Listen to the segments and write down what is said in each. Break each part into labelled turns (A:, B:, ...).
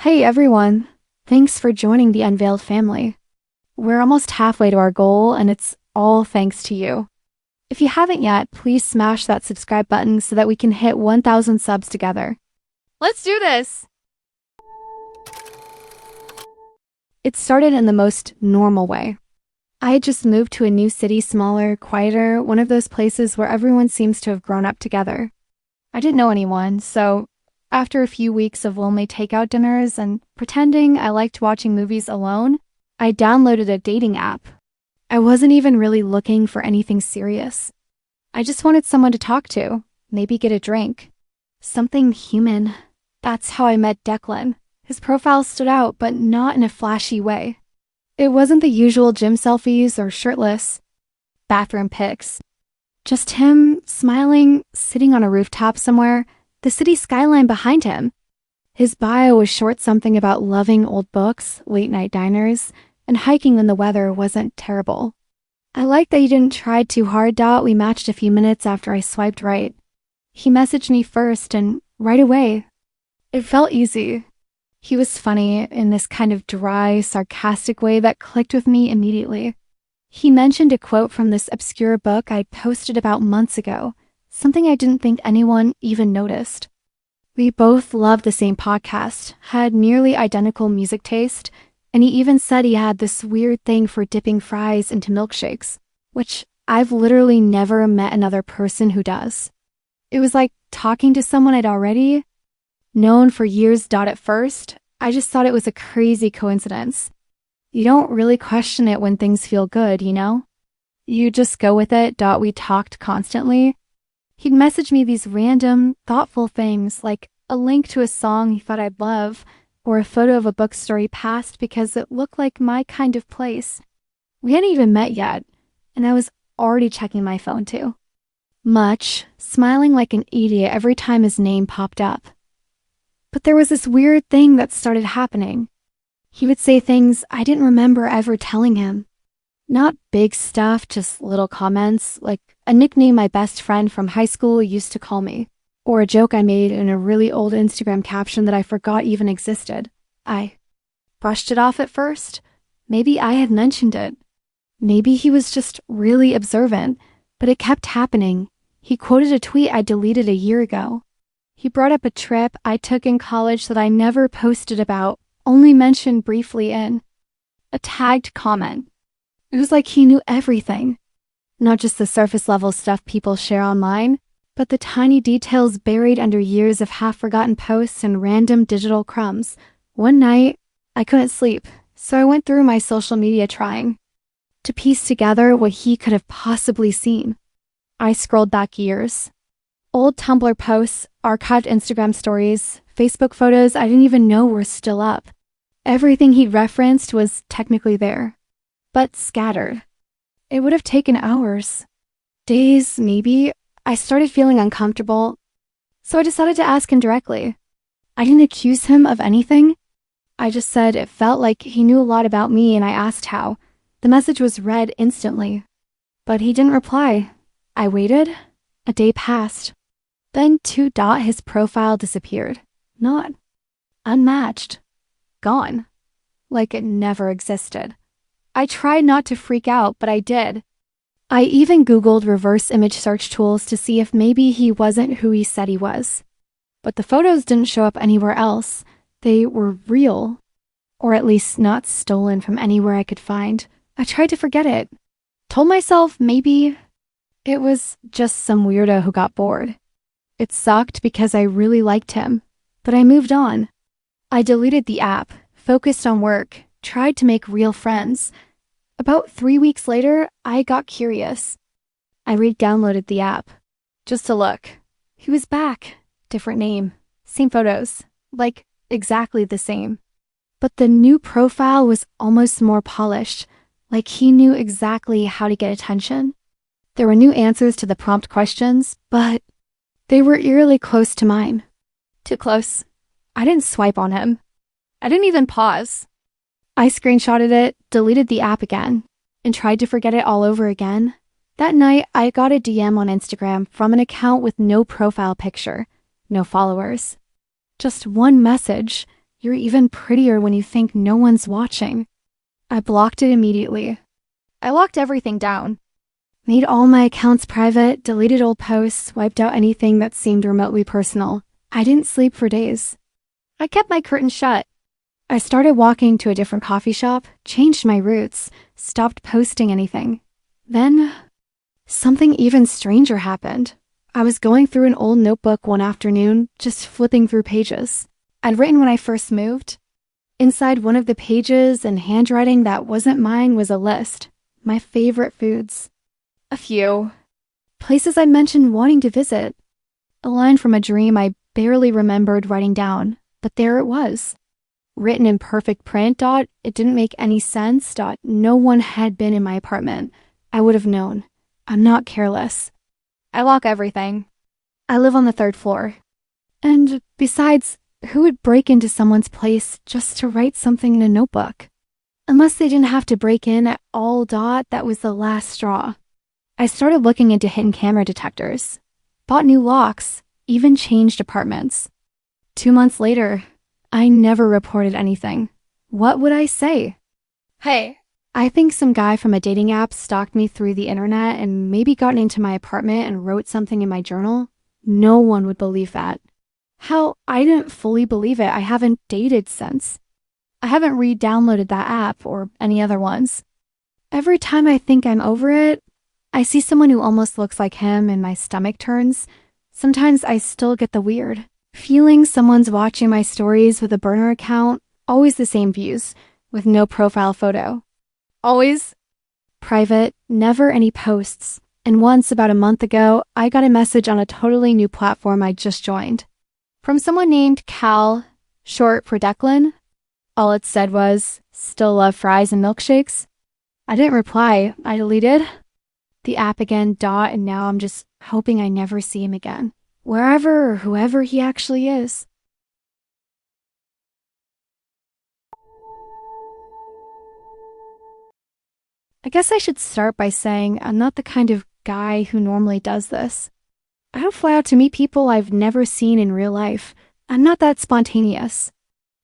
A: Hey everyone, thanks for joining the Unveiled family. We're almost halfway to our goal and it's all thanks to you. If you haven't yet, please smash that subscribe button so that we can hit 1,000 subs together. Let's do this! It started in the most normal way. I had just moved to a new city, smaller, quieter, one of those places where everyone seems to have grown up together. I didn't know anyone, so after a few weeks of lonely takeout dinners and pretending I liked watching movies alone, I downloaded a dating app. I wasn't even really looking for anything serious. I just wanted someone to talk to, maybe get a drink. Something human. That's how I met Declan. His profile stood out, but not in a flashy way. It wasn't the usual gym selfies or shirtless bathroom pics. Just him, smiling, sitting on a rooftop somewhere, the city skyline behind him. His bio was short something about loving old books, late-night diners, and hiking when the weather wasn't terrible. I liked that he didn't try too hard. We matched a few minutes after I swiped right. He messaged me first, and right away, it felt easy. He was funny in this kind of dry, sarcastic way that clicked with me immediately. He mentioned a quote from this obscure book I posted about months ago, something I didn't think anyone even noticed. We both loved the same podcast, had nearly identical music taste, and he even said he had this weird thing for dipping fries into milkshakes, which I've literally never met another person who does. It was like talking to someone I'd already known for years. At first, I just thought it was a crazy coincidence. You don't really question it when things feel good, you know? You just go with it. We talked constantly. He'd message me these random, thoughtful things like a link to a song he thought I'd love or a photo of a bookstore he passed because it looked like my kind of place. We hadn't even met yet, and I was already checking my phone too. Smiling like an idiot every time his name popped up. But there was this weird thing that started happening. He would say things I didn't remember ever telling him. Not big stuff, just little comments, like a nickname my best friend from high school used to call me, or a joke I made in a really old Instagram caption that I forgot even existed. I brushed it off at first. Maybe I had mentioned it. Maybe he was just really observant, but it kept happening. He quoted a tweet I deleted a year ago. He brought up a trip I took in college that I never posted about, only mentioned briefly in a tagged comment. It was like he knew everything. Not just the surface level stuff people share online, but the tiny details buried under years of half-forgotten posts and random digital crumbs. One night, I couldn't sleep, so I went through my social media trying to piece together what he could have possibly seen. I scrolled back years. Old Tumblr posts, archived Instagram stories, Facebook photos I didn't even know were still up. Everything he'd referenced was technically there, but scattered. It would have taken hours. Days, maybe. I started feeling uncomfortable, so I decided to ask him directly. I didn't accuse him of anything. I just said it felt like he knew a lot about me and I asked how. The message was read instantly, but he didn't reply. I waited. A day passed. Then his profile disappeared. Not unmatched. Gone. Like it never existed. I tried not to freak out, but I did. I even Googled reverse image search tools to see if maybe he wasn't who he said he was. But the photos didn't show up anywhere else. They were real. Or at least not stolen from anywhere I could find. I tried to forget it. Told myself maybe it was just some weirdo who got bored. It sucked because I really liked him, but I moved on. I deleted the app, focused on work, tried to make real friends. About 3 weeks later, I got curious. I re-downloaded the app, just to look. He was back. Different name. Same photos. Like, exactly the same. But the new profile was almost more polished, like he knew exactly how to get attention. There were new answers to the prompt questions, but they were eerily close to mine. Too close. I didn't swipe on him. I didn't even pause. I screenshotted it, deleted the app again, and tried to forget it all over again. That night, I got a DM on Instagram from an account with no profile picture, no followers. Just one message. You're even prettier when you think no one's watching. I blocked it immediately. I locked everything down. Made all my accounts private, deleted old posts, wiped out anything that seemed remotely personal. I didn't sleep for days. I kept my curtains shut. I started walking to a different coffee shop, changed my routes, stopped posting anything. Then, something even stranger happened. I was going through an old notebook one afternoon, just flipping through pages. I'd written when I first moved. Inside one of the pages, in handwriting that wasn't mine, was a list. My favorite foods. A few. Places I'd mentioned wanting to visit. A line from a dream I barely remembered writing down, but there it was. Written in perfect print. It didn't make any sense. No one had been in my apartment. I would have known. I'm not careless. I lock everything. I live on the 3rd floor. And besides, who would break into someone's place just to write something in a notebook? Unless they didn't have to break in at all. That was the last straw. I started looking into hidden camera detectors. Bought new locks. Even changed apartments. 2 months later, I never reported anything. What would I say? Hey, I think some guy from a dating app stalked me through the internet and maybe got into my apartment and wrote something in my journal. No one would believe that. Hell, I didn't fully believe it. I haven't dated since. I haven't re-downloaded that app or any other ones. Every time I think I'm over it, I see someone who almost looks like him and my stomach turns. Sometimes I still get the weird feeling someone's watching my stories with a burner account, always the same views, with no profile photo. Always private, never any posts. And once, about a month ago, I got a message on a totally new platform I just joined. From someone named Cal, short for Declan. All it said was, "Still love fries and milkshakes." I didn't reply. I deleted the app again. And now I'm just hoping I never see him again. Wherever or whoever he actually is. I guess I should start by saying I'm not the kind of guy who normally does this. I don't fly out to meet people I've never seen in real life. I'm not that spontaneous.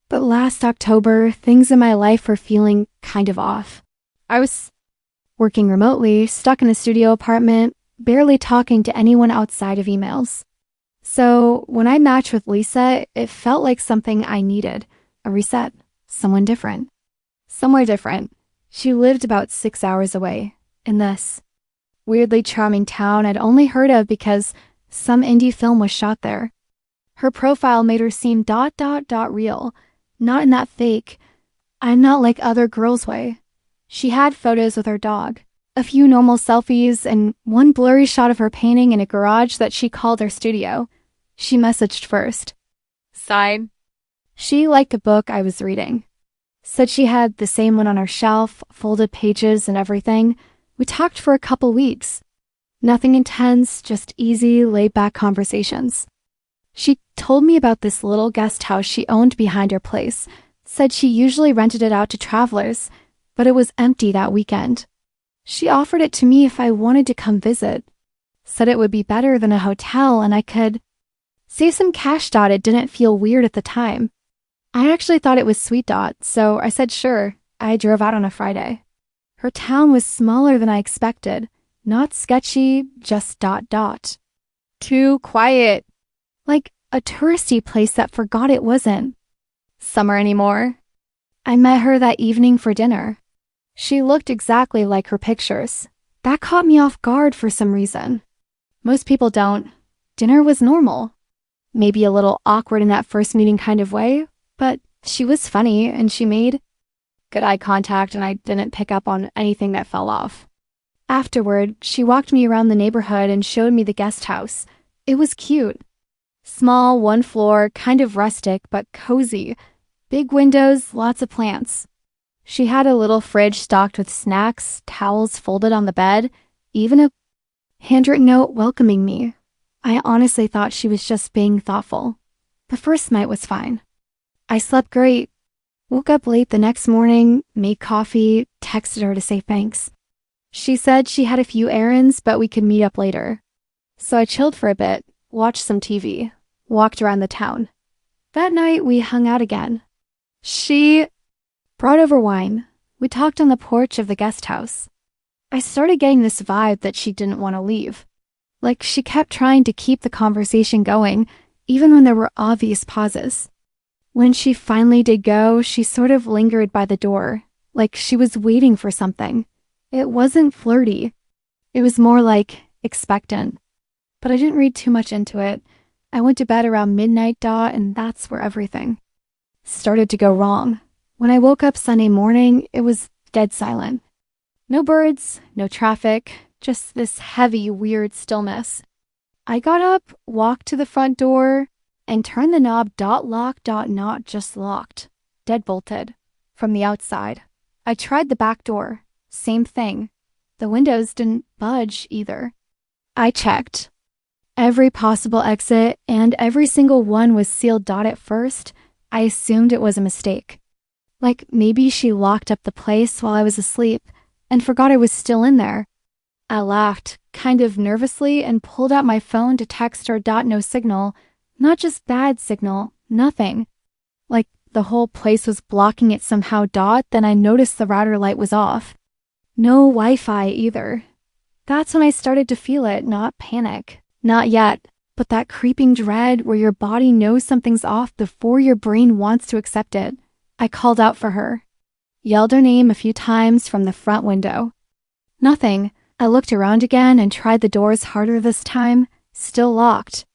A: But last October, things in my life were feeling kind of off. I was working remotely, stuck in a studio apartment, barely talking to anyone outside of emails. So when I matched with Lisa, it felt like something I needed. A reset. Someone different. Somewhere different. She lived about 6 hours away, in this weirdly charming town I'd only heard of because some indie film was shot there. Her profile made her seem real, not in that fake, I'm not like other girls way. She had photos with her dog, a few normal selfies, and one blurry shot of her painting in a garage that she called her studio. She messaged first. Sighed. She liked a book I was reading. Said she had the same one on her shelf, folded pages and everything. We talked for a couple weeks. Nothing intense, just easy, laid-back conversations. She told me about this little guest house she owned behind her place. Said she usually rented it out to travelers, but it was empty that weekend. She offered it to me if I wanted to come visit. Said it would be better than a hotel and I could save some cash. It didn't feel weird at the time. I actually thought it was sweet. So I said sure. I drove out on a Friday. Her town was smaller than I expected. Not sketchy, just ... Too quiet. Like a touristy place that forgot it wasn't summer anymore. I met her that evening for dinner. She looked exactly like her pictures. That caught me off guard for some reason. Most people don't. Dinner was normal. Maybe a little awkward in that first meeting kind of way, but she was funny and she made good eye contact and I didn't pick up on anything that fell off. Afterward, she walked me around the neighborhood and showed me the guest house. It was cute. Small, one floor, kind of rustic, but cozy. Big windows, lots of plants. She had a little fridge stocked with snacks, towels folded on the bed, even a handwritten note welcoming me. I honestly thought she was just being thoughtful. The first night was fine. I slept great. Woke up late the next morning, made coffee, texted her to say thanks. She said she had a few errands, but we could meet up later. So I chilled for a bit, watched some TV, walked around the town. That night, we hung out again. She brought over wine. We talked on the porch of the guest house. I started getting this vibe that she didn't want to leave. Like she kept trying to keep the conversation going, even when there were obvious pauses. When she finally did go, she sort of lingered by the door, like she was waiting for something. It wasn't flirty. It was more like expectant. But I didn't read too much into it. I went to bed around midnight, and that's where everything started to go wrong. When I woke up Sunday morning, it was dead silent. No birds, no traffic, just this heavy, weird stillness. I got up, walked to the front door, and turned the knob lock, not just locked, deadbolted, from the outside. I tried the back door. Same thing. The windows didn't budge either. I checked every possible exit, and every single one was sealed. At first, I assumed it was a mistake. Like maybe she locked up the place while I was asleep and forgot I was still in there. I laughed, kind of nervously, and pulled out my phone to text her. No signal. Not just bad signal, nothing. Like the whole place was blocking it somehow. Then I noticed the router light was off. No Wi-Fi either. That's when I started to feel it, not panic. Not yet, but that creeping dread where your body knows something's off before your brain wants to accept it. I called out for her. Yelled her name a few times from the front window. Nothing. I looked around again and tried the doors harder this time. Still locked.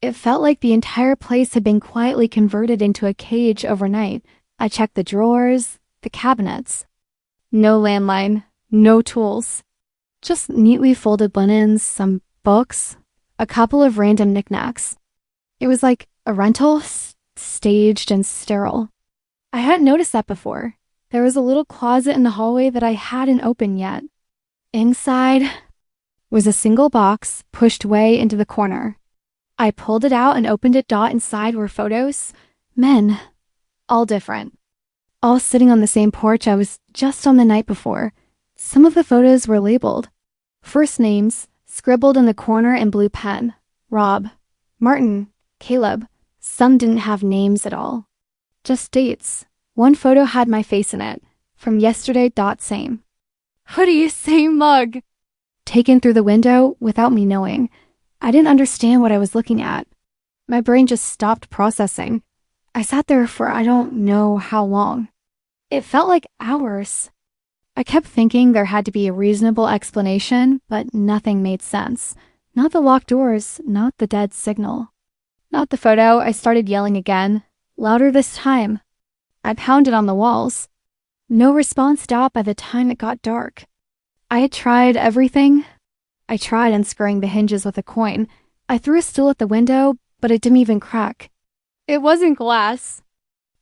A: It felt like the entire place had been quietly converted into a cage overnight. I checked the drawers, the cabinets. No landline, no tools. Just neatly folded linens, some books, a couple of random knickknacks. It was like a rental, staged and sterile. I hadn't noticed that before. There was a little closet in the hallway that I hadn't opened yet. Inside was a single box pushed way into the corner. I pulled it out and opened it. Inside were photos. Men. All different. All sitting on the same porch I was just on the night before. Some of the photos were labeled. First names, scribbled in the corner in blue pen. Rob, Martin, Caleb. Some didn't have names at all. Just dates. One photo had my face in it. From yesterday. Same. Hoodie, same mug. Taken through the window without me knowing. I didn't understand what I was looking at. My brain just stopped processing. I sat there for I don't know how long. It felt like hours. I kept thinking there had to be a reasonable explanation, but nothing made sense. Not the locked doors, not the dead signal. Not the photo. I started yelling again, louder this time. I pounded on the walls. No response. By the time it got dark. I had tried everything. I tried unscrewing the hinges with a coin. I threw a stool at the window, but it didn't even crack. It wasn't glass.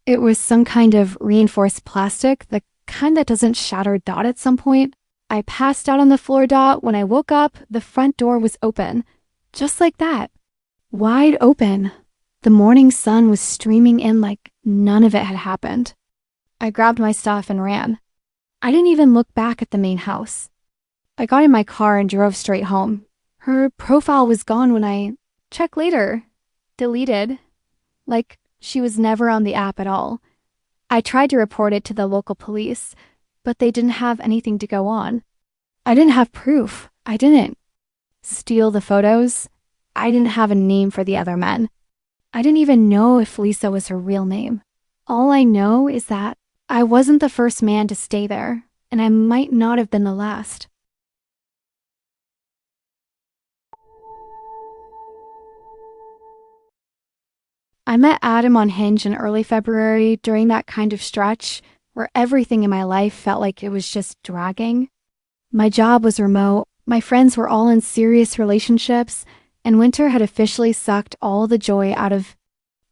A: It was some kind of reinforced plastic, the kind that doesn't shatter. At some point, I passed out on the floor. When I woke up, the front door was open. Just like that. Wide open. The morning sun was streaming in like none of it had happened. I grabbed my stuff and ran. I didn't even look back at the main house. I got in my car and drove straight home. Her profile was gone when I checked later. Deleted. Like she was never on the app at all. I tried to report it to the local police, but they didn't have anything to go on. I didn't have proof. I didn't steal the photos. I didn't have a name for the other men. I didn't even know if Lisa was her real name. All I know is that I wasn't the first man to stay there, and I might not have been the last. I met Adam on Hinge in early February during that kind of stretch where everything in my life felt like it was just dragging. My job was remote, my friends were all in serious relationships, and winter had officially sucked all the joy out of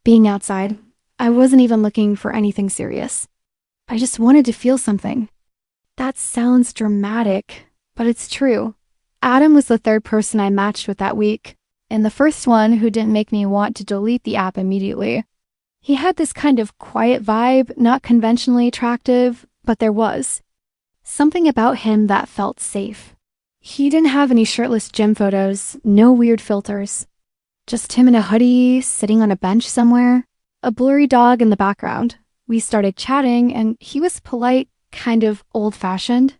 A: being outside. I wasn't even looking for anything serious. I just wanted to feel something. That sounds dramatic, but it's true. Adam was the third person I matched with that week, and the first one who didn't make me want to delete the app immediately. He had this kind of quiet vibe, not conventionally attractive, but there was something about him that felt safe. He didn't have any shirtless gym photos, no weird filters. Just him in a hoodie, sitting on a bench somewhere, a blurry dog in the background. We started chatting, and he was polite, kind of old-fashioned,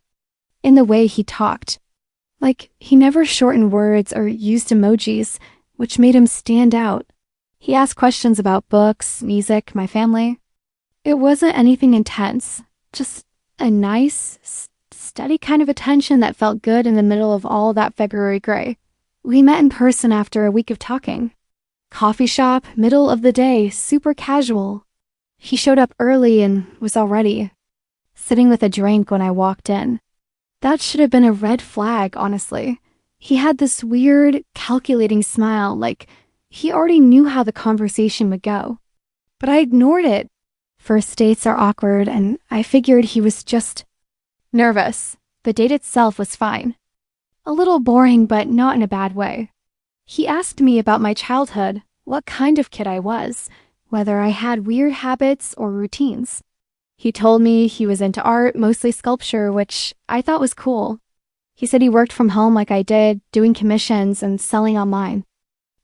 A: in the way he talked. Like, he never shortened words or used emojis, which made him stand out. He asked questions about books, music, my family. It wasn't anything intense, just a nice, steady kind of attention that felt good in the middle of all that February gray. We met in person after a week of talking. Coffee shop, middle of the day, super casual. He showed up early and was all ready, sitting with a drink when I walked in. That should have been a red flag, honestly. He had this weird, calculating smile, like he already knew how the conversation would go. But I ignored it. First dates are awkward, and I figured he was just nervous. The date itself was fine. A little boring, but not in a bad way. He asked me about my childhood, what kind of kid I was, whether I had weird habits or routines. He told me he was into art, mostly sculpture, which I thought was cool. He said he worked from home like I did, doing commissions and selling online.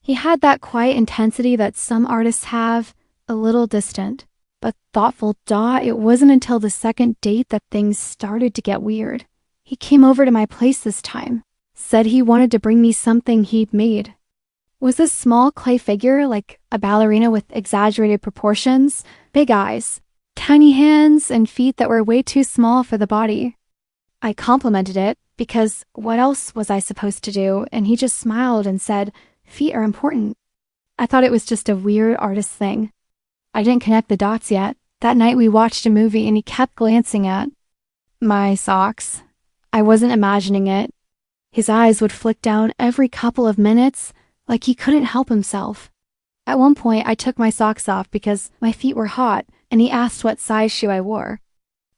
A: He had that quiet intensity that some artists have, a little distant. But thoughtful, it wasn't until the second date that things started to get weird. He came over to my place this time, said he wanted to bring me something he'd made. Was a small clay figure, like a ballerina with exaggerated proportions, big eyes, tiny hands and feet that were way too small for the body. I complimented it because what else was I supposed to do? And he just smiled and said, "Feet are important." I thought it was just a weird artist thing. I didn't connect the dots yet. That night we watched a movie and he kept glancing at my socks. I wasn't imagining it. His eyes would flick down every couple of minutes, like he couldn't help himself. At one point, I took my socks off because my feet were hot, and he asked what size shoe I wore.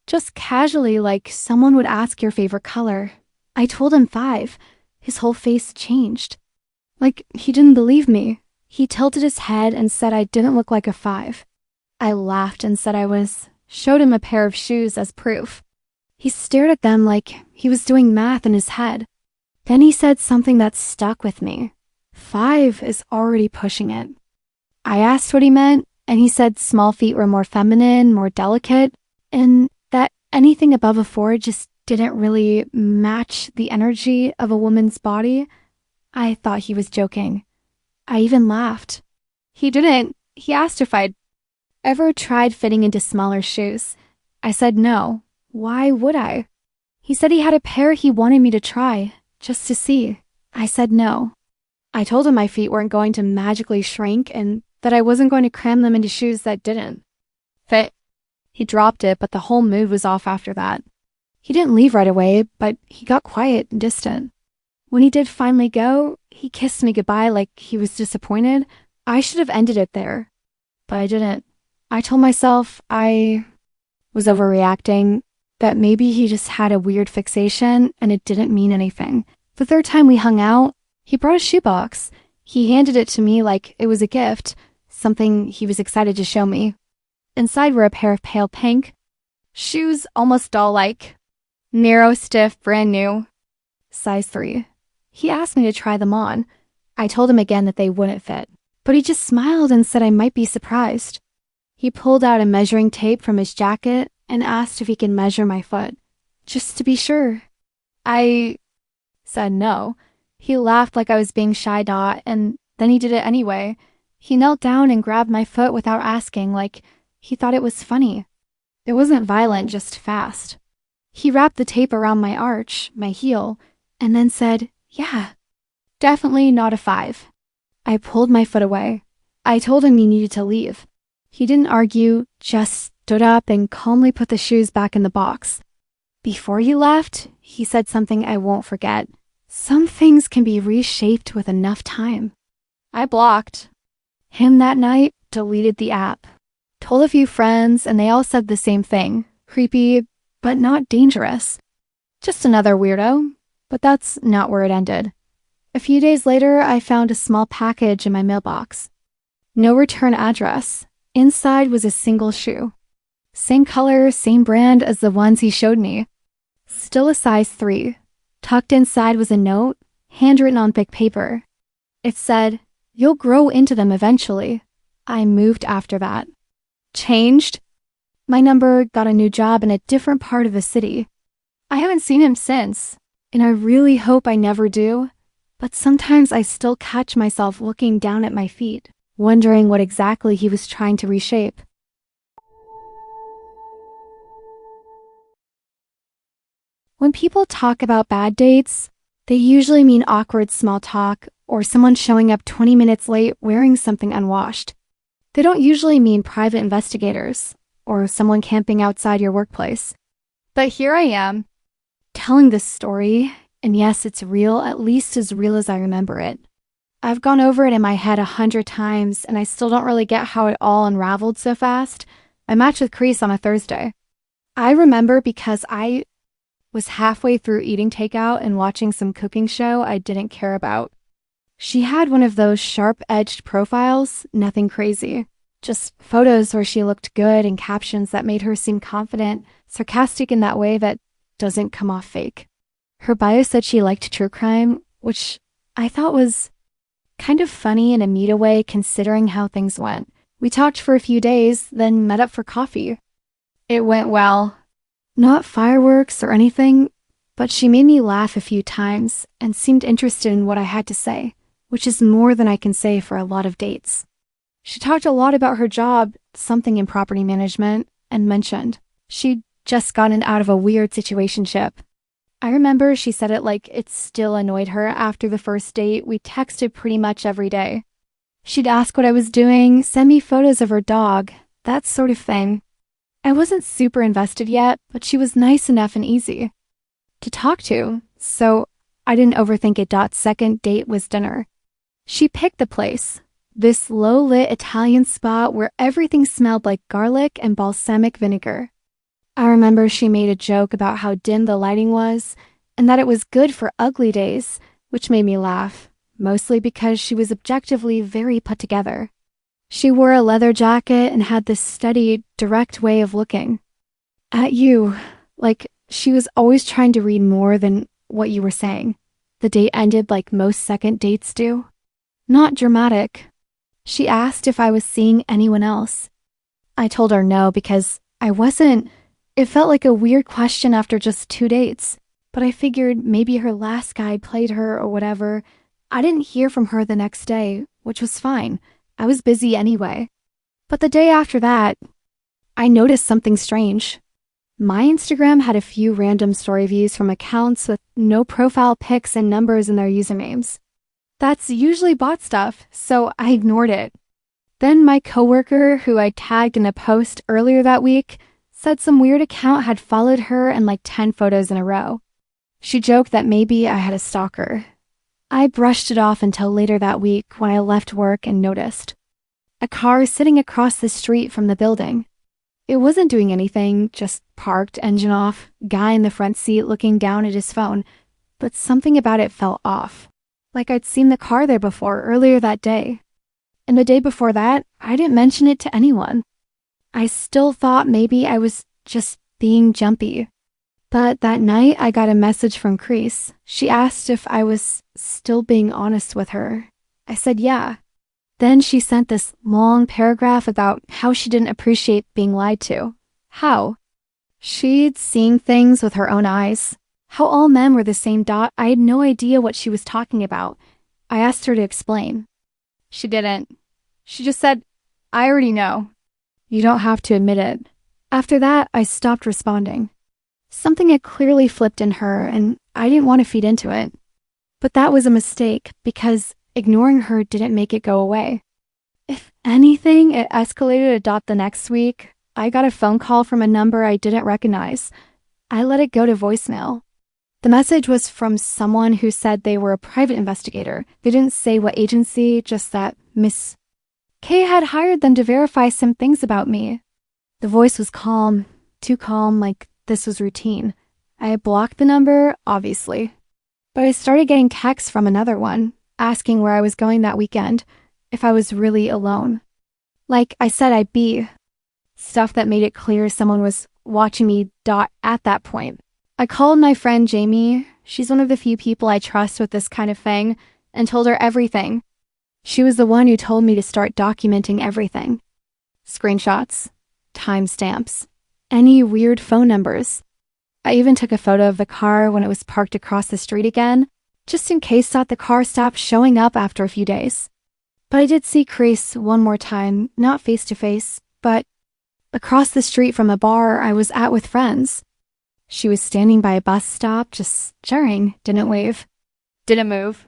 A: Just casually, like someone would ask your favorite color. I told him 5. His whole face changed. Like he didn't believe me. He tilted his head and said I didn't look like a 5. I laughed and said I was, showed him a pair of shoes as proof. He stared at them like he was doing math in his head. Then he said something that stuck with me. 5 is already pushing it. I asked what he meant, and he said small feet were more feminine, more delicate, and that anything above a 4 just didn't really match the energy of a woman's body. I thought he was joking. I even laughed. He didn't. He asked if I'd ever tried fitting into smaller shoes. I said no. Why would I? He said he had a pair he wanted me to try, just to see. I said no. I told him my feet weren't going to magically shrink and that I wasn't going to cram them into shoes that didn't fit. He dropped it, but the whole mood was off after that. He didn't leave right away, but he got quiet and distant. When he did finally go, he kissed me goodbye like he was disappointed. I should have ended it there, but I didn't. I told myself I was overreacting, that maybe he just had a weird fixation and it didn't mean anything. The third time we hung out, he brought a shoebox. He handed it to me like it was a gift, something he was excited to show me. Inside were a pair of pale pink shoes, almost doll-like, narrow, stiff, brand new, size 3. He asked me to try them on. I told him again that they wouldn't fit, but he just smiled and said I might be surprised. He pulled out a measuring tape from his jacket and asked if he could measure my foot, just to be sure. I said no. He laughed like I was being shy, and then he did it anyway. He knelt down and grabbed my foot without asking, like he thought it was funny. It wasn't violent, just fast. He wrapped the tape around my arch, my heel, and then said, "Yeah, definitely not a 5. I pulled my foot away. I told him he needed to leave. He didn't argue, just stood up and calmly put the shoes back in the box. Before he left, he said something I won't forget. Some things can be reshaped with enough time. I blocked him that night, deleted the app, told a few friends, and they all said the same thing. Creepy, but not dangerous. Just another weirdo, but that's not where it ended. A few days later, I found a small package in my mailbox. No return address. Inside was a single shoe. Same color, same brand as the ones he showed me. Still a size 3. Tucked inside was a note, handwritten on thick paper. It said, "You'll grow into them eventually." I moved after that. Changed? My number got a new job in a different part of the city. I haven't seen him since, and I really hope I never do, but sometimes I still catch myself looking down at my feet, wondering what exactly he was trying to reshape. When people talk about bad dates, they usually mean awkward small talk or someone showing up 20 minutes late wearing something unwashed. They don't usually mean private investigators or someone camping outside your workplace. But here I am, telling this story, and yes, it's real, at least as real as I remember it. I've gone over it in my head 100 times, and I still don't really get how it all unraveled so fast. I matched with Chris on a Thursday. I remember because I was halfway through eating takeout and watching some cooking show I didn't care about. She had one of those sharp-edged profiles, nothing crazy. Just photos where she looked good and captions that made her seem confident, sarcastic in that way that doesn't come off fake. Her bio said she liked true crime, which I thought was kind of funny in a meta way considering how things went. We talked for a few days, then met up for coffee. It went well. Not fireworks or anything, but she made me laugh a few times and seemed interested in what I had to say, which is more than I can say for a lot of dates. She talked a lot about her job, something in property management, and mentioned she'd just gotten out of a weird situationship. I remember she said it like it still annoyed her after the first date. We texted pretty much every day. She'd ask what I was doing, send me photos of her dog, that sort of thing. I wasn't super invested yet, but she was nice enough and easy to talk to, so I didn't overthink it. Second date was dinner. She picked the place, this low-lit Italian spot where everything smelled like garlic and balsamic vinegar. I remember she made a joke about how dim the lighting was and that it was good for ugly days, which made me laugh, mostly because she was objectively very put together. She wore a leather jacket and had this steady, direct way of looking at you, like she was always trying to read more than what you were saying. The date ended like most second dates do. Not dramatic. She asked if I was seeing anyone else. I told her no because I wasn't. It felt like a weird question after just 2 dates, but I figured maybe her last guy played her or whatever. I didn't hear from her the next day, which was fine. I was busy anyway. But the day after that, I noticed something strange. My Instagram had a few random story views from accounts with no profile pics and numbers in their usernames. That's usually bot stuff, so I ignored it. Then my coworker, who I tagged in a post earlier that week, said some weird account had followed her and like 10 photos in a row. She joked that maybe I had a stalker. I brushed it off until later that week when I left work and noticed a car sitting across the street from the building. It wasn't doing anything, just parked, engine off, guy in the front seat looking down at his phone, but something about it felt off. Like I'd seen the car there before earlier that day. And the day before that, I didn't mention it to anyone. I still thought maybe I was just being jumpy. But that night, I got a message from Chris. She asked if I was still being honest with her. I said yeah. Then she sent this long paragraph about how she didn't appreciate being lied to. How? She'd seen things with her own eyes. How all men were the same. I had no idea what she was talking about. I asked her to explain. She didn't. She just said, I already know. You don't have to admit it. After that, I stopped responding. Something had clearly flipped in her, and I didn't want to feed into it. But that was a mistake, because ignoring her didn't make it go away. If anything, it escalated the next week. I got a phone call from a number I didn't recognize. I let it go to voicemail. The message was from someone who said they were a private investigator. They didn't say what agency, just that Miss K had hired them to verify some things about me. The voice was calm, too calm, like this was routine. I had blocked the number, obviously. But I started getting texts from another one, asking where I was going that weekend, if I was really alone. Like I said I'd be. Stuff that made it clear someone was watching me at that point. I called my friend Jamie. She's one of the few people I trust with this kind of thing, and told her everything. She was the one who told me to start documenting everything. Screenshots, timestamps, any weird phone numbers. I even took a photo of the car when it was parked across the street again, just in case the car stopped showing up after a few days. But I did see Chris one more time, not face to face, but across the street from a bar I was at with friends. She was standing by a bus stop, just staring, didn't wave, didn't move.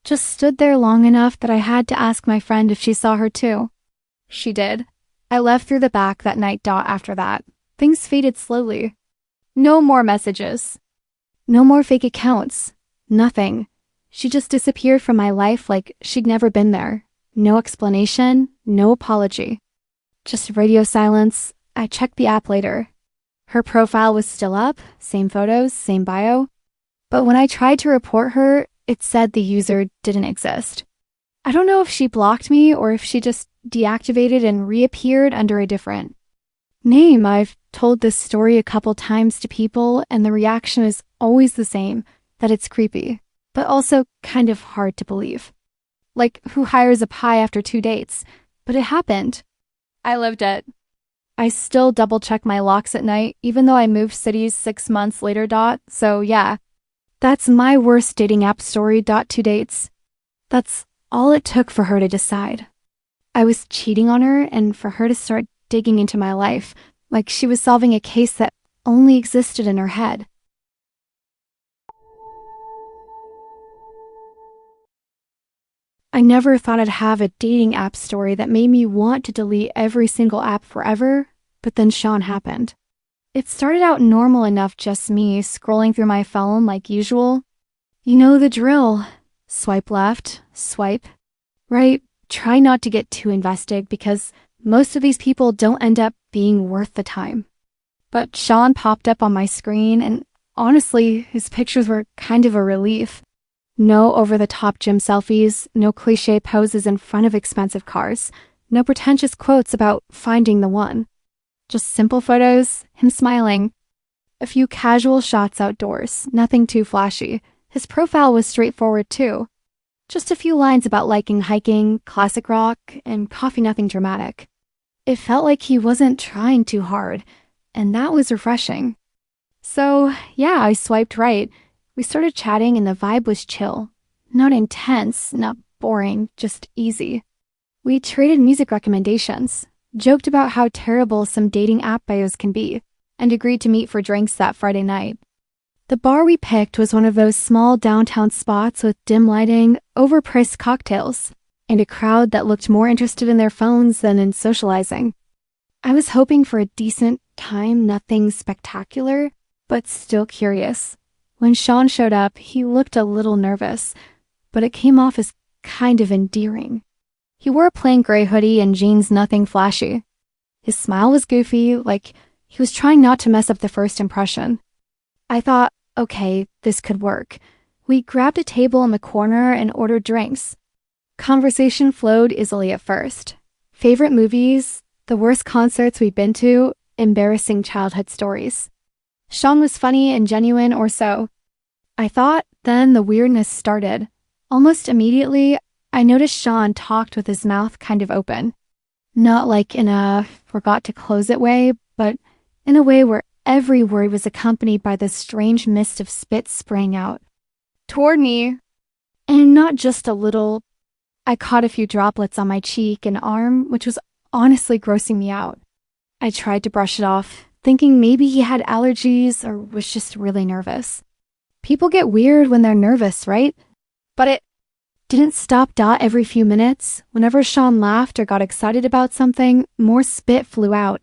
A: Just stood there long enough that I had to ask my friend if she saw her too. She did. I left through the back that night. After that, things faded slowly. No more messages. No more fake accounts. Nothing. She just disappeared from my life like she'd never been there. No explanation, no apology. Just radio silence. I checked the app later. Her profile was still up, same photos, same bio. But when I tried to report her, it said the user didn't exist. I don't know if she blocked me or if she just deactivated and reappeared under a different name. I've told this story a couple times to people, and the reaction is always the same, that it's creepy, but also kind of hard to believe. Like, who hires a pie after 2 dates? But it happened. I lived it. I still double-check my locks at night, even though I moved cities 6 months later. So yeah, that's my worst dating app story. 2 dates. That's all it took for her to decide. I was cheating on her, and for her to start digging into my life, like she was solving a case that only existed in her head. I never thought I'd have a dating app story that made me want to delete every single app forever, but then Sean happened. It started out normal enough, just me scrolling through my phone like usual. You know the drill. Swipe left, swipe right. Try not to get too invested because most of these people don't end up being worth the time. But Sean popped up on my screen, and honestly, his pictures were kind of a relief. No over-the-top gym selfies, no cliché poses in front of expensive cars, no pretentious quotes about finding the one. Just simple photos, him smiling. A few casual shots outdoors, nothing too flashy. His profile was straightforward too. Just a few lines about liking hiking, classic rock, and coffee, nothing dramatic. It felt like he wasn't trying too hard, and that was refreshing. So, yeah, I swiped right. We started chatting and the vibe was chill. Not intense, not boring, just easy. We traded music recommendations, joked about how terrible some dating app bios can be, and agreed to meet for drinks that Friday night. The bar we picked was one of those small downtown spots with dim lighting, overpriced cocktails, and a crowd that looked more interested in their phones than in socializing. I was hoping for a decent time, nothing spectacular, but still curious. When Sean showed up, he looked a little nervous, but it came off as kind of endearing. He wore a plain gray hoodie and jeans, nothing flashy. His smile was goofy, like he was trying not to mess up the first impression. I thought, okay, this could work. We grabbed a table in the corner and ordered drinks. Conversation flowed easily at first. Favorite movies, the worst concerts we'd been to, embarrassing childhood stories. Sean was funny and genuine, or so. I thought, then the weirdness started. Almost immediately, I noticed Sean talked with his mouth kind of open. Not like in a forgot to close it way, but in a way where every word was accompanied by this strange mist of spit spraying out toward me. And not just a little. I caught a few droplets on my cheek and arm, which was honestly grossing me out. I tried to brush it off, thinking maybe he had allergies or was just really nervous. People get weird when they're nervous, right? But it didn't stop. Every few minutes, whenever Sean laughed or got excited about something, more spit flew out.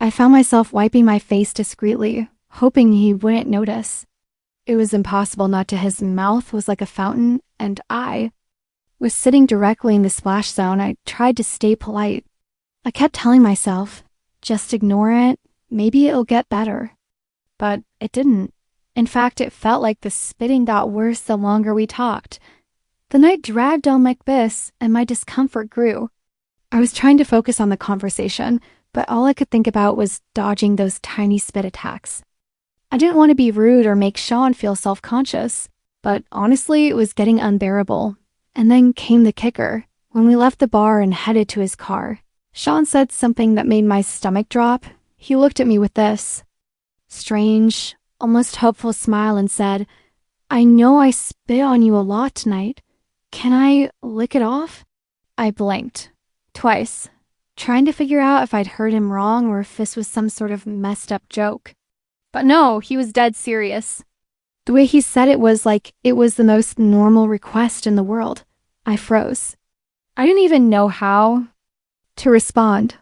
A: I found myself wiping my face discreetly, hoping he wouldn't notice. It was impossible not to. His mouth was like a fountain, and I was sitting directly in the splash zone. I tried to stay polite. I kept telling myself, just ignore it, maybe it'll get better. But it didn't. In fact, it felt like the spitting got worse the longer we talked. The night dragged on like this, and my discomfort grew. I was trying to focus on the conversation, but all I could think about was dodging those tiny spit attacks. I didn't want to be rude or make Sean feel self-conscious, but honestly, it was getting unbearable. And then came the kicker. When we left the bar and headed to his car, Sean said something that made my stomach drop. He looked at me with this strange, almost hopeful smile and said, "I know I spit on you a lot tonight. Can I lick it off?" I blinked. Twice, trying to figure out if I'd heard him wrong or if this was some sort of messed up joke. But no, he was dead serious. The way he said it was like it was the most normal request in the world. I froze. I didn't even know how to respond.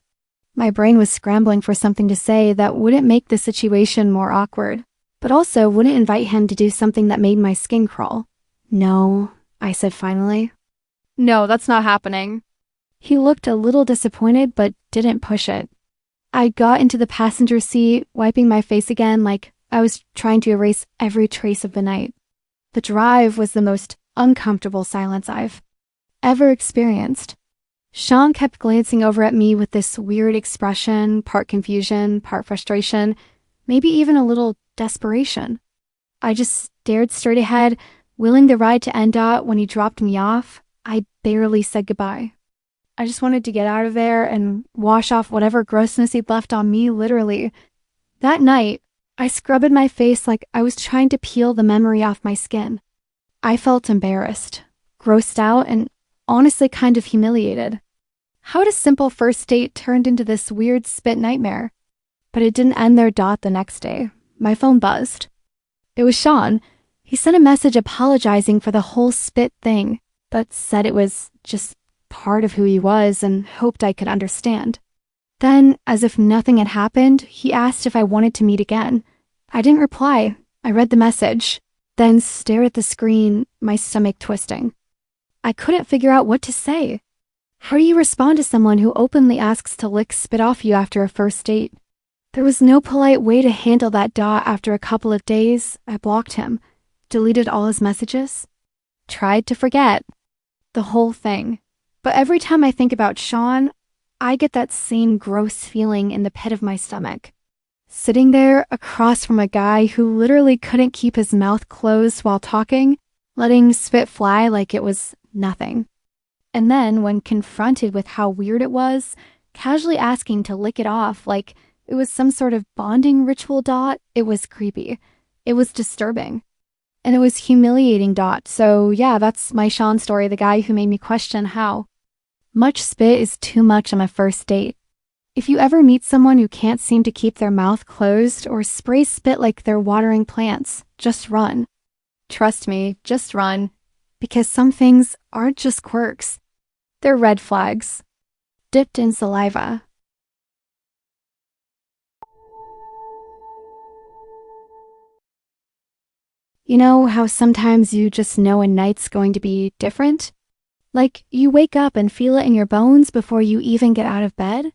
A: My brain was scrambling for something to say that wouldn't make the situation more awkward, but also wouldn't invite him to do something that made my skin crawl. "No," I said finally. "No, that's not happening." He looked a little disappointed, but didn't push it. I got into the passenger seat, wiping my face again like I was trying to erase every trace of the night. The drive was the most uncomfortable silence I've ever experienced. Sean kept glancing over at me with this weird expression, part confusion, part frustration, maybe even a little desperation. I just stared straight ahead, willing the ride to end out. When he dropped me off, I barely said goodbye. I just wanted to get out of there and wash off whatever grossness he'd left on me, literally. That night, I scrubbed my face like I was trying to peel the memory off my skin. I felt embarrassed, grossed out, and honestly kind of humiliated. How had a simple first date turned into this weird spit nightmare? But it didn't end there. The next day, my phone buzzed. It was Sean. He sent a message apologizing for the whole spit thing, but said it was just part of who he was and hoped I could understand. Then, as if nothing had happened, he asked if I wanted to meet again. I didn't reply. I read the message, then stared at the screen, my stomach twisting. I couldn't figure out what to say. How do you respond to someone who openly asks to lick spit off you after a first date? There was no polite way to handle that. After a couple of days, I blocked him, deleted all his messages, tried to forget the whole thing. But every time I think about Sean, I get that same gross feeling in the pit of my stomach. Sitting there across from a guy who literally couldn't keep his mouth closed while talking, letting spit fly like it was nothing. And then, when confronted with how weird it was, casually asking to lick it off like it was some sort of bonding ritual. It was creepy. It was disturbing. And it was humiliating. So yeah, that's my Sean story, the guy who made me question how much spit is too much on a first date. If you ever meet someone who can't seem to keep their mouth closed or sprays spit like they're watering plants, just run. Trust me, just run. Because some things aren't just quirks. They're red flags, dipped in saliva. You know how sometimes you just know a night's going to be different? Like you wake up and feel it in your bones before you even get out of bed?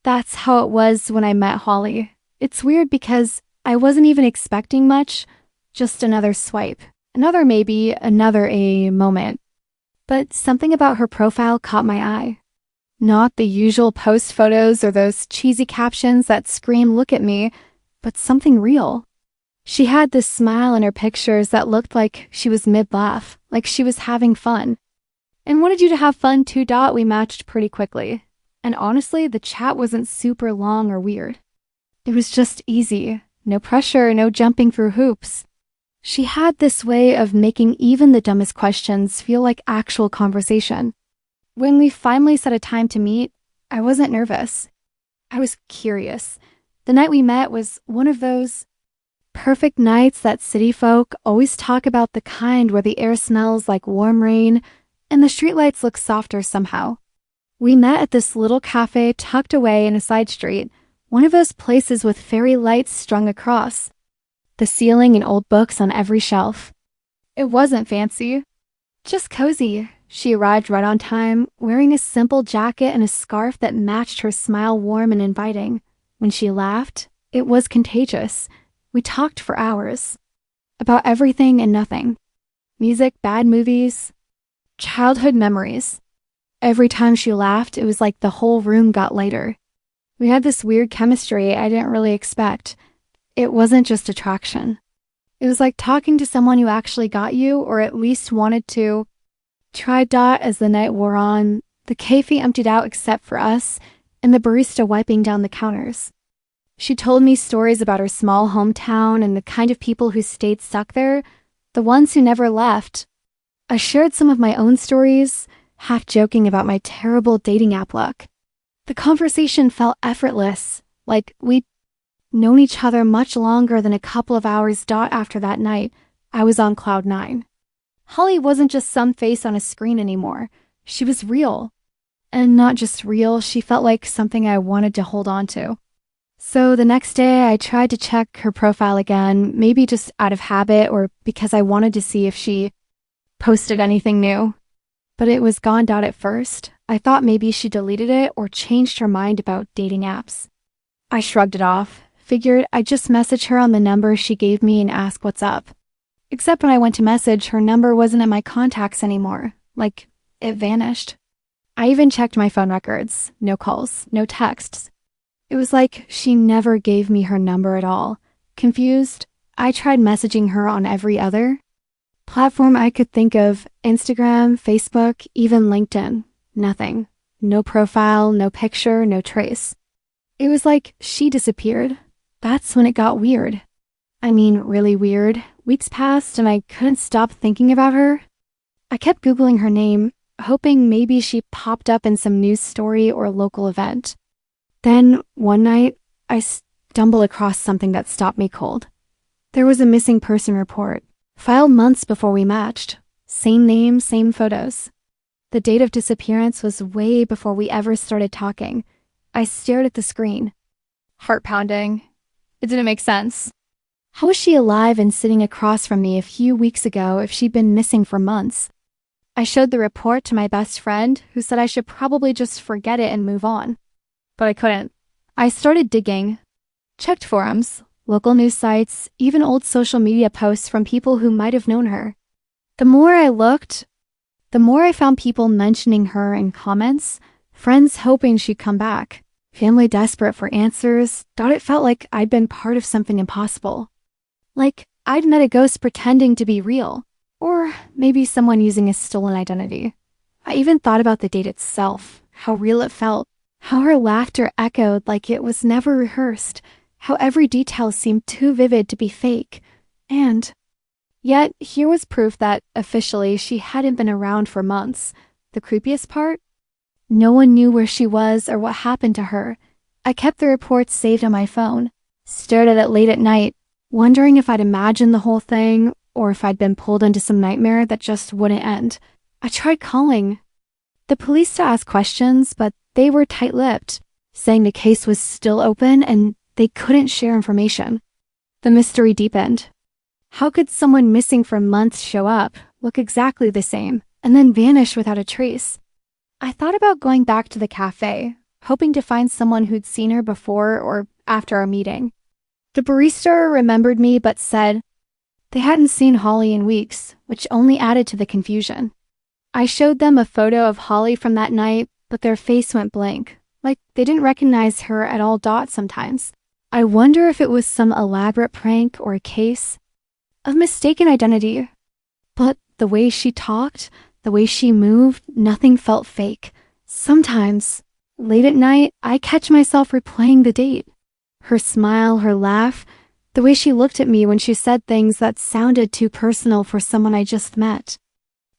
A: That's how it was when I met Holly. It's weird because I wasn't even expecting much, just another swipe, another maybe, another a moment. But something about her profile caught my eye. Not the usual post photos or those cheesy captions that scream, "Look at me," but something real. She had this smile in her pictures that looked like she was mid-laugh, like she was having fun. And wanted you to have fun too. We matched pretty quickly. And honestly, the chat wasn't super long or weird. It was just easy. No pressure, no jumping through hoops. She had this way of making even the dumbest questions feel like actual conversation. When we finally set a time to meet, I wasn't nervous. I was curious. The night we met was one of those perfect nights that city folk always talk about, the kind where the air smells like warm rain and the streetlights look softer somehow. We met at this little cafe tucked away in a side street, one of those places with fairy lights strung across the ceiling and old books on every shelf. It wasn't fancy, just cozy. She arrived right on time, wearing a simple jacket and a scarf that matched her smile, warm and inviting. When she laughed, it was contagious. We talked for hours about everything and nothing. Music, bad movies, childhood memories. Every time she laughed, it was like the whole room got lighter. We had this weird chemistry I didn't really expect. It wasn't just attraction. It was like talking to someone who actually got you, or at least wanted to. Tried. As the night wore on, the cafe emptied out except for us and the barista wiping down the counters. She told me stories about her small hometown and the kind of people who stayed stuck there, the ones who never left. I shared some of my own stories, half joking about my terrible dating app luck. The conversation felt effortless, like we'd known each other much longer than a couple of hours after that night. I was on cloud 9. Holly wasn't just some face on a screen anymore. She was real. And not just real, she felt like something I wanted to hold on to. So the next day, I tried to check her profile again, maybe just out of habit or because I wanted to see if she posted anything new. But it was gone at first. I thought maybe she deleted it or changed her mind about dating apps. I shrugged it off, figured I'd just message her on the number she gave me and ask what's up. Except when I went to message, her number wasn't in my contacts anymore. Like, it vanished. I even checked my phone records. No calls, no texts. It was like she never gave me her number at all. Confused, I tried messaging her on every other platform I could think of: Instagram, Facebook, even LinkedIn. Nothing. No profile, no picture, no trace. It was like she disappeared. That's when it got weird. I mean, really weird. Weeks passed and I couldn't stop thinking about her. I kept Googling her name, hoping maybe she popped up in some news story or local event. Then, one night, I stumbled across something that stopped me cold. There was a missing person report, filed months before we matched. Same name, same photos. The date of disappearance was way before we ever started talking. I stared at the screen. Heart pounding. It didn't make sense. How was she alive and sitting across from me a few weeks ago if she'd been missing for months? I showed the report to my best friend, who said I should probably just forget it and move on. But I couldn't. I started digging. Checked forums, local news sites, even old social media posts from people who might have known her. The more I looked, the more I found people mentioning her in comments, friends hoping she'd come back, family desperate for answers, thought it felt like I'd been part of something impossible. Like I'd met a ghost pretending to be real, or maybe someone using a stolen identity. I even thought about the date itself, how real it felt, how her laughter echoed like it was never rehearsed, how every detail seemed too vivid to be fake. And yet, here was proof that, officially, she hadn't been around for months. The creepiest part? No one knew where she was or what happened to her. I kept the reports saved on my phone, stared at it late at night, wondering if I'd imagined the whole thing or if I'd been pulled into some nightmare that just wouldn't end. I tried calling the police to ask questions, but they were tight-lipped, saying the case was still open and they couldn't share information. The mystery deepened. How could someone missing for months show up, look exactly the same, and then vanish without a trace? I thought about going back to the cafe, hoping to find someone who'd seen her before or after our meeting. The barista remembered me but said they hadn't seen Holly in weeks, which only added to the confusion. I showed them a photo of Holly from that night, but their face went blank, like they didn't recognize her at all. Sometimes. I wonder if it was some elaborate prank or a case of mistaken identity. But the way she talked, the way she moved, nothing felt fake. Sometimes, late at night, I catch myself replaying the date. Her smile, her laugh, the way she looked at me when she said things that sounded too personal for someone I just met.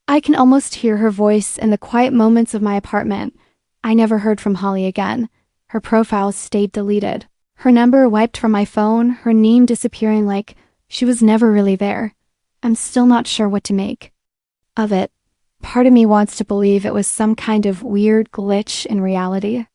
A: I can almost hear her voice in the quiet moments of my apartment. I never heard from Holly again. Her profile stayed deleted. Her number wiped from my phone, her name disappearing like she was never really there. I'm still not sure what to make of it. Part of me wants to believe it was some kind of weird glitch in reality.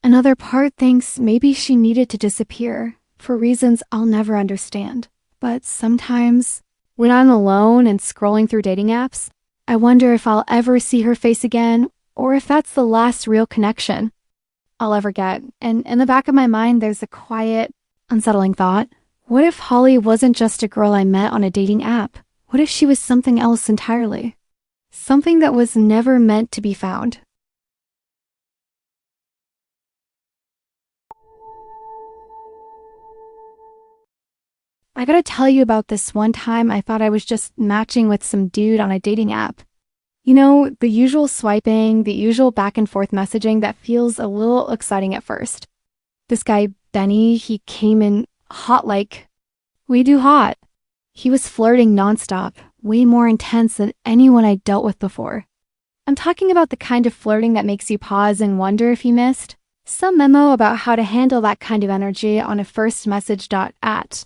A: Another part thinks maybe she needed to disappear for reasons I'll never understand. But sometimes, when I'm alone and scrolling through dating apps, I wonder if I'll ever see her face again, or if that's the last real connection I'll ever get. And in the back of my mind, there's a quiet, unsettling thought. What if Holly wasn't just a girl I met on a dating app? What if she was something else entirely? Something that was never meant to be found. I gotta tell you about this one time I thought I was just matching with some dude on a dating app. You know, the usual swiping, the usual back and forth messaging that feels a little exciting at first. This guy Benny, he came in hot like we do hot. He was flirting nonstop, way more intense than anyone I'd dealt with before. I'm talking about the kind of flirting that makes you pause and wonder if you missed some memo about how to handle that kind of energy on a first message. At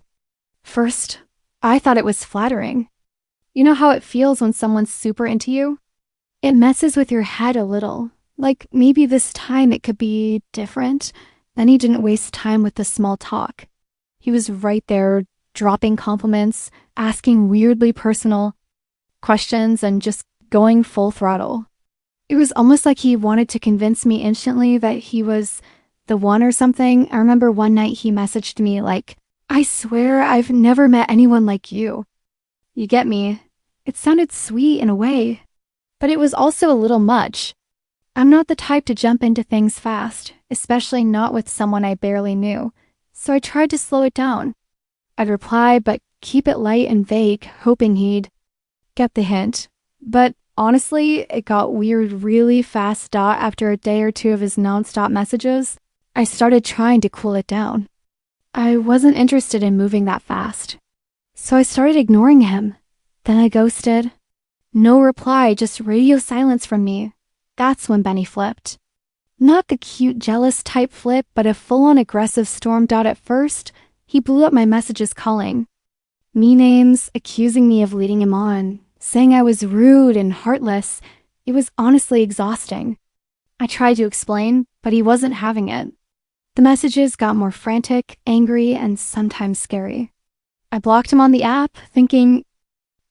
A: first, I thought it was flattering. You know how it feels when someone's super into you? It messes with your head a little. Like maybe this time it could be different. Then he didn't waste time with the small talk. He was right there, dropping compliments, asking weirdly personal questions, and just going full throttle. It was almost like he wanted to convince me instantly that he was the one or something. I remember one night he messaged me like, "I swear I've never met anyone like you." You get me? It sounded sweet in a way, but it was also a little much. I'm not the type to jump into things fast, especially not with someone I barely knew, so I tried to slow it down. I'd reply, but keep it light and vague, hoping he'd get the hint. But honestly, it got weird really fast. After a day or two of his nonstop messages, I started trying to cool it down. I wasn't interested in moving that fast, so I started ignoring him. Then I ghosted. No reply, just radio silence from me. That's when Benny flipped. Not the cute, jealous type flip, but a full-on aggressive storm. At first, he blew up my messages calling me names, accusing me of leading him on, saying I was rude and heartless. It was honestly exhausting. I tried to explain, but he wasn't having it. The messages got more frantic, angry, and sometimes scary. I blocked him on the app, thinking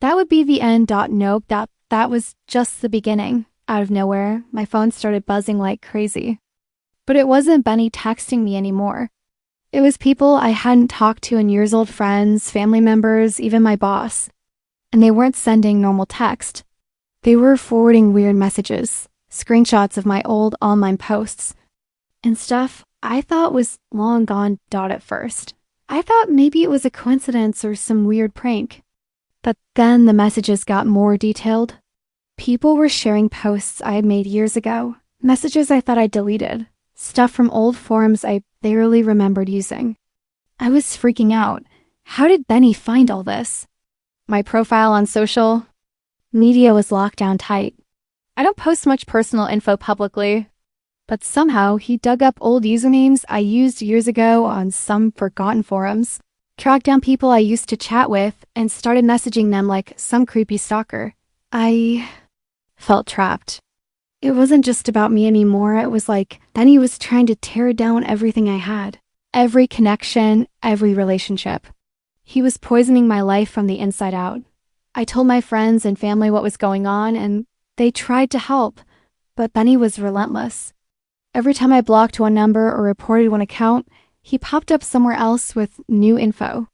A: that would be the end. Nope, that was just the beginning. Out of nowhere, my phone started buzzing like crazy. But it wasn't Benny texting me anymore. It was people I hadn't talked to in years, old friends, family members, even my boss. And they weren't sending normal text. They were forwarding weird messages, screenshots of my old online posts, and stuff I thought was long gone. At first, I thought maybe it was a coincidence or some weird prank. But then the messages got more detailed. People were sharing posts I had made years ago, messages I thought I deleted, stuff from old forums I barely remembered using. I was freaking out. How did Benny find all this? My profile on social media was locked down tight. I don't post much personal info publicly, but somehow he dug up old usernames I used years ago on some forgotten forums, tracked down people I used to chat with, and started messaging them like some creepy stalker. I felt trapped. It wasn't just about me anymore. It was like Benny was trying to tear down everything I had. Every connection, every relationship. He was poisoning my life from the inside out. I told my friends and family what was going on, and they tried to help, but Benny was relentless. Every time I blocked one number or reported one account, he popped up somewhere else with new info.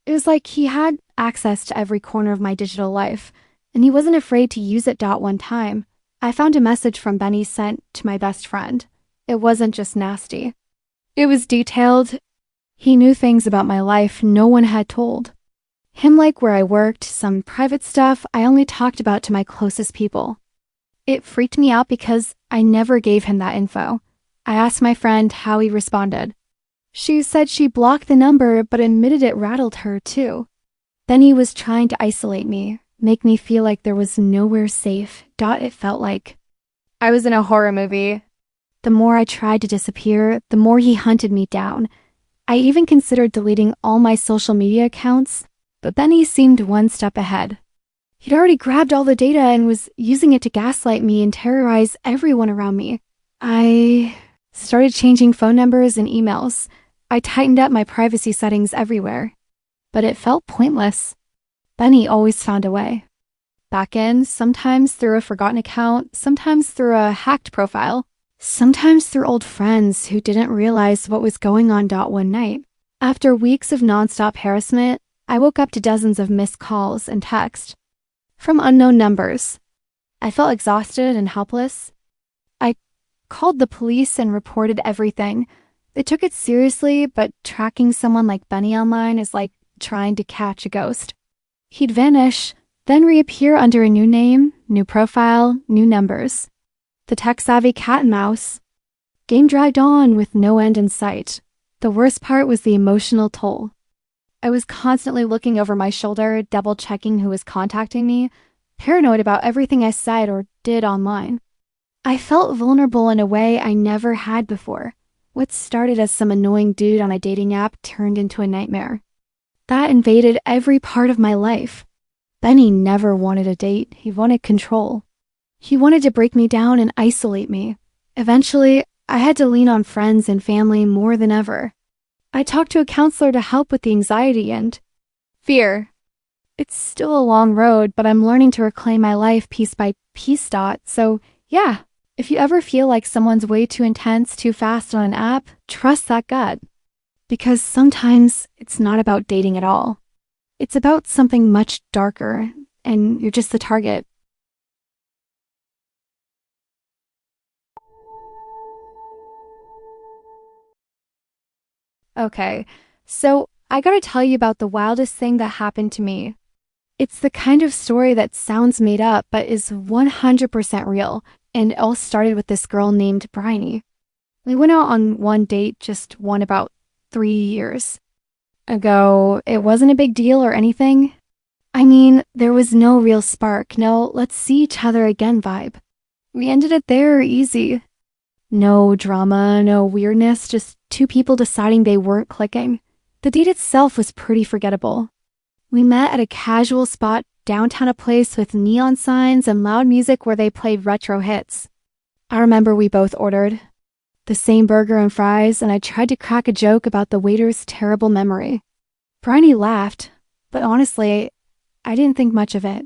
A: It was like he had access to every corner of my digital life, and he wasn't afraid to use it. One time, I found a message from Benny sent to my best friend. It wasn't just nasty. It was detailed. He knew things about my life no one had told him, like where I worked, some private stuff I only talked about to my closest people. It freaked me out because I never gave him that info. I asked my friend how he responded. She said she blocked the number, but admitted it rattled her too. Benny was trying to isolate me, make me feel like there was nowhere safe. It felt like I was in a horror movie. The more I tried to disappear, the more he hunted me down. I even considered deleting all my social media accounts, but Benny seemed one step ahead. He'd already grabbed all the data and was using it to gaslight me and terrorize everyone around me. I started changing phone numbers and emails. I tightened up my privacy settings everywhere, but it felt pointless. Benny always found a way. Back in, sometimes through a forgotten account, sometimes through a hacked profile, sometimes through old friends who didn't realize what was going on. One night, after weeks of nonstop harassment, I woke up to dozens of missed calls and texts from unknown numbers. I felt exhausted and helpless. I called the police and reported everything. They took it seriously, but tracking someone like Benny online is like trying to catch a ghost. He'd vanish, then reappear under a new name, new profile, new numbers. The tech-savvy cat and mouse game dragged on with no end in sight. The worst part was the emotional toll. I was constantly looking over my shoulder, double-checking who was contacting me, paranoid about everything I said or did online. I felt vulnerable in a way I never had before. What started as some annoying dude on a dating app turned into a nightmare. That invaded every part of my life. Benny never wanted a date. He wanted control. He wanted to break me down and isolate me. Eventually, I had to lean on friends and family more than ever. I talked to a counselor to help with the anxiety and fear. It's still a long road, but I'm learning to reclaim my life piece by piece. So, yeah, if you ever feel like someone's way too intense, too fast on an app, trust that gut. Because sometimes it's not about dating at all. It's about something much darker, and you're just the target. Okay, so I gotta tell you about the wildest thing that happened to me. It's the kind of story that sounds made up but is 100% real, and it all started with this girl named Bryony. We went out on one date, just one about 3 years ago. It wasn't a big deal or anything. I mean, there was no real spark, no let's see each other again vibe. We ended it there easy. No drama, no weirdness, just two people deciding they weren't clicking. The date itself was pretty forgettable. We met at a casual spot downtown, a place with neon signs and loud music where they played retro hits. I remember we both ordered the same burger and fries, and I tried to crack a joke about the waiter's terrible memory. Bryony laughed, but honestly, I didn't think much of it.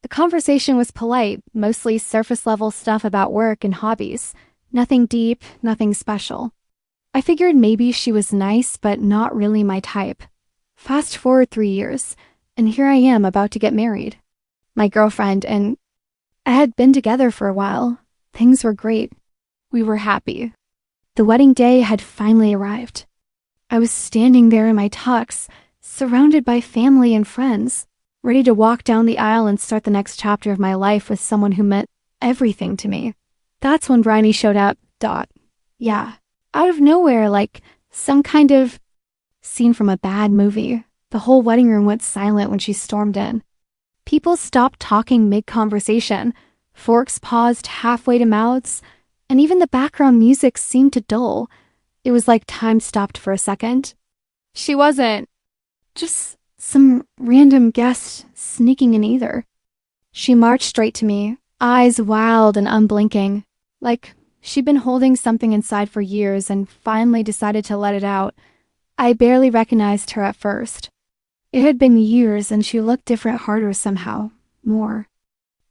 A: The conversation was polite, mostly surface-level stuff about work and hobbies. Nothing deep, nothing special. I figured maybe she was nice, but not really my type. Fast forward 3 years, and here I am about to get married. My girlfriend and I had been together for a while. Things were great. We were happy. The wedding day had finally arrived. I was standing there in my tux, surrounded by family and friends, ready to walk down the aisle and start the next chapter of my life with someone who meant everything to me. That's when Bryony showed up. Yeah, out of nowhere, like some kind of scene from a bad movie. The whole wedding room went silent when she stormed in. People stopped talking mid-conversation. Forks paused halfway to mouths, and even the background music seemed to dull. It was like time stopped for a second. She wasn't just some random guest sneaking in either. She marched straight to me, eyes wild and unblinking, like she'd been holding something inside for years and finally decided to let it out. I barely recognized her at first. It had been years, and she looked different, harder somehow, more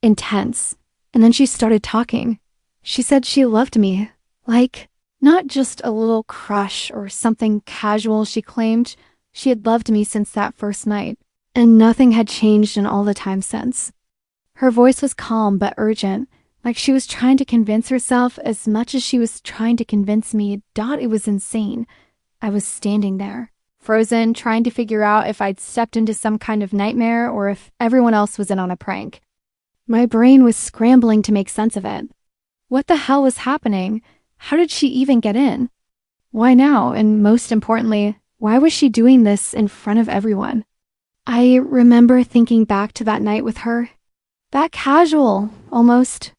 A: intense. And then she started talking. She said she loved me, like not just a little crush or something casual. She claimed she had loved me since that first night, and nothing had changed in all the time since. Her voice was calm but urgent, like she was trying to convince herself as much as she was trying to convince me. It was insane. I was standing there, frozen, trying to figure out if I'd stepped into some kind of nightmare or if everyone else was in on a prank. My brain was scrambling to make sense of it. What the hell was happening? How did she even get in? Why now? And most importantly, why was she doing this in front of everyone? I remember thinking back to that night with her. That casual, almost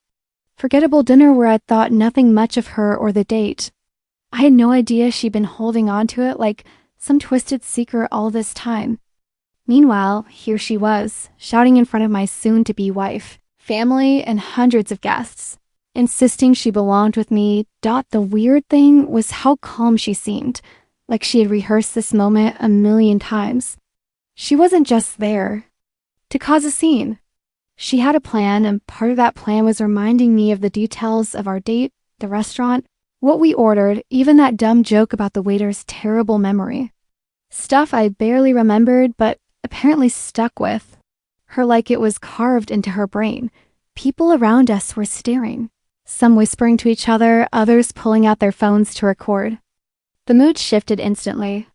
A: forgettable dinner where I thought nothing much of her or the date. I had no idea she'd been holding on to it like some twisted secret all this time. Meanwhile, here she was, shouting in front of my soon-to-be wife, family, and hundreds of guests, insisting she belonged with me. The weird thing was how calm she seemed, like she had rehearsed this moment a million times. She wasn't just there to cause a scene. She had a plan, and part of that plan was reminding me of the details of our date, the restaurant, what we ordered, even that dumb joke about the waiter's terrible memory. Stuff I barely remembered, but apparently stuck with her like it was carved into her brain. People around us were staring, some whispering to each other, others pulling out their phones to record. The mood shifted instantly.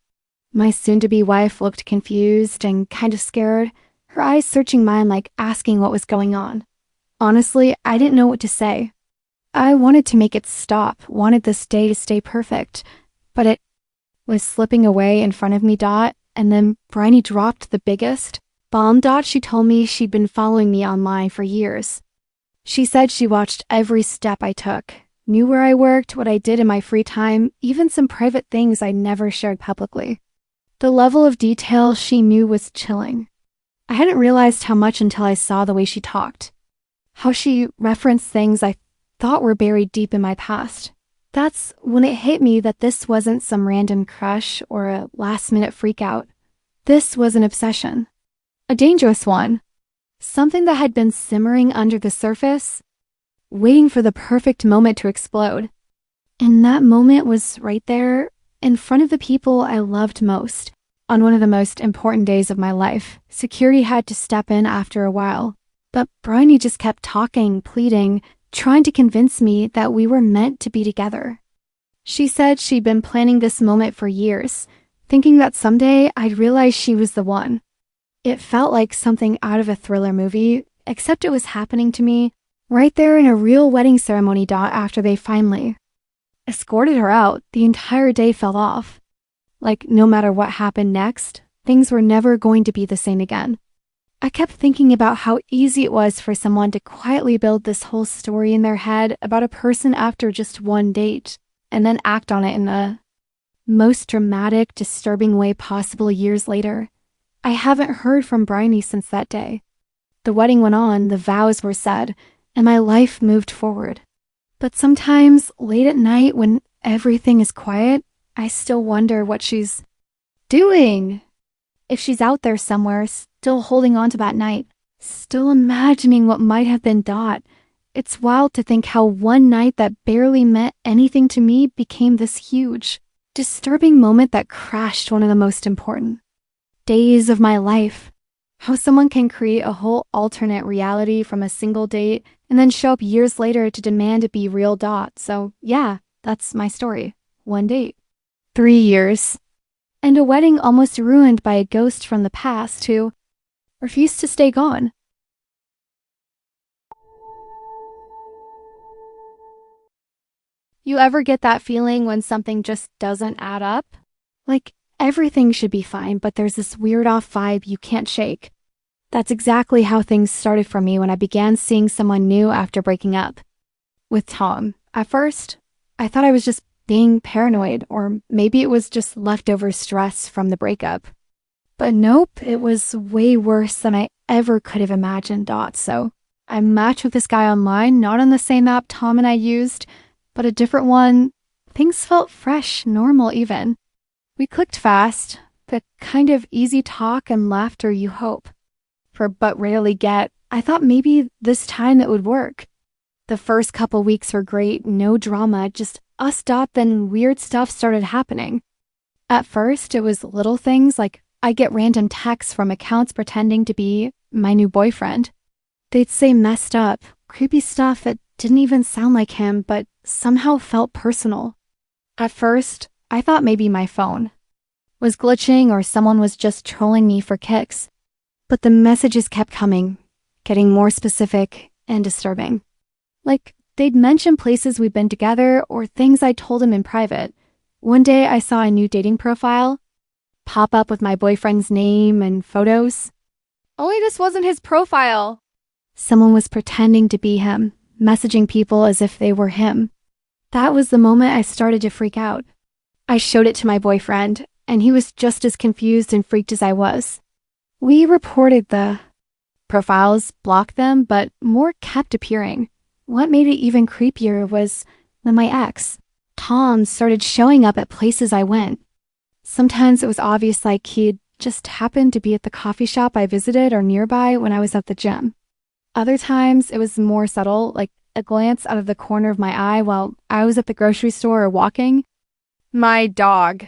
A: My soon-to-be wife looked confused and kind of scared, her eyes searching mine like asking what was going on. Honestly, I didn't know what to say. I wanted to make it stop, wanted this day to stay perfect, but was slipping away in front of me, and then Bryony dropped the biggest bomb. She told me she'd been following me online for years. She said she watched every step I took, knew where I worked, what I did in my free time, even some private things I never shared publicly. The level of detail she knew was chilling. I hadn't realized how much until I saw the way she talked, how she referenced things I thought were buried deep in my past. That's when it hit me that this wasn't some random crush or a last-minute freakout. This was an obsession. A dangerous one. Something that had been simmering under the surface, waiting for the perfect moment to explode. And that moment was right there, in front of the people I loved most. On one of the most important days of my life, security had to step in after a while. But Bryony just kept talking, pleading, trying to convince me that we were meant to be together. She said she'd been planning this moment for years, thinking that someday I'd realize she was the one. It felt like something out of a thriller movie, except it was happening to me right there in a real wedding ceremony. After they finally escorted her out, the entire day fell off. Like no matter what happened next, things were never going to be the same again. I kept thinking about how easy it was for someone to quietly build this whole story in their head about a person after just one date, and then act on it in the most dramatic, disturbing way possible years later. I haven't heard from Bryony since that day. The wedding went on, the vows were said, and my life moved forward. But sometimes, late at night when everything is quiet, I still wonder what she's doing. If she's out there somewhere, still holding on to that night, still imagining what might have been. It's wild to think how one night that barely meant anything to me became this huge, disturbing moment that crashed one of the most important days of my life. How someone can create a whole alternate reality from a single date and then show up years later to demand it be real. So yeah, that's my story. One date. 3 years. And a wedding almost ruined by a ghost from the past who refused to stay gone. You ever get that feeling when something just doesn't add up? Like everything should be fine, but there's this weird off vibe you can't shake. That's exactly how things started for me when I began seeing someone new after breaking up with Tom. At first, I thought I was just being paranoid, or maybe it was just leftover stress from the breakup. But nope, it was way worse than I ever could have imagined. So I matched with this guy online, not on the same app Tom and I used, but a different one. Things felt fresh, normal even. We clicked fast, the kind of easy talk and laughter you hope for but rarely get. I thought maybe this time it would work. The first couple weeks were great, no drama, just us. Then weird stuff started happening. At first, it was little things like I get random texts from accounts pretending to be my new boyfriend. They'd say messed up, creepy stuff that didn't even sound like him, but somehow felt personal. At first, I thought maybe my phone was glitching or someone was just trolling me for kicks. But the messages kept coming, getting more specific and disturbing. Like, they'd mention places we'd been together or things I told him in private. One day I saw a new dating profile pop up with my boyfriend's name and photos. Only this wasn't his profile. Someone was pretending to be him, messaging people as if they were him. That was the moment I started to freak out. I showed it to my boyfriend, and he was just as confused and freaked as I was. We reported the profiles, blocked them, but more kept appearing. What made it even creepier was when my ex, Tom, started showing up at places I went. Sometimes it was obvious, like he'd just happened to be at the coffee shop I visited or nearby when I was at the gym. Other times it was more subtle, like a glance out of the corner of my eye while I was at the grocery store or walking. My dog.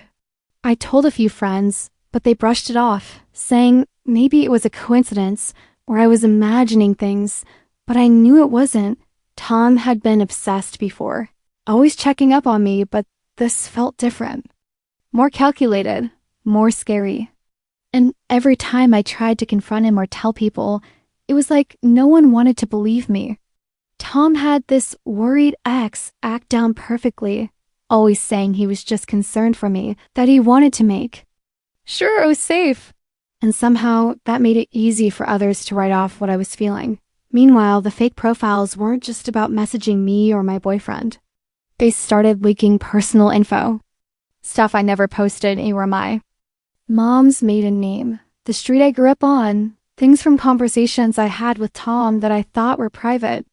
A: I told a few friends, but they brushed it off, saying maybe it was a coincidence or I was imagining things, but I knew it wasn't. Tom had been obsessed before, always checking up on me, but this felt different. More calculated, more scary. And every time I tried to confront him or tell people, it was like no one wanted to believe me. Tom had this worried ex act down perfectly, always saying he was just concerned for me, that he wanted to make sure I was safe. And somehow that made it easy for others to write off what I was feeling. Meanwhile, the fake profiles weren't just about messaging me or my boyfriend. They started leaking personal info. Stuff I never posted anywhere my mom's maiden name, the street I grew up on, things from conversations I had with Tom that I thought were private.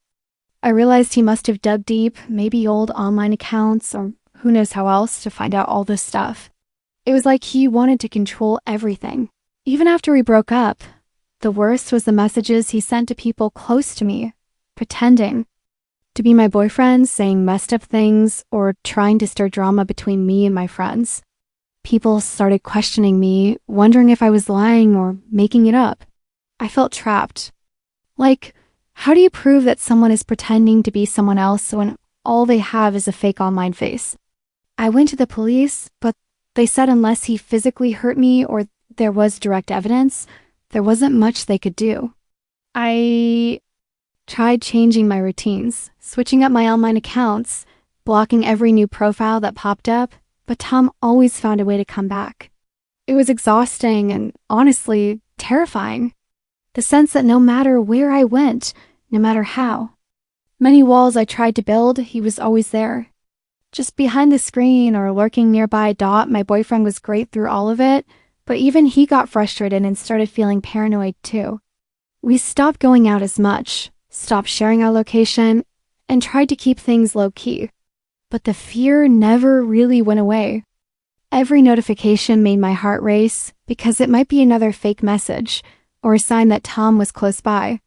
A: I realized he must have dug deep, maybe old online accounts or who knows how else, to find out all this stuff. It was like he wanted to control everything. Even after we broke up, the worst was the messages he sent to people close to me, pretending to be my boyfriend, saying messed up things, or trying to stir drama between me and my friends. People started questioning me, wondering if I was lying or making it up. I felt trapped. Like, how do you prove that someone is pretending to be someone else when all they have is a fake online face? I went to the police, but they said unless he physically hurt me or there was direct evidence, there wasn't much they could do. I tried changing my routines, switching up my online accounts, blocking every new profile that popped up, but Tom always found a way to come back. It was exhausting and honestly terrifying. The sense that no matter where I went, no matter how many walls I tried to build, he was always there. Just behind the screen or lurking nearby. My boyfriend was great through all of it, but even he got frustrated and started feeling paranoid too. We stopped going out as much, stopped sharing our location, and tried to keep things low-key. But the fear never really went away. Every notification made my heart race because it might be another fake message or a sign that Tom was close by.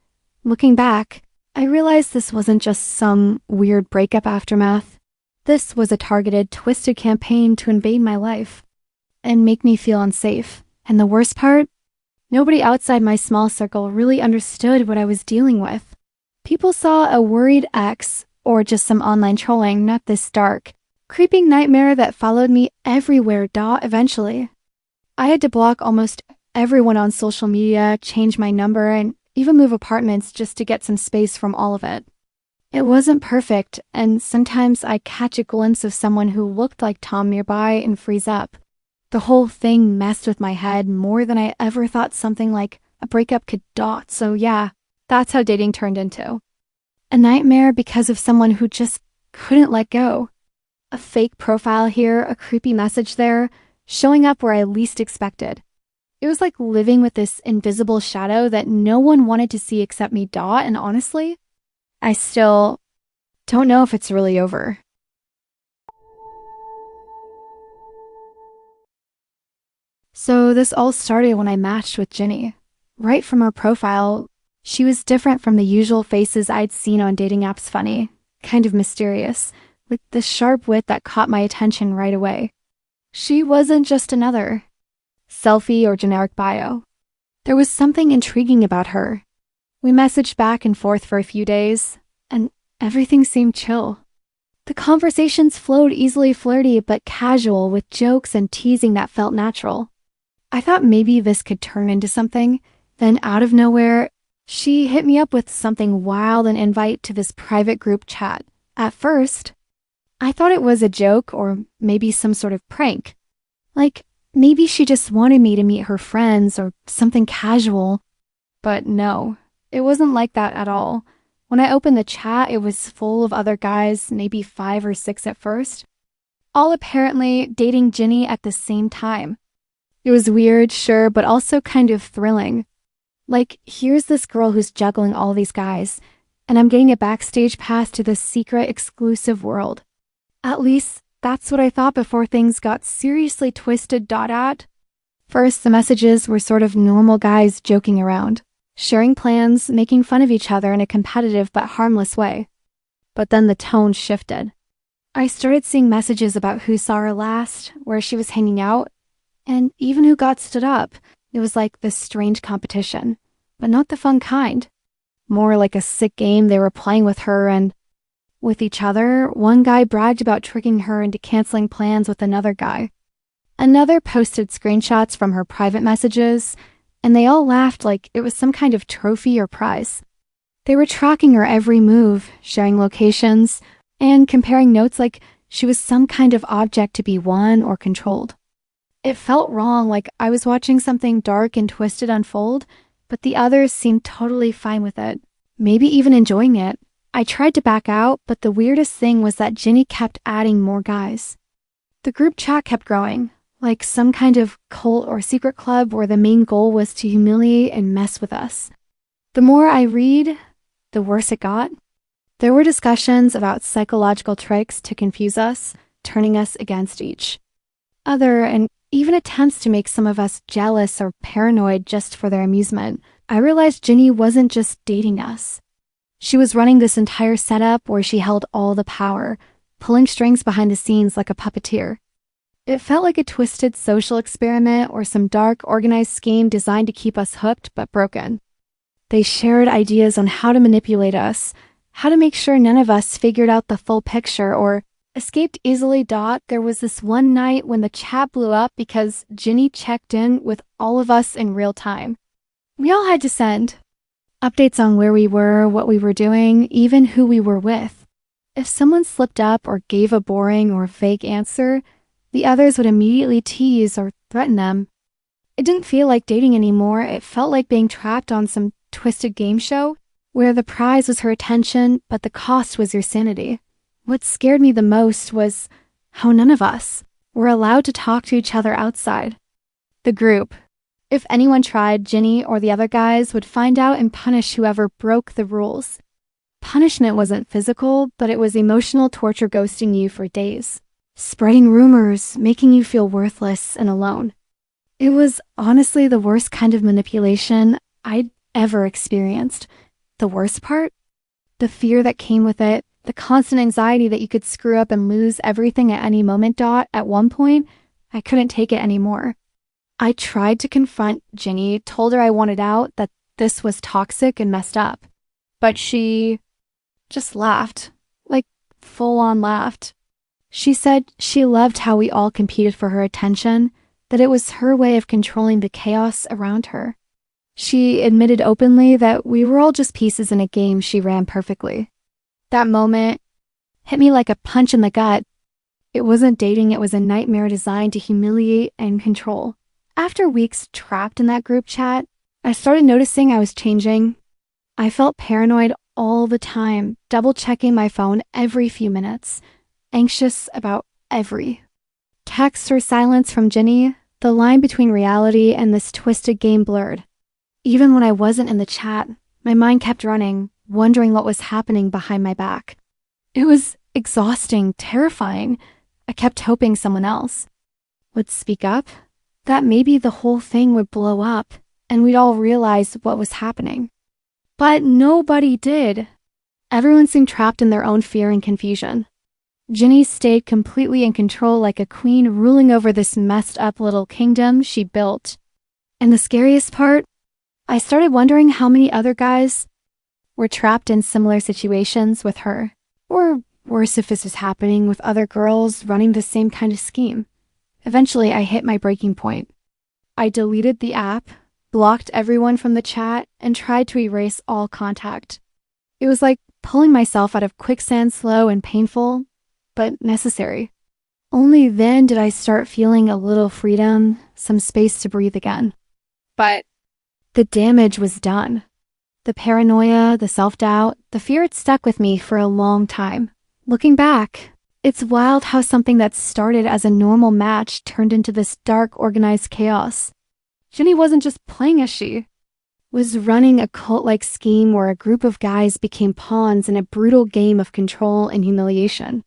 A: Looking back, I realized this wasn't just some weird breakup aftermath. This was a targeted, twisted campaign to invade my life and make me feel unsafe. And the worst part? Nobody outside my small circle really understood what I was dealing with. People saw a worried ex or just some online trolling, not this dark, creeping nightmare that followed me everywhere. Eventually, I had to block almost everyone on social media, change my number, and even move apartments just to get some space from all of it. It wasn't perfect, and sometimes I catch a glimpse of someone who looked like Tom nearby and freeze up. The whole thing messed with my head more than I ever thought something like a breakup could. So yeah, that's how dating turned into a nightmare because of someone who just couldn't let go. A fake profile here, a creepy message there, showing up where I least expected. It was like living with this invisible shadow that no one wanted to see except me. And honestly, I still don't know if it's really over. So this all started when I matched with Ginny. Right from her profile, she was different from the usual faces I'd seen on dating apps. Funny, kind of mysterious, with this sharp wit that caught my attention right away. She wasn't just another selfie or generic bio. There was something intriguing about her. We messaged back and forth for a few days, and everything seemed chill. The conversations flowed easily, flirty but casual, with jokes and teasing that felt natural. I thought maybe this could turn into something. Then out of nowhere, she hit me up with something wild, an invite to this private group chat. At first, I thought it was a joke or maybe some sort of prank. Like, maybe she just wanted me to meet her friends or something casual. But no, it wasn't like that at all. When I opened the chat, it was full of other guys, maybe 5 or 6 at first, all apparently dating Ginny at the same time. It was weird, sure, but also kind of thrilling. Like, here's this girl who's juggling all these guys, and I'm getting a backstage pass to this secret, exclusive world. At least, that's what I thought before things got seriously twisted. First, the messages were sort of normal guys joking around, sharing plans, making fun of each other in a competitive but harmless way. But then the tone shifted. I started seeing messages about who saw her last, where she was hanging out, and even who got stood up. It was like this strange competition, but not the fun kind. More like a sick game they were playing with her and with each other. One guy bragged about tricking her into canceling plans with another guy. Another posted screenshots from her private messages, and they all laughed like it was some kind of trophy or prize. They were tracking her every move, sharing locations, and comparing notes like She was some kind of object to be won or controlled. It felt wrong, like I was watching something dark and twisted unfold, but the others seemed totally fine with it, maybe even enjoying it. I tried to back out, but the weirdest thing was that Ginny kept adding more guys. The group chat kept growing, like some kind of cult or secret club where the main goal was to humiliate and mess with us. The more I read, the worse it got. There were discussions about psychological tricks to confuse us, turning us against each other, and even attempts to make some of us jealous or paranoid just for their amusement. I realized Ginny wasn't just dating us. She was running this entire setup where she held all the power, pulling strings behind the scenes like a puppeteer. It felt like a twisted social experiment or some dark, organized scheme designed to keep us hooked but broken. They shared ideas on how to manipulate us, how to make sure none of us figured out the full picture or escaped easily. There was this one night when the chat blew up because Ginny checked in with all of us in real time. We all had to send updates on where we were, what we were doing, even who we were with. If someone slipped up or gave a boring or vague answer, the others would immediately tease or threaten them. It didn't feel like dating anymore. It felt like being trapped on some twisted game show where the prize was her attention, but the cost was your sanity. What scared me the most was how none of us were allowed to talk to each other outside the group. If anyone tried, Ginny or the other guys would find out and punish whoever broke the rules. Punishment wasn't physical, but it was emotional torture, ghosting you for days, spreading rumors, making you feel worthless and alone. It was honestly the worst kind of manipulation I'd ever experienced. The worst part? The fear that came with it, the constant anxiety that you could screw up and lose everything at any moment. At one point, I couldn't take it anymore. I tried to confront Ginny, told her I wanted out, that this was toxic and messed up. But she just laughed, like full-on laughed. She said she loved how we all competed for her attention, that it was her way of controlling the chaos around her. She admitted openly that we were all just pieces in a game she ran perfectly. That moment hit me like a punch in the gut. It wasn't dating, it was a nightmare designed to humiliate and control. After weeks trapped in that group chat, I started noticing I was changing. I felt paranoid all the time, double-checking my phone every few minutes, anxious about every text or silence from Ginny. The line between reality and this twisted game blurred. Even when I wasn't in the chat, my mind kept running, wondering what was happening behind my back. It was exhausting, terrifying. I kept hoping someone else would speak up, that maybe the whole thing would blow up and we'd all realize what was happening. But nobody did. Everyone seemed trapped in their own fear and confusion. Ginny stayed completely in control, like a queen ruling over this messed up little kingdom she built. And the scariest part, I started wondering how many other guys were trapped in similar situations with her. Or worse, if this was happening with other girls running the same kind of scheme. Eventually, I hit my breaking point. I deleted the app, blocked everyone from the chat, and tried to erase all contact. It was like pulling myself out of quicksand, slow and painful, but necessary. Only then did I start feeling a little freedom, some space to breathe again. But the damage was done. The paranoia, the self-doubt, the fear had stuck with me for a long time. Looking back, it's wild how something that started as a normal match turned into this dark, organized chaos. Ginny wasn't just playing as she was running a cult-like scheme where a group of guys became pawns in a brutal game of control and humiliation.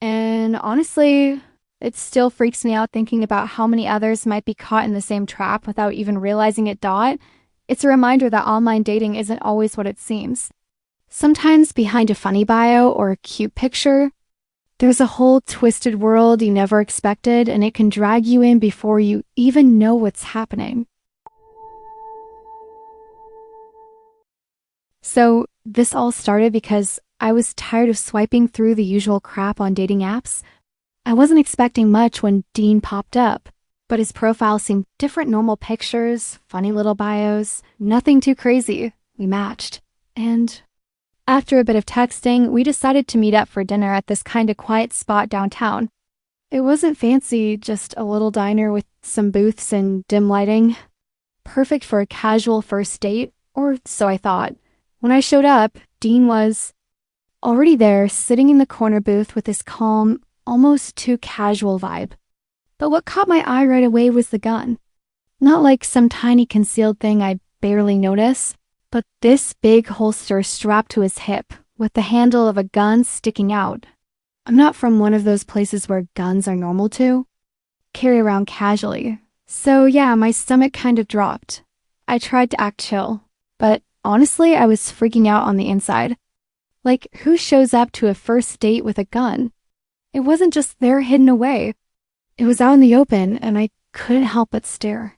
A: And honestly, it still freaks me out thinking about how many others might be caught in the same trap without even realizing it. It's a reminder that online dating isn't always what it seems. Sometimes behind a funny bio or a cute picture, there's a whole twisted world you never expected, and it can drag you in before you even know what's happening. So this all started because I was tired of swiping through the usual crap on dating apps. I wasn't expecting much when Dean popped up, but his profile seemed different. Normal pictures, funny little bios, nothing too crazy. We matched. And After a bit of texting, we decided to meet up for dinner at this kind of quiet spot downtown. It wasn't fancy, just a little diner with some booths and dim lighting. Perfect for a casual first date, or so I thought. When I showed up, Dean was already there, sitting in the corner booth with this calm, almost too casual vibe. But what caught my eye right away was the gun. Not like some tiny concealed thing I barely notice, but this big holster strapped to his hip, with the handle of a gun sticking out. I'm not from one of those places where guns are normal to carry around casually. So yeah, my stomach kind of dropped. I tried to act chill, but honestly, I was freaking out on the inside. Like, who shows up to a first date with a gun? It wasn't just there hidden away. It was out in the open, and I couldn't help but stare.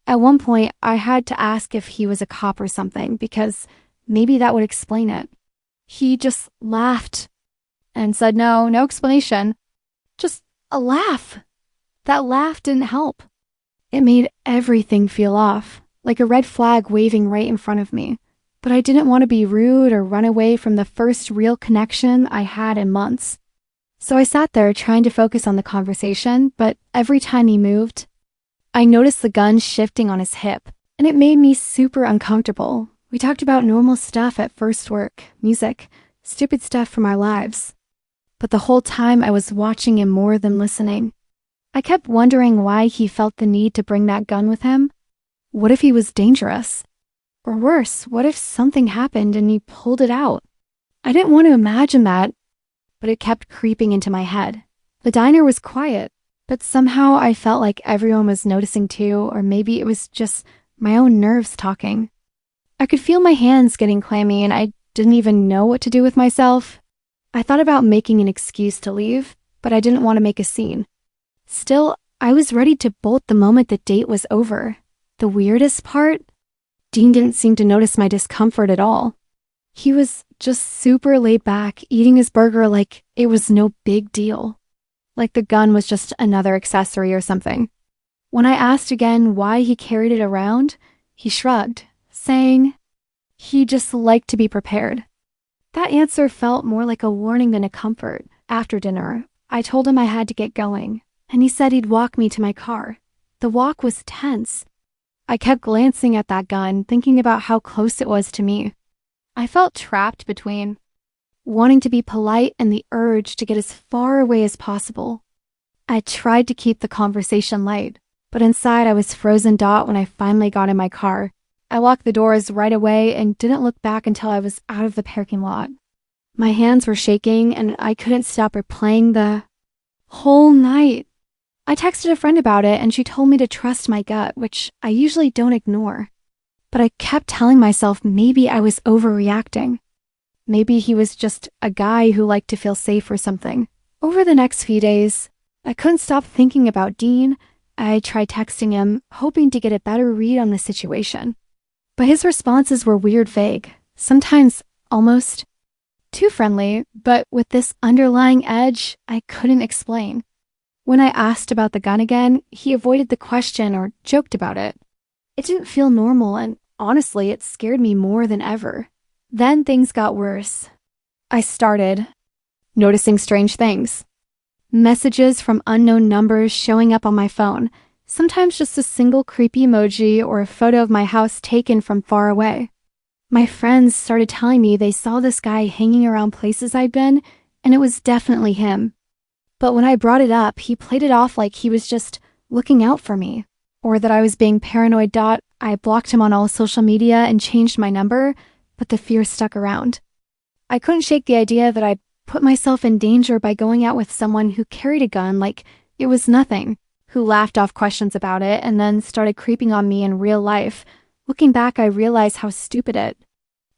A: At one point, I had to ask if he was a cop or something, because maybe that would explain it. He just laughed and said no explanation. Just a laugh. That laugh didn't help. It made everything feel off, like a red flag waving right in front of me. But I didn't want to be rude or run away from the first real connection I had in months. So I sat there trying to focus on the conversation, but every time he moved, I noticed the gun shifting on his hip, and it made me super uncomfortable. We talked about normal stuff at first work, music, stupid stuff from our lives. But the whole time I was watching him more than listening. I kept wondering why he felt the need to bring that gun with him. What if he was dangerous? Or worse, what if something happened and he pulled it out? I didn't want to imagine that, but it kept creeping into my head. The diner was quiet, but somehow I felt like everyone was noticing too, or maybe it was just my own nerves talking. I could feel my hands getting clammy and I didn't even know what to do with myself. I thought about making an excuse to leave, but I didn't want to make a scene. Still, I was ready to bolt the moment the date was over. The weirdest part? Dean didn't seem to notice my discomfort at all. He was just super laid back, eating his burger like it was no big deal. Like the gun was just another accessory or something. When I asked again why he carried it around, he shrugged, saying he just liked to be prepared. That answer felt more like a warning than a comfort. After dinner, I told him I had to get going, and he said he'd walk me to my car. The walk was tense. I kept glancing at that gun, thinking about how close it was to me. I felt trapped between wanting to be polite and the urge to get as far away as possible. I tried to keep the conversation light, but inside I was frozen when I finally got in my car. I locked the doors right away and didn't look back until I was out of the parking lot. My hands were shaking and I couldn't stop replaying the whole night. I texted a friend about it and she told me to trust my gut, which I usually don't ignore. But I kept telling myself maybe I was overreacting. Maybe he was just a guy who liked to feel safe or something. Over the next few days, I couldn't stop thinking about Dean. I tried texting him, hoping to get a better read on the situation. But his responses were weird vague, sometimes almost too friendly, but with this underlying edge I couldn't explain. When I asked about the gun again, he avoided the question or joked about it. It didn't feel normal, and honestly, it scared me more than ever. Then things got worse. I started noticing strange things. Messages from unknown numbers showing up on my phone, sometimes just a single creepy emoji or a photo of my house taken from far away. My friends started telling me they saw this guy hanging around places I'd been, and it was definitely him. But when I brought it up, he played it off like he was just looking out for me, or that I was being paranoid. I blocked him on all social media and changed my number, but the fear stuck around. I couldn't shake the idea that I put myself in danger by going out with someone who carried a gun like it was nothing, who laughed off questions about it and then started creeping on me in real life. Looking back, I realized how stupid it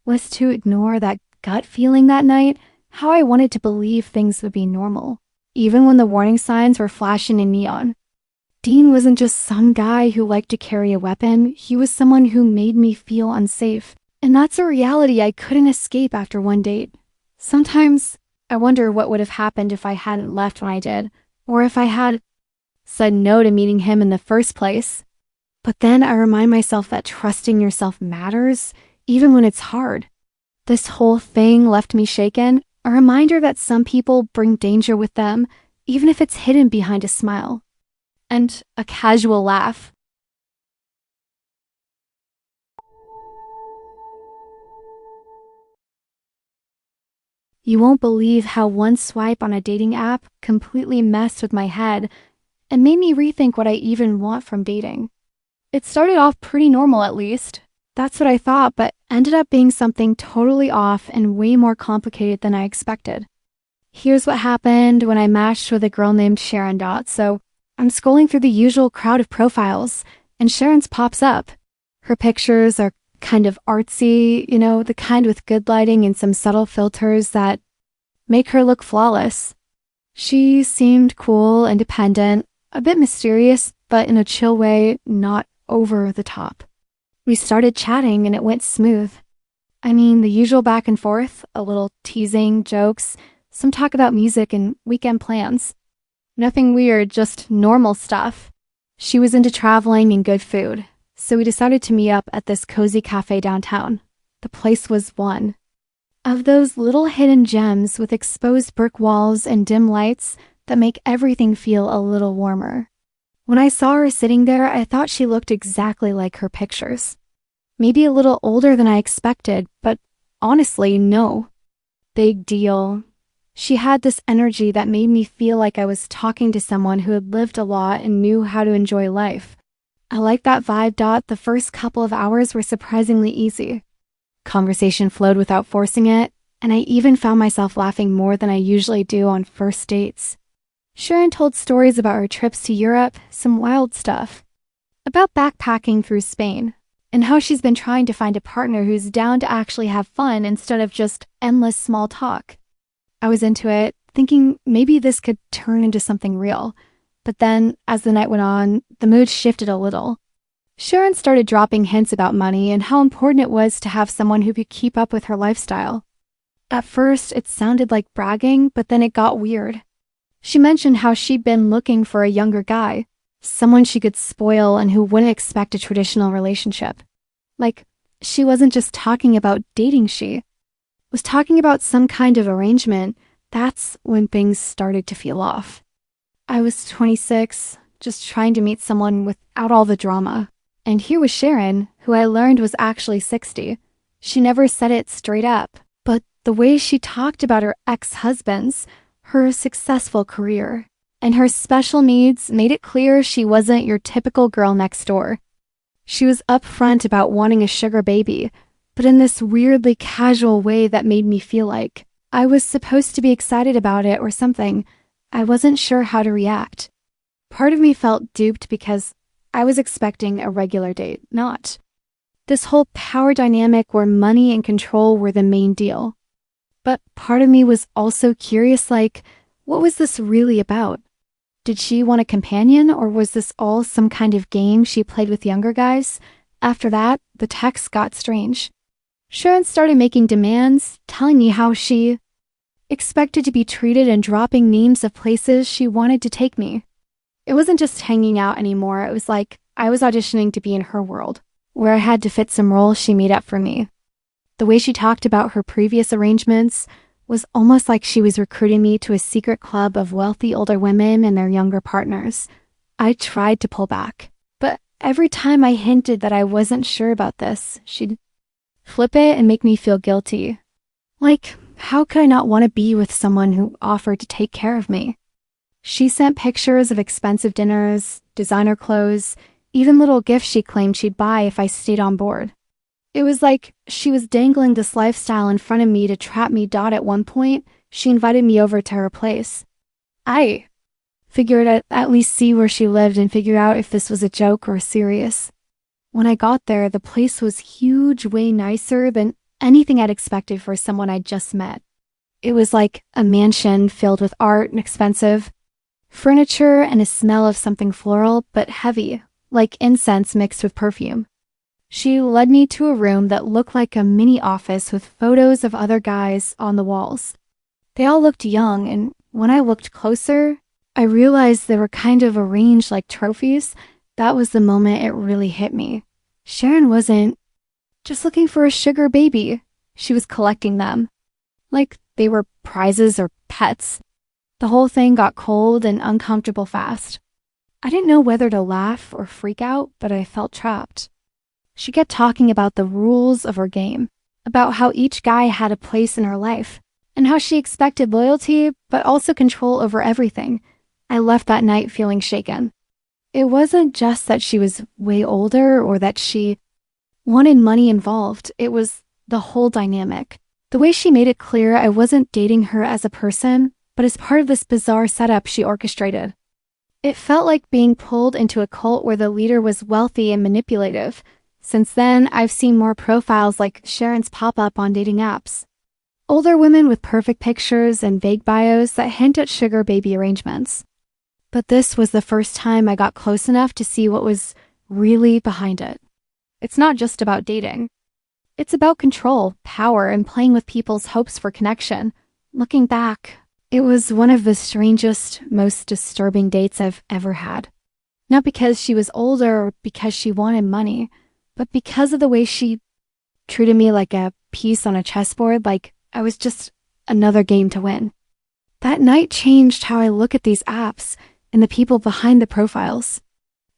A: was to ignore that gut feeling that night, how I wanted to believe things would be normal, even when the warning signs were flashing in neon. Dean wasn't just some guy who liked to carry a weapon, he was someone who made me feel unsafe. And that's a reality I couldn't escape after one date. Sometimes I wonder what would have happened if I hadn't left when I did, or if I had said no to meeting him in the first place. But then I remind myself that trusting yourself matters, even when it's hard. This whole thing left me shaken, a reminder that some people bring danger with them, even if it's hidden behind a smile. And a casual laugh. You won't believe how one swipe on a dating app completely messed with my head and made me rethink what I even want from dating. It started off pretty normal, at least. That's what I thought, but ended up being something totally off and way more complicated than I expected. Here's what happened when I matched with a girl named Sharon. So I'm scrolling through the usual crowd of profiles, and Sharon's pops up. Her pictures are kind of artsy, the kind with good lighting and some subtle filters that make her look flawless. She seemed cool, independent, a bit mysterious, but in a chill way, not over the top. We started chatting and it went smooth. I mean, the usual back and forth, a little teasing, jokes, some talk about music and weekend plans. Nothing weird, just normal stuff. She was into traveling and good food, so we decided to meet up at this cozy cafe downtown. The place was one of those little hidden gems with exposed brick walls and dim lights that make everything feel a little warmer. When I saw her sitting there, I thought she looked exactly like her pictures. Maybe a little older than I expected, but honestly, no. Big deal. She had this energy that made me feel like I was talking to someone who had lived a lot and knew how to enjoy life. I liked that vibe. The first couple of hours were surprisingly easy. Conversation flowed without forcing it, and I even found myself laughing more than I usually do on first dates. Sharon told stories about her trips to Europe, some wild stuff, about backpacking through Spain, and how she's been trying to find a partner who's down to actually have fun instead of just endless small talk. I was into it, thinking maybe this could turn into something real. But then, as the night went on, the mood shifted a little. Sharon started dropping hints about money and how important it was to have someone who could keep up with her lifestyle. At first, it sounded like bragging, but then it got weird. She mentioned how she'd been looking for a younger guy, someone she could spoil and who wouldn't expect a traditional relationship. Like, she wasn't just talking about dating, she was talking about some kind of arrangement. That's when things started to feel off. I was 26, just trying to meet someone without all the drama. And here was Sharon, who I learned was actually 60. She never said it straight up, but the way she talked about her ex-husbands, her successful career, and her special needs made it clear she wasn't your typical girl next door. She was upfront about wanting a sugar baby, but in this weirdly casual way that made me feel like I was supposed to be excited about it or something. I wasn't sure how to react. Part of me felt duped because I was expecting a regular date, not this whole power dynamic where money and control were the main deal. But part of me was also curious, like, what was this really about? Did she want a companion, or was this all some kind of game she played with younger guys? After that, the texts got strange. Sharon started making demands, telling me how she expected to be treated and dropping names of places she wanted to take me. It wasn't just hanging out anymore. It was like I was auditioning to be in her world, where I had to fit some roles she made up for me. The way she talked about her previous arrangements was almost like she was recruiting me to a secret club of wealthy older women and their younger partners. I tried to pull back, but every time I hinted that I wasn't sure about this, she'd flip it and make me feel guilty. Like, how could I not want to be with someone who offered to take care of me? She sent pictures of expensive dinners, designer clothes, even little gifts she claimed she'd buy if I stayed on board. It was like she was dangling this lifestyle in front of me to trap me. At one point, she invited me over to her place. I figured I'd at least see where she lived and figure out if this was a joke or serious. When I got there, the place was huge, way nicer than anything I'd expected for someone I'd just met. It was like a mansion filled with art and expensive furniture and a smell of something floral but heavy, like incense mixed with perfume. She led me to a room that looked like a mini office with photos of other guys on the walls. They all looked young, and when I looked closer, I realized they were kind of arranged like trophies. That was the moment it really hit me. Sharon wasn't just looking for a sugar baby. She was collecting them, like they were prizes or pets. The whole thing got cold and uncomfortable fast. I didn't know whether to laugh or freak out, but I felt trapped. She kept talking about the rules of her game, about how each guy had a place in her life, and how she expected loyalty, but also control over everything. I left that night feeling shaken. It wasn't just that she was way older or that she wanted money involved. It was the whole dynamic. The way she made it clear I wasn't dating her as a person, but as part of this bizarre setup she orchestrated. It felt like being pulled into a cult where the leader was wealthy and manipulative. Since then, I've seen more profiles like Sharon's pop up on dating apps. Older women with perfect pictures and vague bios that hint at sugar baby arrangements. But this was the first time I got close enough to see what was really behind it. It's not just about dating. It's about control, power, and playing with people's hopes for connection. Looking back, it was one of the strangest, most disturbing dates I've ever had. Not because she was older or because she wanted money, but because of the way she treated me like a piece on a chessboard, like I was just another game to win. That night changed how I look at these apps and the people behind the profiles.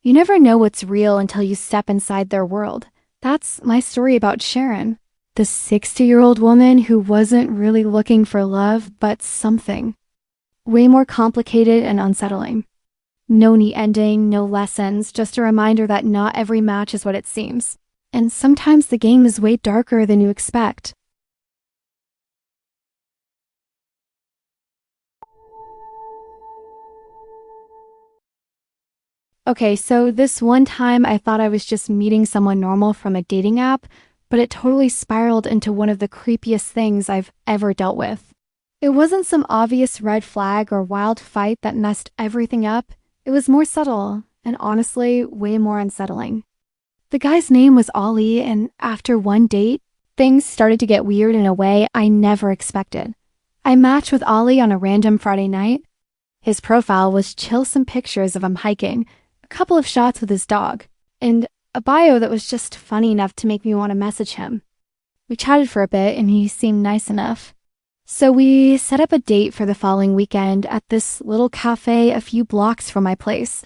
A: You never know what's real until you step inside their world. That's my story about Sharon, the 60-year-old woman who wasn't really looking for love, but something. Way more complicated and unsettling. No neat ending, no lessons, just a reminder that not every match is what it seems. And sometimes the game is way darker than you expect. Okay, so this one time I thought I was just meeting someone normal from a dating app, but it totally spiraled into one of the creepiest things I've ever dealt with. It wasn't some obvious red flag or wild fight that messed everything up. It was more subtle and honestly way more unsettling. The guy's name was Ollie, and after one date, things started to get weird in a way I never expected. I matched with Ollie on a random Friday night. His profile was chillsome pictures of him hiking, a couple of shots with his dog, and a bio that was just funny enough to make me want to message him. We chatted for a bit and he seemed nice enough. So we set up a date for the following weekend at this little cafe a few blocks from my place.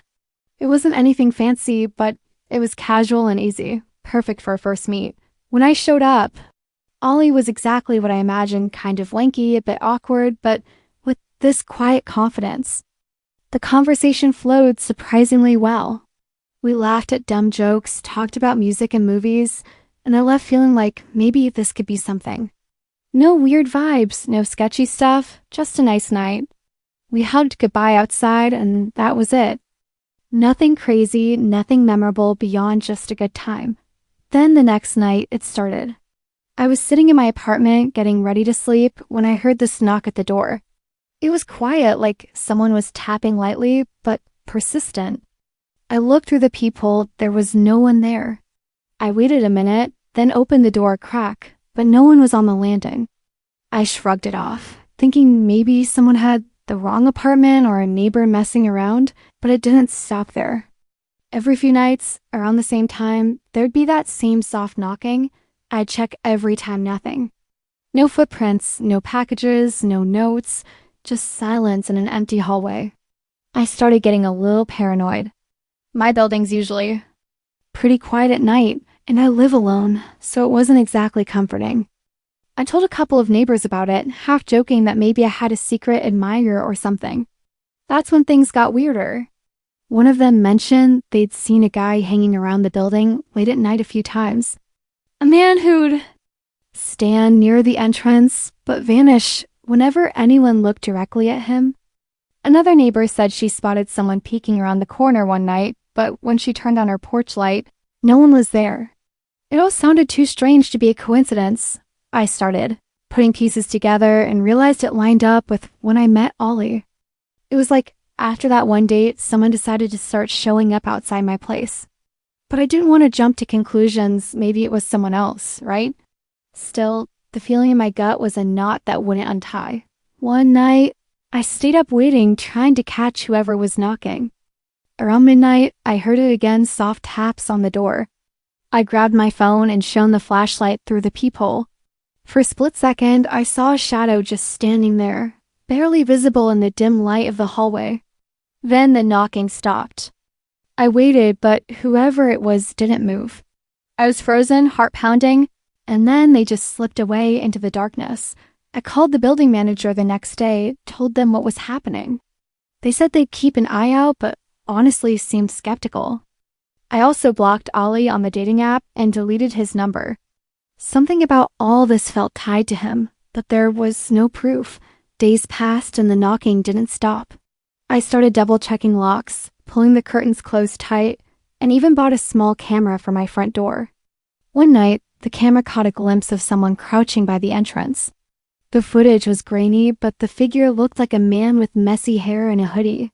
A: It wasn't anything fancy, but it was casual and easy, perfect for a first meet. When I showed up, Ollie was exactly what I imagined, kind of lanky, a bit awkward, but with this quiet confidence. The conversation flowed surprisingly well. We laughed at dumb jokes, talked about music and movies, and I left feeling like maybe this could be something. No weird vibes, no sketchy stuff, just a nice night. We hugged goodbye outside, and that was it. Nothing crazy, nothing memorable beyond just a good time. Then the next night, it started. I was sitting in my apartment getting ready to sleep when I heard this knock at the door. It was quiet, like someone was tapping lightly, but persistent. I looked through the peephole, there was no one there. I waited a minute, then opened the door a crack, but no one was on the landing. I shrugged it off, thinking maybe someone had the wrong apartment or a neighbor messing around, but it didn't stop there. Every few nights, around the same time, there'd be that same soft knocking. I'd check every time nothing. No footprints, no packages, no notes, just silence in an empty hallway. I started getting a little paranoid. My building's usually pretty quiet at night, and I live alone, so it wasn't exactly comforting. I told a couple of neighbors about it, half joking that maybe I had a secret admirer or something. That's when things got weirder. One of them mentioned they'd seen a guy hanging around the building late at night a few times. A man who'd stand near the entrance, but vanish whenever anyone looked directly at him. Another neighbor said she spotted someone peeking around the corner one night, but when she turned on her porch light, no one was there. It all sounded too strange to be a coincidence. I started putting pieces together and realized it lined up with when I met Ollie. It was like after that one date, someone decided to start showing up outside my place. But I didn't want to jump to conclusions, maybe it was someone else, right? Still, the feeling in my gut was a knot that wouldn't untie. One night, I stayed up waiting, trying to catch whoever was knocking. Around midnight, I heard it again, soft taps on the door. I grabbed my phone and shone the flashlight through the peephole. For a split second, I saw a shadow just standing there, barely visible in the dim light of the hallway. Then the knocking stopped. I waited, but whoever it was didn't move. I was frozen, heart pounding, and then they just slipped away into the darkness. I called the building manager the next day, told them what was happening. They said they'd keep an eye out, but honestly seemed skeptical. I also blocked Ollie on the dating app and deleted his number. Something about all this felt tied to him, but there was no proof. Days passed and the knocking didn't stop. I started double-checking locks, pulling the curtains closed tight, and even bought a small camera for my front door. One night, the camera caught a glimpse of someone crouching by the entrance. The footage was grainy, but the figure looked like a man with messy hair and a hoodie.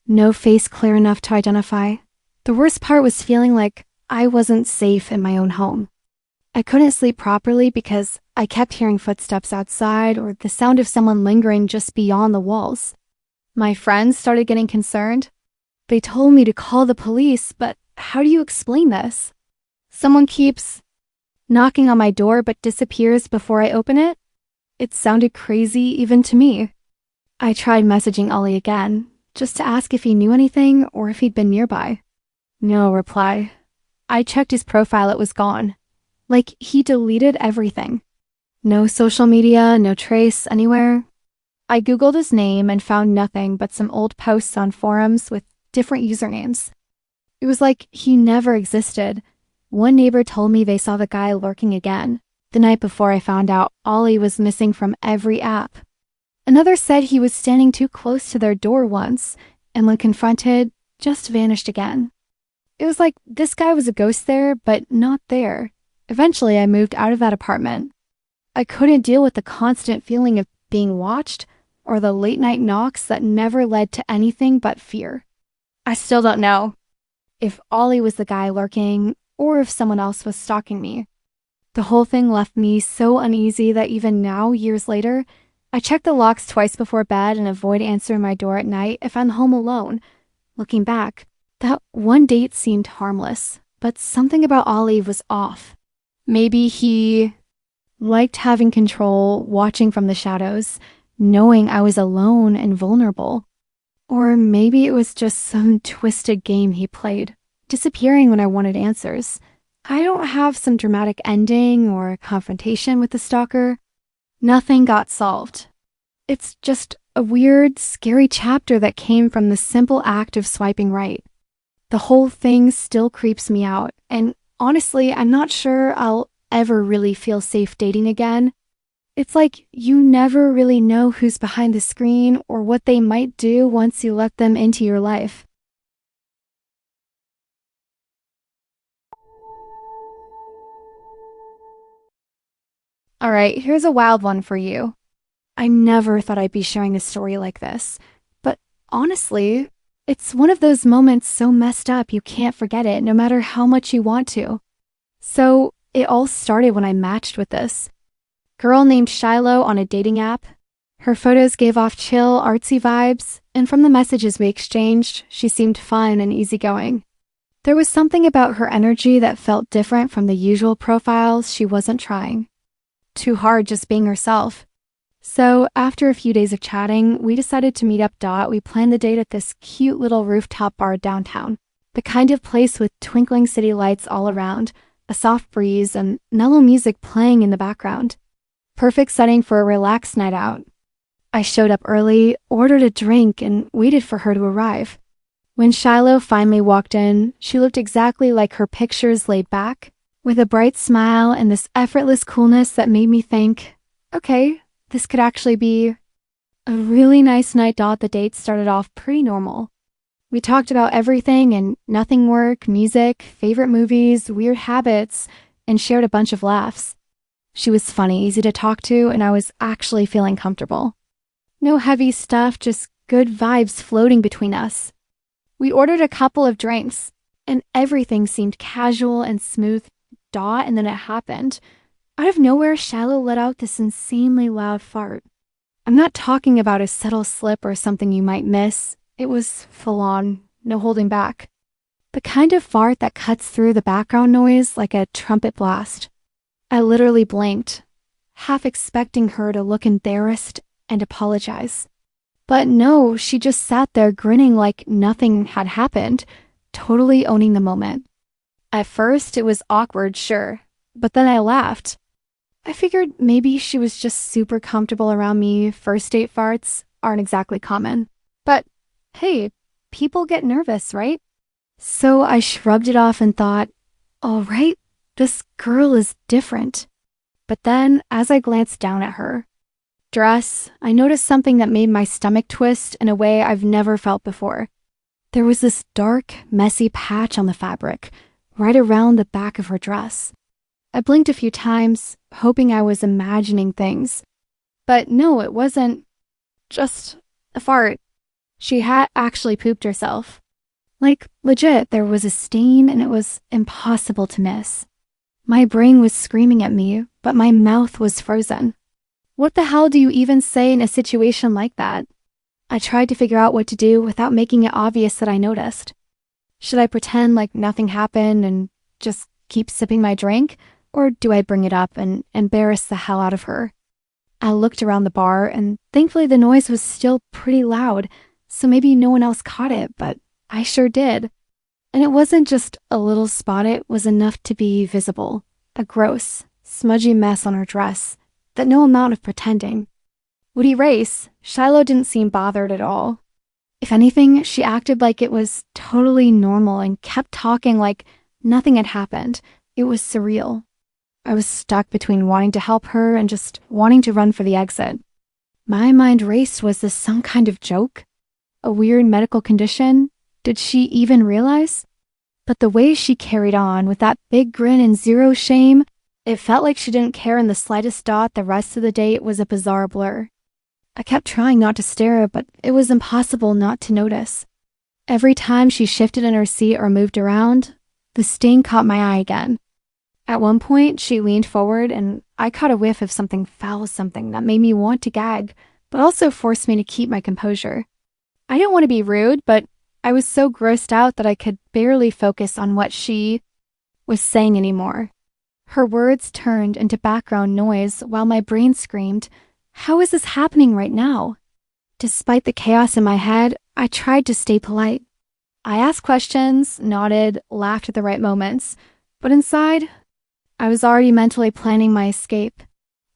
A: No face clear enough to identify. The worst part was feeling like I wasn't safe in my own home. I couldn't sleep properly because I kept hearing footsteps outside or the sound of someone lingering just beyond the walls. My friends started getting concerned. They told me to call the police, but how do you explain this? Someone keeps knocking on my door but disappears before I open it? It sounded crazy even to me. I tried messaging Ollie again, just to ask if he knew anything or if he'd been nearby. No reply. I checked his profile, it was gone. Like he deleted everything. No social media, no trace anywhere. I Googled his name and found nothing but some old posts on forums with different usernames. It was like he never existed. One neighbor told me they saw the guy lurking again. The night before I found out Ollie was missing from every app. Another said he was standing too close to their door once, and when confronted, just vanished again. It was like this guy was a ghost there, but not there. Eventually, I moved out of that apartment. I couldn't deal with the constant feeling of being watched or the late-night knocks that never led to anything but fear. I still don't know if Ollie was the guy lurking or if someone else was stalking me. The whole thing left me so uneasy that even now, years later, I check the locks twice before bed and avoid answering my door at night if I'm home alone. Looking back, that one date seemed harmless, but something about Ollie was off. Maybe he liked having control, watching from the shadows, knowing I was alone and vulnerable. Or maybe it was just some twisted game he played, disappearing when I wanted answers. I don't have some dramatic ending or confrontation with the stalker. Nothing got solved. It's just a weird, scary chapter that came from the simple act of swiping right. The whole thing still creeps me out, and honestly, I'm not sure I'll ever really feel safe dating again. It's like you never really know who's behind the screen or what they might do once you let them into your life. All right, here's a wild one for you. I never thought I'd be sharing a story like this, but honestly, it's one of those moments so messed up you can't forget it no matter how much you want to. So it all started when I matched with this girl named Shiloh on a dating app. Her photos gave off chill, artsy vibes, and from the messages we exchanged, she seemed fun and easygoing. There was something about her energy that felt different from the usual profiles she wasn't trying too hard just being herself. So after a few days of chatting, we decided to meet up. We planned the date at this cute little rooftop bar downtown, the kind of place with twinkling city lights all around, a soft breeze, and mellow music playing in the background. Perfect setting for a relaxed night out. I showed up early, ordered a drink, and waited for her to arrive. When Shiloh finally walked in, she looked exactly like her pictures, laid back, with a bright smile and this effortless coolness that made me think, okay, this could actually be a really nice night. The date started off pretty normal. We talked about everything and nothing: work, music, favorite movies, weird habits, and shared a bunch of laughs. She was funny, easy to talk to, and I was actually feeling comfortable. No heavy stuff, just good vibes floating between us. We ordered a couple of drinks, and everything seemed casual and smooth. And then it happened. Out of nowhere, Shiloh let out this insanely loud fart. I'm not talking about a subtle slip or something you might miss. It was full on, no holding back. The kind of fart that cuts through the background noise like a trumpet blast. I literally blinked. half expecting her to look embarrassed and apologize. But no, she just sat there grinning like nothing had happened, totally owning the moment. At first, it was awkward, sure, but then I laughed. I figured maybe she was just super comfortable around me. First date farts aren't exactly common. But hey, people get nervous, right? So I shrugged it off and thought, all right, this girl is different. But then, as I glanced down at her dress, I noticed something that made my stomach twist in a way I've never felt before. There was this dark, messy patch on the fabric, right around the back of her dress. I blinked a few times, hoping I was imagining things. But no, it wasn't just a fart. She had actually pooped herself. Like, legit, there was a stain and it was impossible to miss. My brain was screaming at me, but my mouth was frozen. What the hell do you even say in a situation like that? I tried to figure out what to do without making it obvious that I noticed. Should I pretend like nothing happened and just keep sipping my drink? Or do I bring it up and embarrass the hell out of her? I looked around the bar and thankfully the noise was still pretty loud, so maybe no one else caught it, but I sure did. And it wasn't just a little spot, it was enough to be visible. A gross, smudgy mess on her dress that no amount of pretending would erase. Shiloh didn't seem bothered at all. If anything, she acted like it was totally normal and kept talking like nothing had happened. It was surreal. I was stuck between wanting to help her and just wanting to run for the exit. My mind raced. Was this some kind of joke? A weird medical condition? Did she even realize? But the way she carried on with that big grin and zero shame, it felt like she didn't care in the slightest dot. The rest of the date was a bizarre blur. I kept trying not to stare, but it was impossible not to notice. Every time she shifted in her seat or moved around, the stain caught my eye again. At one point, she leaned forward and I caught a whiff of something foul, something that made me want to gag, but also forced me to keep my composure. I didn't want to be rude, but I was so grossed out that I could barely focus on what she was saying anymore. Her words turned into background noise while my brain screamed, "How is this happening right now?" Despite the chaos in my head, I tried to stay polite. I asked questions, nodded, laughed at the right moments, but inside, I was already mentally planning my escape.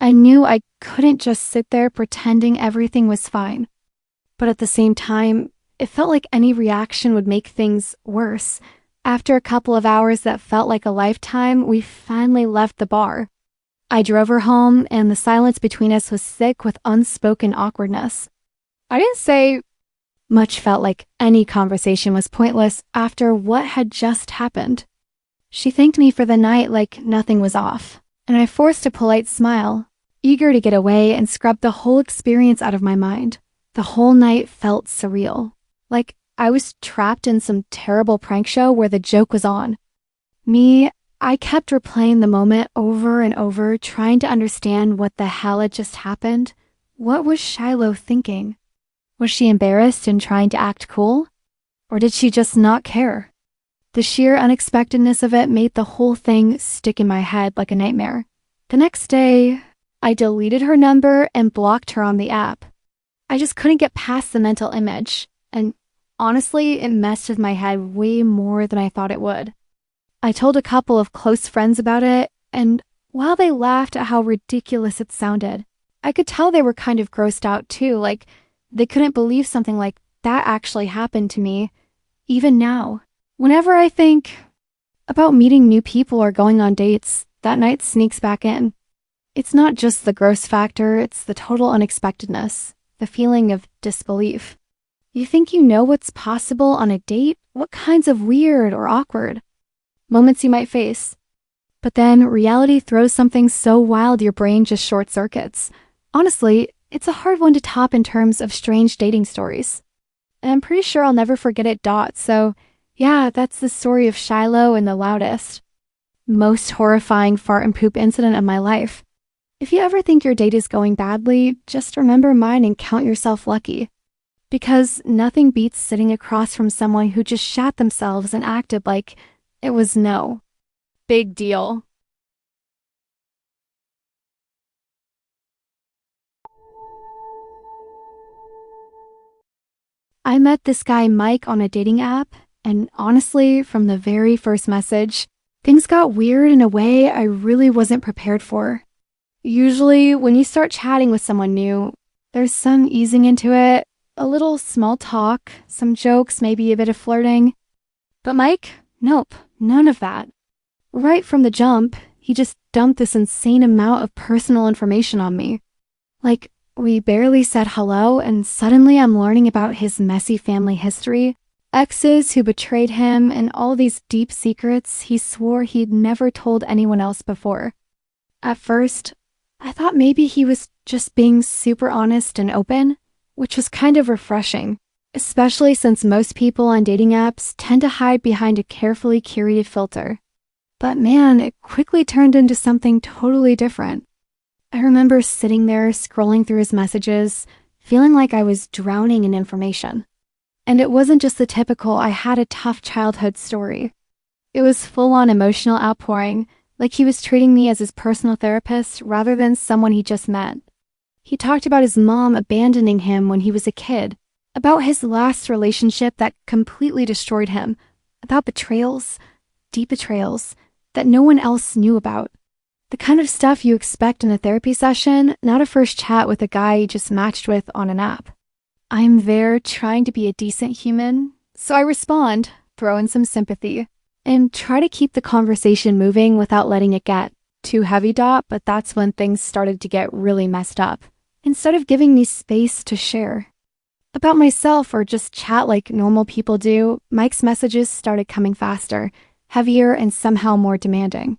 A: I knew I couldn't just sit there pretending everything was fine. But at the same time, it felt like any reaction would make things worse. After a couple of hours that felt like a lifetime, we finally left the bar. I drove her home, and the silence between us was thick with unspoken awkwardness. I didn't say much. Felt like any conversation was pointless after what had just happened. She thanked me for the night like nothing was off, and I forced a polite smile, eager to get away and scrub the whole experience out of my mind. The whole night felt surreal, like I was trapped in some terrible prank show where the joke was on. I kept replaying the moment over and over, trying to understand what the hell had just happened. What was Shiloh thinking? Was she embarrassed and trying to act cool? Or did she just not care? The sheer unexpectedness of it made the whole thing stick in my head like a nightmare. The next day, I deleted her number and blocked her on the app. I just couldn't get past the mental image, and honestly, it messed with my head way more than I thought it would. I told a couple of close friends about it, and while they laughed at how ridiculous it sounded, I could tell they were kind of grossed out too, like they couldn't believe something like that actually happened to me, even now. Whenever I think about meeting new people or going on dates, that night sneaks back in. It's not just the gross factor, it's the total unexpectedness, the feeling of disbelief. You think you know what's possible on a date? What kinds of weird or awkward moments you might face. But then reality throws something so wild your brain just short circuits. Honestly, it's a hard one to top in terms of strange dating stories. And I'm pretty sure I'll never forget it. So yeah, that's the story of Shiloh and the loudest, most horrifying fart and poop incident of my life. If you ever think your date is going badly, just remember mine and count yourself lucky. Because nothing beats sitting across from someone who just shat themselves and acted like it was no big deal. I met this guy Mike on a dating app, and honestly, from the very first message, things got weird in a way I really wasn't prepared for. Usually, when you start chatting with someone new, there's some easing into it, a little small talk, some jokes, maybe a bit of flirting. But Mike, nope, none of that. Right from the jump, he just dumped this insane amount of personal information on me. Like, we barely said hello, and suddenly I'm learning about his messy family history, exes who betrayed him, and all these deep secrets he swore he'd never told anyone else before. At first, I thought maybe he was just being super honest and open, which was kind of refreshing, especially since most people on dating apps tend to hide behind a carefully curated filter. But man, it quickly turned into something totally different. I remember sitting there scrolling through his messages, feeling like I was drowning in information. And it wasn't just the typical I had a tough childhood story. It was full-on emotional outpouring, like he was treating me as his personal therapist rather than someone he just met. He talked about his mom abandoning him when he was a kid, about his last relationship that completely destroyed him, about betrayals, deep betrayals, that no one else knew about. The kind of stuff you expect in a therapy session, not a first chat with a guy you just matched with on an app. I'm there trying to be a decent human, so I respond, throw in some sympathy, and try to keep the conversation moving without letting it get too heavy. But that's when things started to get really messed up. Instead of giving me space to share about myself or just chat like normal people do, Mike's messages started coming faster, heavier, and somehow more demanding.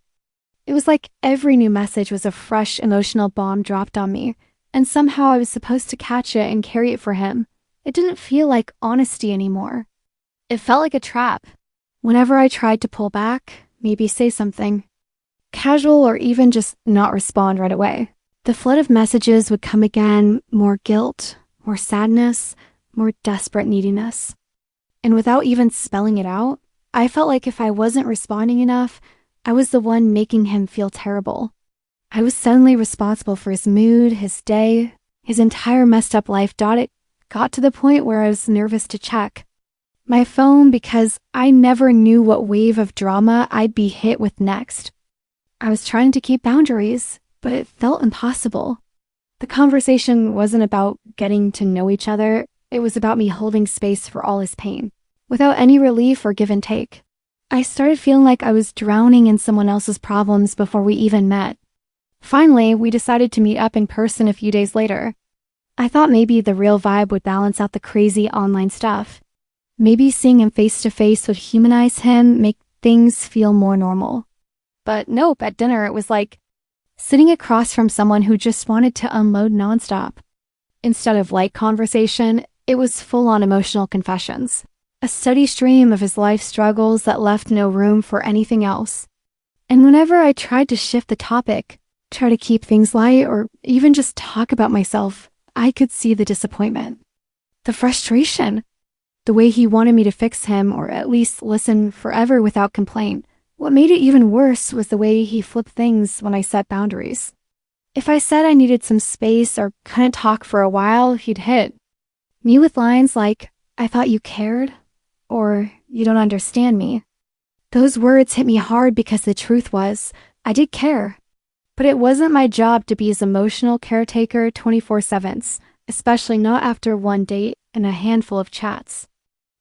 A: It was like every new message was a fresh emotional bomb dropped on me, and somehow I was supposed to catch it and carry it for him. It didn't feel like honesty anymore. It felt like a trap. Whenever I tried to pull back, maybe say something casual or even just not respond right away, the flood of messages would come again, more guilt, more sadness, more desperate neediness. And without even spelling it out, I felt like if I wasn't responding enough, I was the one making him feel terrible. I was suddenly responsible for his mood, his day, his entire messed up life. It got to the point where I was nervous to check my phone because I never knew what wave of drama I'd be hit with next. I was trying to keep boundaries, but it felt impossible. The conversation wasn't about getting to know each other. It was about me holding space for all his pain, without any relief or give and take. I started feeling like I was drowning in someone else's problems before we even met. Finally, we decided to meet up in person a few days later. I thought maybe the real vibe would balance out the crazy online stuff. Maybe seeing him face to face would humanize him, make things feel more normal. But nope, at dinner it was like sitting across from someone who just wanted to unload nonstop. Instead of light conversation, it was full-on emotional confessions. A steady stream of his life struggles that left no room for anything else. And whenever I tried to shift the topic, try to keep things light, or even just talk about myself, I could see the disappointment, the frustration, the way he wanted me to fix him or at least listen forever without complaint. What made it even worse was the way he flipped things when I set boundaries. If I said I needed some space or couldn't talk for a while, he'd hit me with lines like, "I thought you cared," or "You don't understand me." Those words hit me hard because the truth was, I did care. But it wasn't my job to be his emotional caretaker 24/7, especially not after one date and a handful of chats.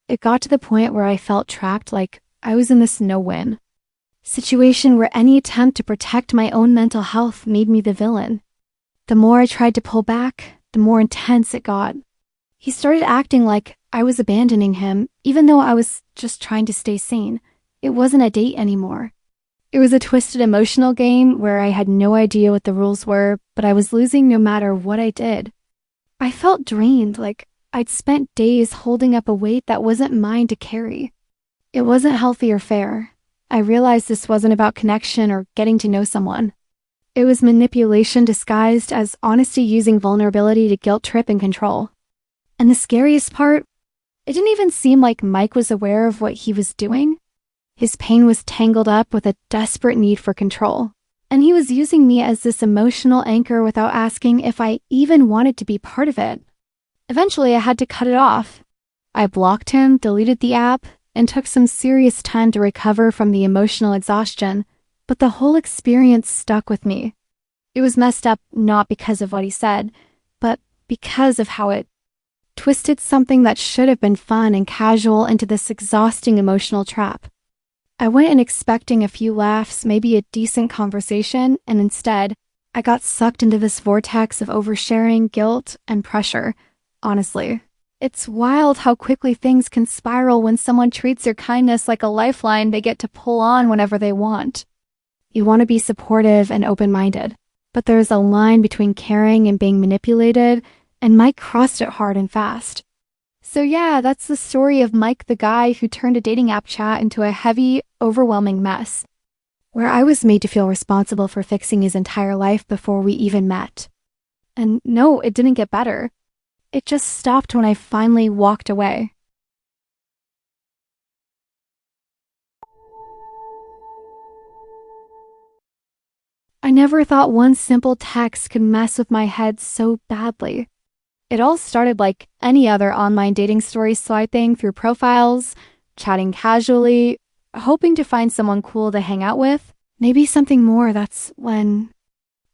A: It got to the point where I felt trapped, like I was in this no-win situation where any attempt to protect my own mental health made me the villain. The more I tried to pull back, the more intense it got. He started acting like I was abandoning him, even though I was just trying to stay sane. It wasn't a date anymore. It was a twisted emotional game where I had no idea what the rules were, but I was losing no matter what I did. I felt drained, like I'd spent days holding up a weight that wasn't mine to carry. It wasn't healthy or fair. I realized this wasn't about connection or getting to know someone. It was manipulation disguised as honesty, using vulnerability to guilt trip and control. And the scariest part, it didn't even seem like Mike was aware of what he was doing. His pain was tangled up with a desperate need for control. And he was using me as this emotional anchor without asking if I even wanted to be part of it. Eventually, I had to cut it off. I blocked him, deleted the app, and took some serious time to recover from the emotional exhaustion, but the whole experience stuck with me. It was messed up not because of what he said, but because of how it twisted something that should have been fun and casual into this exhausting emotional trap. I went in expecting a few laughs, maybe a decent conversation, and instead, I got sucked into this vortex of oversharing, guilt, and pressure. Honestly, it's wild how quickly things can spiral when someone treats your kindness like a lifeline they get to pull on whenever they want. You want to be supportive and open-minded, but there's a line between caring and being manipulated, and Mike crossed it hard and fast. So yeah, that's the story of Mike, the guy who turned a dating app chat into a heavy, overwhelming mess, where I was made to feel responsible for fixing his entire life before we even met. And no, it didn't get better. It just stopped when I finally walked away. I never thought one simple text could mess with my head so badly. It all started like any other online dating story, swiping through profiles, chatting casually, hoping to find someone cool to hang out with. Maybe something more. That's when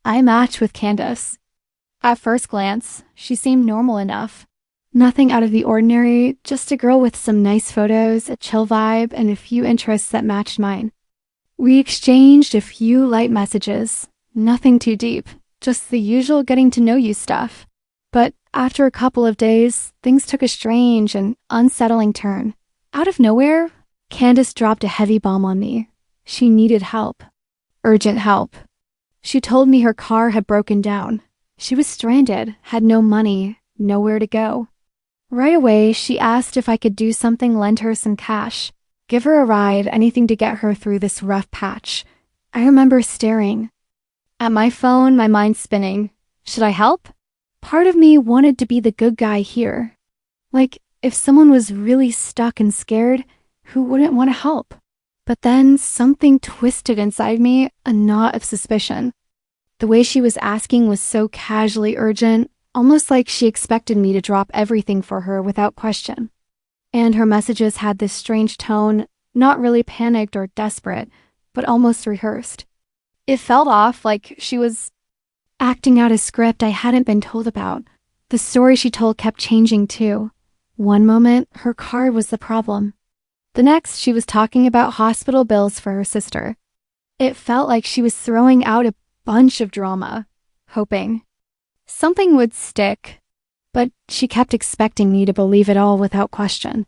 A: I matched with Candace. At first glance, she seemed normal enough. Nothing out of the ordinary, just a girl with some nice photos, a chill vibe, and a few interests that matched mine. We exchanged a few light messages, nothing too deep, just the usual getting to know you stuff. But after a couple of days, things took a strange and unsettling turn. Out of nowhere, Candace dropped a heavy bomb on me. She needed help. Urgent help. She told me her car had broken down. She was stranded, had no money, nowhere to go. Right away, she asked if I could do something, lend her some cash, give her a ride, anything to get her through this rough patch. I remember staring at my phone, my mind spinning. Should I help? Part of me wanted to be the good guy here. Like, if someone was really stuck and scared, who wouldn't want to help? But then something twisted inside me, a knot of suspicion. The way she was asking was so casually urgent, almost like she expected me to drop everything for her without question. And her messages had this strange tone, not really panicked or desperate, but almost rehearsed. It felt off, like she was acting out a script I hadn't been told about. The story she told kept changing too. One moment, her car was the problem. The next, she was talking about hospital bills for her sister. It felt like she was throwing out a bunch of drama, hoping something would stick, but she kept expecting me to believe it all without question.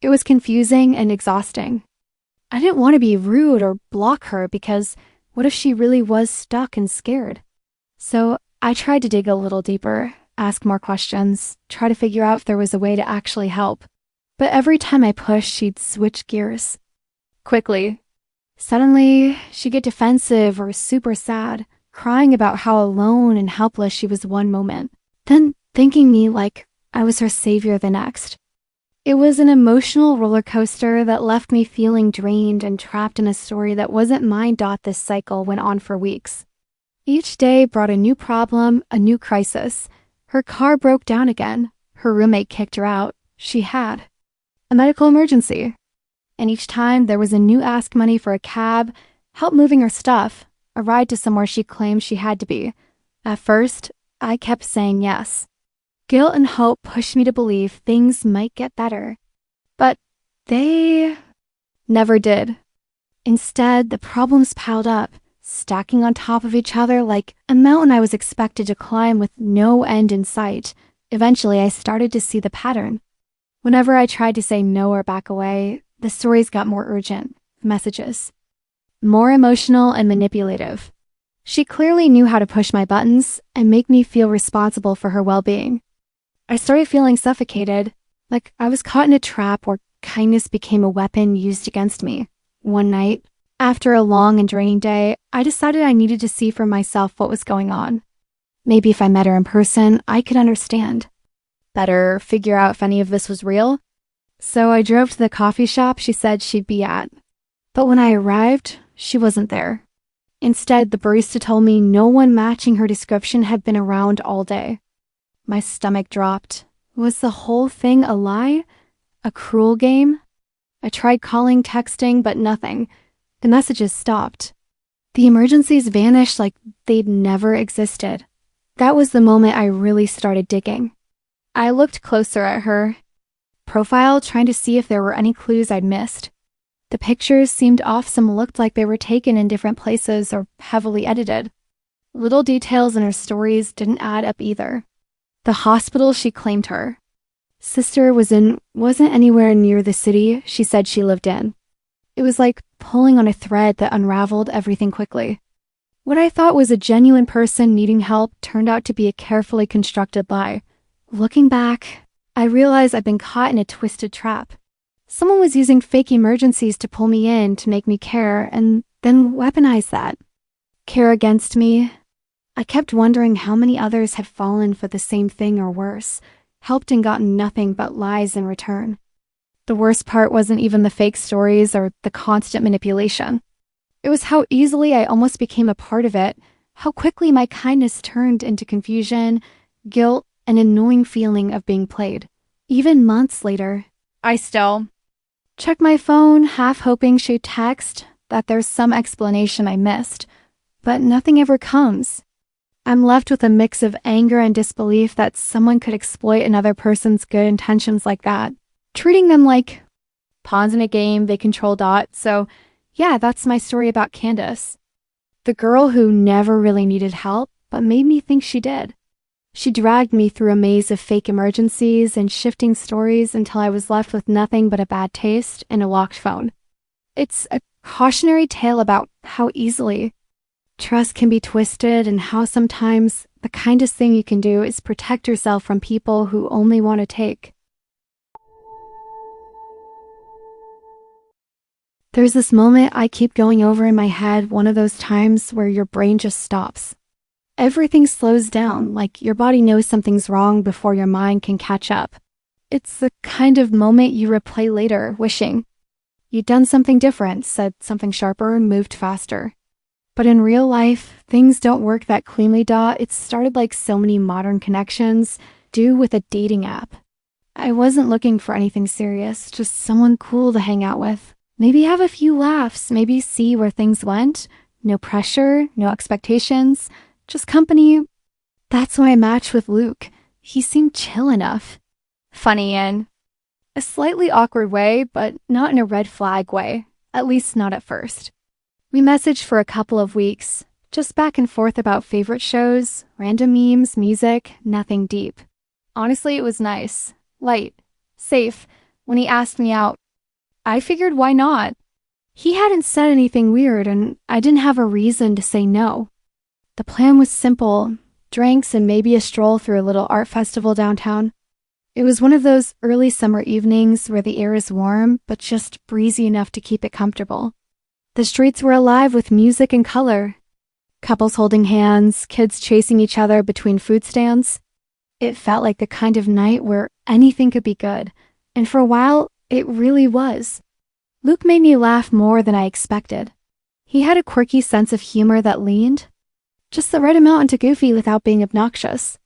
A: It was confusing and exhausting. I didn't want to be rude or block her because what if she really was stuck and scared? So I tried to dig a little deeper, ask more questions, try to figure out if there was a way to actually help. But every time I pushed, she'd switch gears. Quickly. Suddenly, she'd get defensive or super sad, crying about how alone and helpless she was one moment, then thanking me like I was her savior the next. It was an emotional roller coaster that left me feeling drained and trapped in a story that wasn't mine. This cycle went on for weeks. Each day brought a new problem, a new crisis. Her car broke down again. Her roommate kicked her out. She had a medical emergency. And each time there was a new ask money for a cab, help moving her stuff, a ride to somewhere she claimed she had to be. At first, I kept saying yes. Guilt and hope pushed me to believe things might get better. But they never did. Instead, the problems piled up, stacking on top of each other like a mountain I was expected to climb with no end in sight. Eventually, I started to see the pattern. Whenever I tried to say no or back away, the stories got more urgent, messages, more emotional and manipulative. She clearly knew how to push my buttons and make me feel responsible for her well-being. I started feeling suffocated, like I was caught in a trap where kindness became a weapon used against me. One night, after a long and draining day, I decided I needed to see for myself what was going on. Maybe if I met her in person, I could understand. Better figure out if any of this was real. So I drove to the coffee shop she said she'd be at. But when I arrived, she wasn't there. Instead, the barista told me no one matching her description had been around all day. My stomach dropped. Was the whole thing a lie? A cruel game? I tried calling, texting, but nothing. The messages stopped. The emergencies vanished like they'd never existed. That was the moment I really started digging. I looked closer at her profile, trying to see if there were any clues I'd missed. The pictures seemed off. Some looked like they were taken in different places or heavily edited. Little details in her stories didn't add up either. The hospital she claimed her sister wasn't anywhere near the city she said she lived in. It was like pulling on a thread that unraveled everything quickly. What I thought was a genuine person needing help turned out to be a carefully constructed lie. Looking back, I realized I'd been caught in a twisted trap. Someone was using fake emergencies to pull me in to make me care and then weaponize that. Care against me. I kept wondering how many others had fallen for the same thing or worse, helped and gotten nothing but lies in return. The worst part wasn't even the fake stories or the constant manipulation. It was how easily I almost became a part of it, how quickly my kindness turned into confusion, guilt, and an annoying feeling of being played. Even months later, I still check my phone, half hoping she'd text that there's some explanation I missed, but nothing ever comes. I'm left with a mix of anger and disbelief that someone could exploit another person's good intentions like that, treating them like pawns in a game they control. So yeah, that's my story about Candace. The girl who never really needed help, but made me think she did. She dragged me through a maze of fake emergencies and shifting stories until I was left with nothing but a bad taste and a locked phone. It's a cautionary tale about how easily trust can be twisted and how sometimes the kindest thing you can do is protect yourself from people who only want to take. There's this moment I keep going over in my head, one of those times where your brain just stops. Everything slows down, like your body knows something's wrong before your mind can catch up. It's the kind of moment you replay later, wishing you'd done something different, said something sharper, and moved faster. But in real life, things don't work that cleanly. It started like so many modern connections do with a dating app. I wasn't looking for anything serious, just someone cool to hang out with. Maybe have a few laughs, maybe see where things went. No pressure, no expectations, just company. That's why I matched with Luke. He seemed chill enough. Funny in a slightly awkward way, but not in a red flag way, at least not at first. We messaged for a couple of weeks, just back and forth about favorite shows, random memes, music, nothing deep. Honestly, it was nice, light, safe. When he asked me out, I figured why not? He hadn't said anything weird, and I didn't have a reason to say no. The plan was simple, drinks and maybe a stroll through a little art festival downtown. It was one of those early summer evenings where the air is warm, but just breezy enough to keep it comfortable. The streets were alive with music and color. Couples holding hands, kids chasing each other between food stands. It felt like the kind of night where anything could be good, and for a while, it really was. Luke made me laugh more than I expected. He had a quirky sense of humor that leaned just the right amount into goofy without being obnoxious.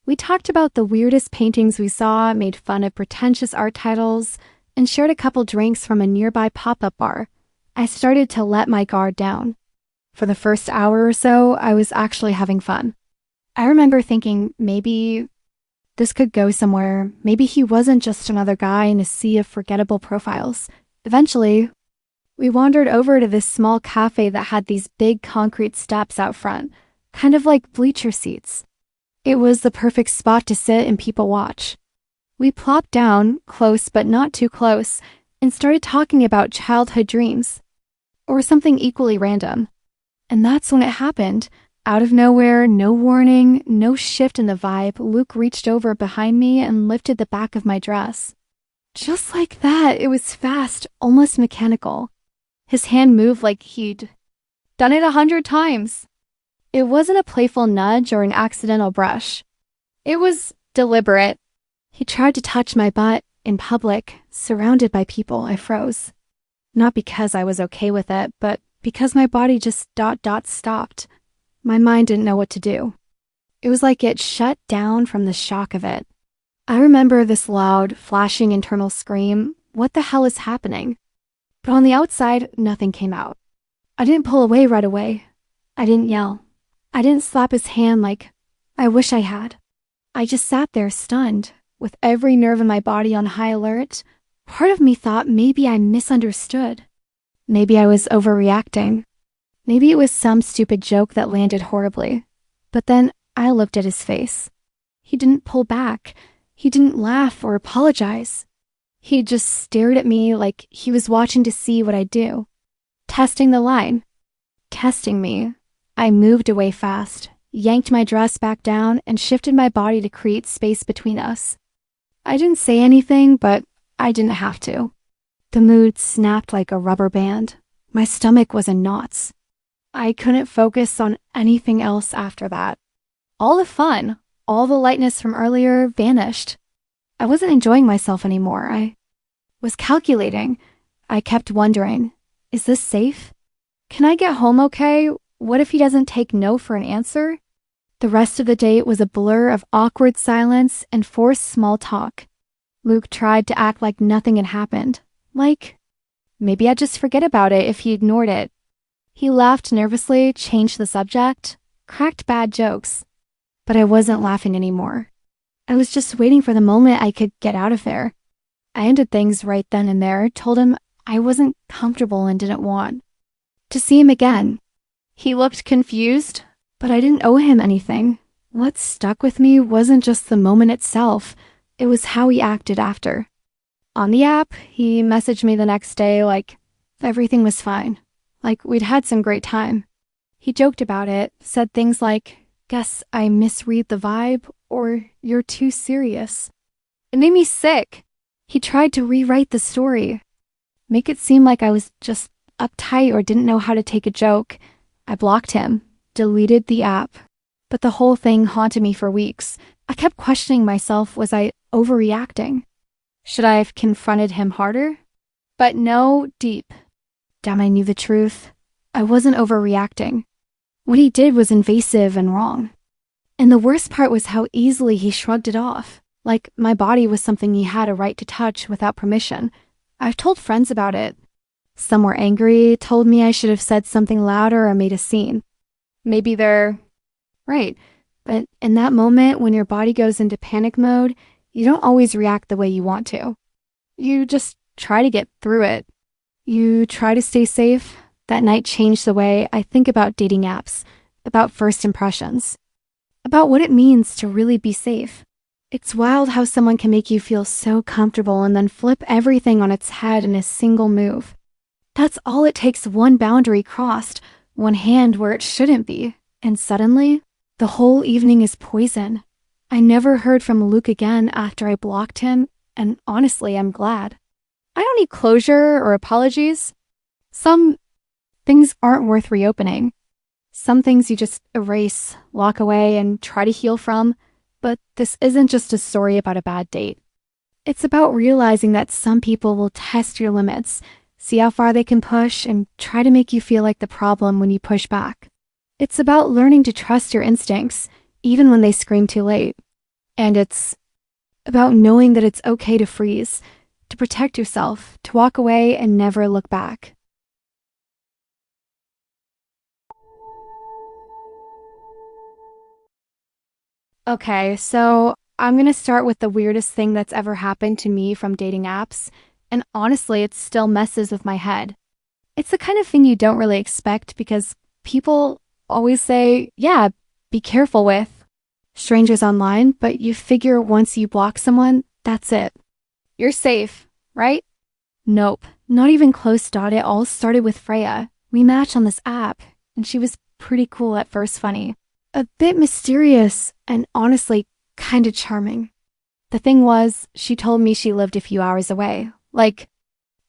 A: We talked about the weirdest paintings we saw, made fun of pretentious art titles, and shared a couple drinks from a nearby pop-up bar. I started to let my guard down. For the first hour or so, I was actually having fun. I remember thinking maybe this could go somewhere. Maybe he wasn't just another guy in a sea of forgettable profiles. Eventually, we wandered over to this small cafe that had these big concrete steps out front, kind of like bleacher seats. It was the perfect spot to sit and people watch. We plopped down, close but not too close, and started talking about childhood dreams, or something equally random. And that's when it happened. Out of nowhere, no warning, no shift in the vibe, Luke reached over behind me and lifted the back of my dress. Just like that, it was fast, almost mechanical. His hand moved like he'd done it 100 times. It wasn't a playful nudge or an accidental brush. It was deliberate. He tried to touch my butt in public, surrounded by people. I froze. Not because I was okay with it, but because my body just stopped. My mind didn't know what to do. It was like it shut down from the shock of it. I remember this loud, flashing internal scream, "What the hell is happening?" But on the outside, nothing came out. I didn't pull away right away. I didn't yell. I didn't slap his hand like I wish I had. I just sat there stunned, with every nerve in my body on high alert. Part of me thought maybe I misunderstood. Maybe I was overreacting. Maybe it was some stupid joke that landed horribly. But then I looked at his face. He didn't pull back. He didn't laugh or apologize. He just stared at me like he was watching to see what I'd do. Testing the line. Testing me. I moved away fast, yanked my dress back down, and shifted my body to create space between us. I didn't say anything, but I didn't have to. The mood snapped like a rubber band. My stomach was in knots. I couldn't focus on anything else after that. All the fun, all the lightness from earlier vanished. I wasn't enjoying myself anymore. I was calculating. I kept wondering, is this safe? Can I get home okay? What if he doesn't take no for an answer? The rest of the date was a blur of awkward silence and forced small talk. Luke tried to act like nothing had happened. Like, maybe I'd just forget about it if he ignored it. He laughed nervously, changed the subject, cracked bad jokes. But I wasn't laughing anymore. I was just waiting for the moment I could get out of there. I ended things right then and there, told him I wasn't comfortable and didn't want to see him again. He looked confused, but I didn't owe him anything. What stuck with me wasn't just the moment itself, it was how he acted after. On the app, he messaged me the next day like everything was fine, like we'd had some great time. He joked about it, said things like, "Guess I misread the vibe," or "You're too serious." It made me sick. He tried to rewrite the story, make it seem like I was just uptight or didn't know how to take a joke. I blocked him, deleted the app, but the whole thing haunted me for weeks. I kept questioning myself, was I overreacting? Should I have confronted him harder? But no, deep down I knew the truth. I wasn't overreacting. What he did was invasive and wrong. And the worst part was how easily he shrugged it off, like my body was something he had a right to touch without permission. I've told friends about it. Some were angry, told me I should have said something louder or made a scene. Maybe they're right, but in that moment when your body goes into panic mode, you don't always react the way you want to. You just try to get through it. You try to stay safe. That night changed the way I think about dating apps, about first impressions, about what it means to really be safe. It's wild how someone can make you feel so comfortable and then flip everything on its head in a single move. That's all it takes, one boundary crossed, one hand where it shouldn't be, and suddenly, the whole evening is poison. I never heard from Luke again after I blocked him, and honestly, I'm glad. I don't need closure or apologies. Some things aren't worth reopening. Some things you just erase, lock away, and try to heal from, but this isn't just a story about a bad date. It's about realizing that some people will test your limits, see how far they can push, and try to make you feel like the problem when you push back. It's about learning to trust your instincts, even when they scream too late. And it's about knowing that it's okay to freeze, to protect yourself, to walk away and never look back. Okay, so I'm gonna start with the weirdest thing that's ever happened to me from dating apps. And honestly, it still messes with my head. It's the kind of thing you don't really expect because people always say, yeah, be careful with strangers online, but you figure once you block someone, that's it. You're safe, right? Nope, not even close. It all started with Freya. We matched on this app, and she was pretty cool at first, funny. A bit mysterious, and honestly, kind of charming. The thing was, she told me she lived a few hours away, like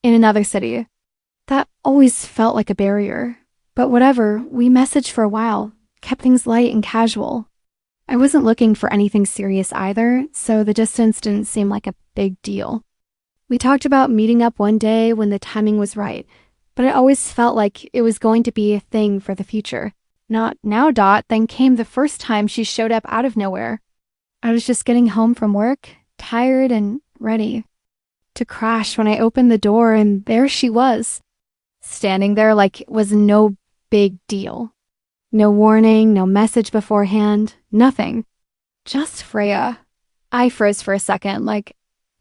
A: in another city. That always felt like a barrier. But whatever, we messaged for a while, kept things light and casual. I wasn't looking for anything serious either, so the distance didn't seem like a big deal. We talked about meeting up one day when the timing was right, but it always felt like it was going to be a thing for the future. Not now. Then came the first time she showed up out of nowhere. I was just getting home from work, tired and ready to crash when I opened the door, and there she was, standing there like it was no big deal. No warning, no message beforehand, nothing. Just Freya. I froze for a second, like,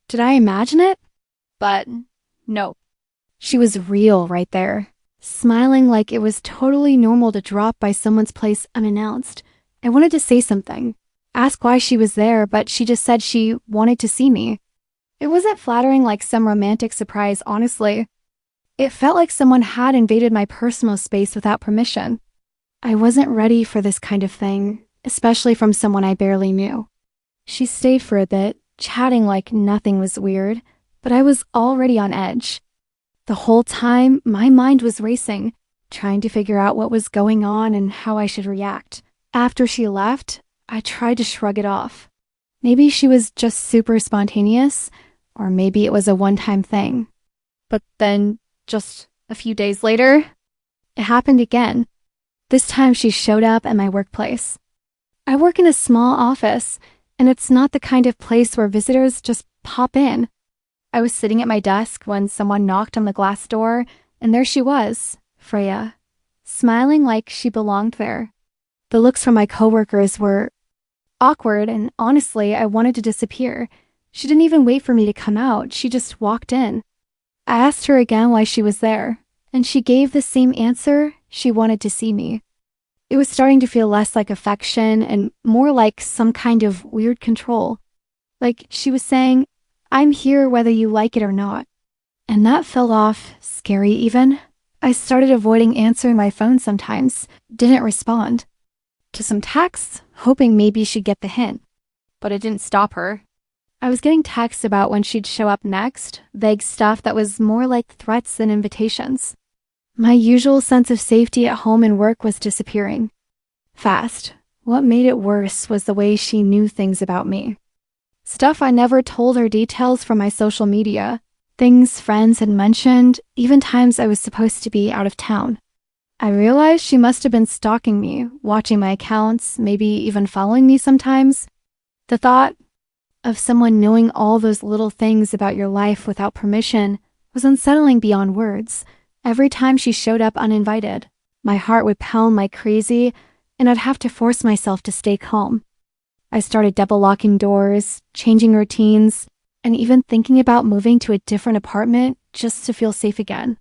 A: did I imagine it? But no. She was real right there, smiling like it was totally normal to drop by someone's place unannounced. I wanted to say something, ask why she was there, but she just said she wanted to see me. It wasn't flattering like some romantic surprise, honestly. It felt like someone had invaded my personal space without permission. I wasn't ready for this kind of thing, especially from someone I barely knew. She stayed for a bit, chatting like nothing was weird, but I was already on edge. The whole time, my mind was racing, trying to figure out what was going on and how I should react. After she left, I tried to shrug it off. Maybe she was just super spontaneous, or maybe it was a one-time thing. But then, just a few days later, it happened again. This time she showed up at my workplace. I work in a small office, and it's not the kind of place where visitors just pop in. I was sitting at my desk when someone knocked on the glass door, and there she was, Freya, smiling like she belonged there. The looks from my coworkers were awkward, and honestly, I wanted to disappear. She didn't even wait for me to come out. She just walked in. I asked her again why she was there, and she gave the same answer. She wanted to see me. It was starting to feel less like affection and more like some kind of weird control. Like she was saying, I'm here whether you like it or not. And that felt off, scary even. I started avoiding answering my phone sometimes, didn't respond to some texts, hoping maybe she'd get the hint. But it didn't stop her. I was getting texts about when she'd show up next, vague stuff that was more like threats than invitations. My usual sense of safety at home and work was disappearing. Fast. What made it worse was the way she knew things about me. Stuff I never told her, details from my social media. Things friends had mentioned, even times I was supposed to be out of town. I realized she must have been stalking me, watching my accounts, maybe even following me sometimes. The thought of someone knowing all those little things about your life without permission was unsettling beyond words. Every time she showed up uninvited, my heart would pound like crazy, and I'd have to force myself to stay calm. I started double locking doors, changing routines, and even thinking about moving to a different apartment just to feel safe again.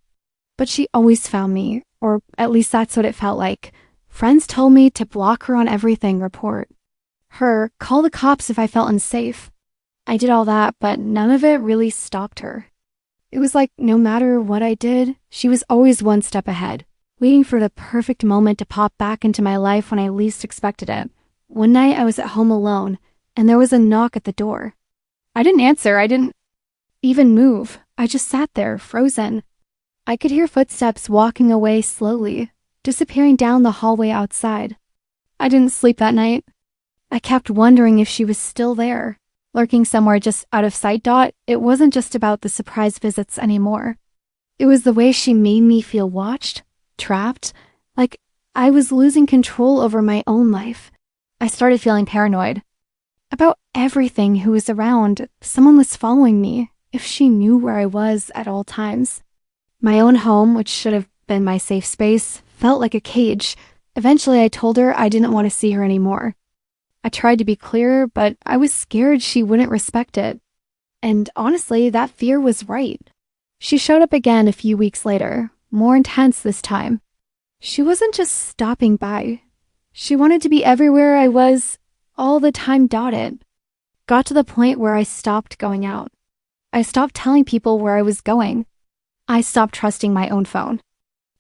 A: But she always found me, or at least that's what it felt like. Friends told me to block her on everything, report her, call the cops if I felt unsafe. I did all that, but none of it really stopped her. It was like no matter what I did, she was always one step ahead, waiting for the perfect moment to pop back into my life when I least expected it. One night I was at home alone, and there was a knock at the door. I didn't answer. I didn't even move. I just sat there, frozen. I could hear footsteps walking away slowly, disappearing down the hallway outside. I didn't sleep that night. I kept wondering if she was still there, lurking somewhere just out of sight. It wasn't just about the surprise visits anymore. It was the way she made me feel watched, trapped, like I was losing control over my own life. I started feeling paranoid about everything who was around. Someone was following me, if she knew where I was at all times. My own home, which should have been my safe space, felt like a cage. Eventually, I told her I didn't want to see her anymore. I tried to be clear, but I was scared she wouldn't respect it. And honestly, that fear was right. She showed up again a few weeks later, more intense this time. She wasn't just stopping by. She wanted to be everywhere I was, all the time. It got to the point where I stopped going out. I stopped telling people where I was going. I stopped trusting my own phone.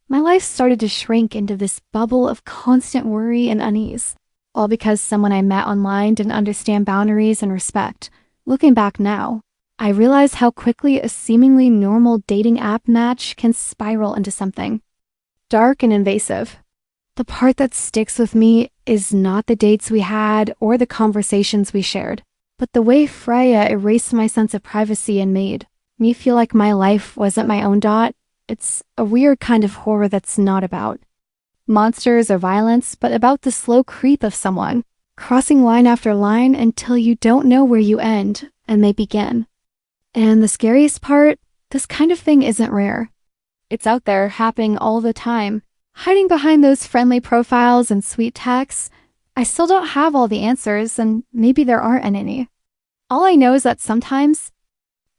A: My life started to shrink into this bubble of constant worry and unease, all because someone I met online didn't understand boundaries and respect. Looking back now, I realize how quickly a seemingly normal dating app match can spiral into something dark and invasive. The part that sticks with me is not the dates we had or the conversations we shared, but the way Freya erased my sense of privacy and made me feel like my life wasn't my own. It It's a weird kind of horror that's not about monsters or violence, but about the slow creep of someone, crossing line after line until you don't know where you end and they begin. And the scariest part, this kind of thing isn't rare. It's out there, happening all the time, hiding behind those friendly profiles and sweet texts. I still don't have all the answers, and maybe there aren't any. All I know is that sometimes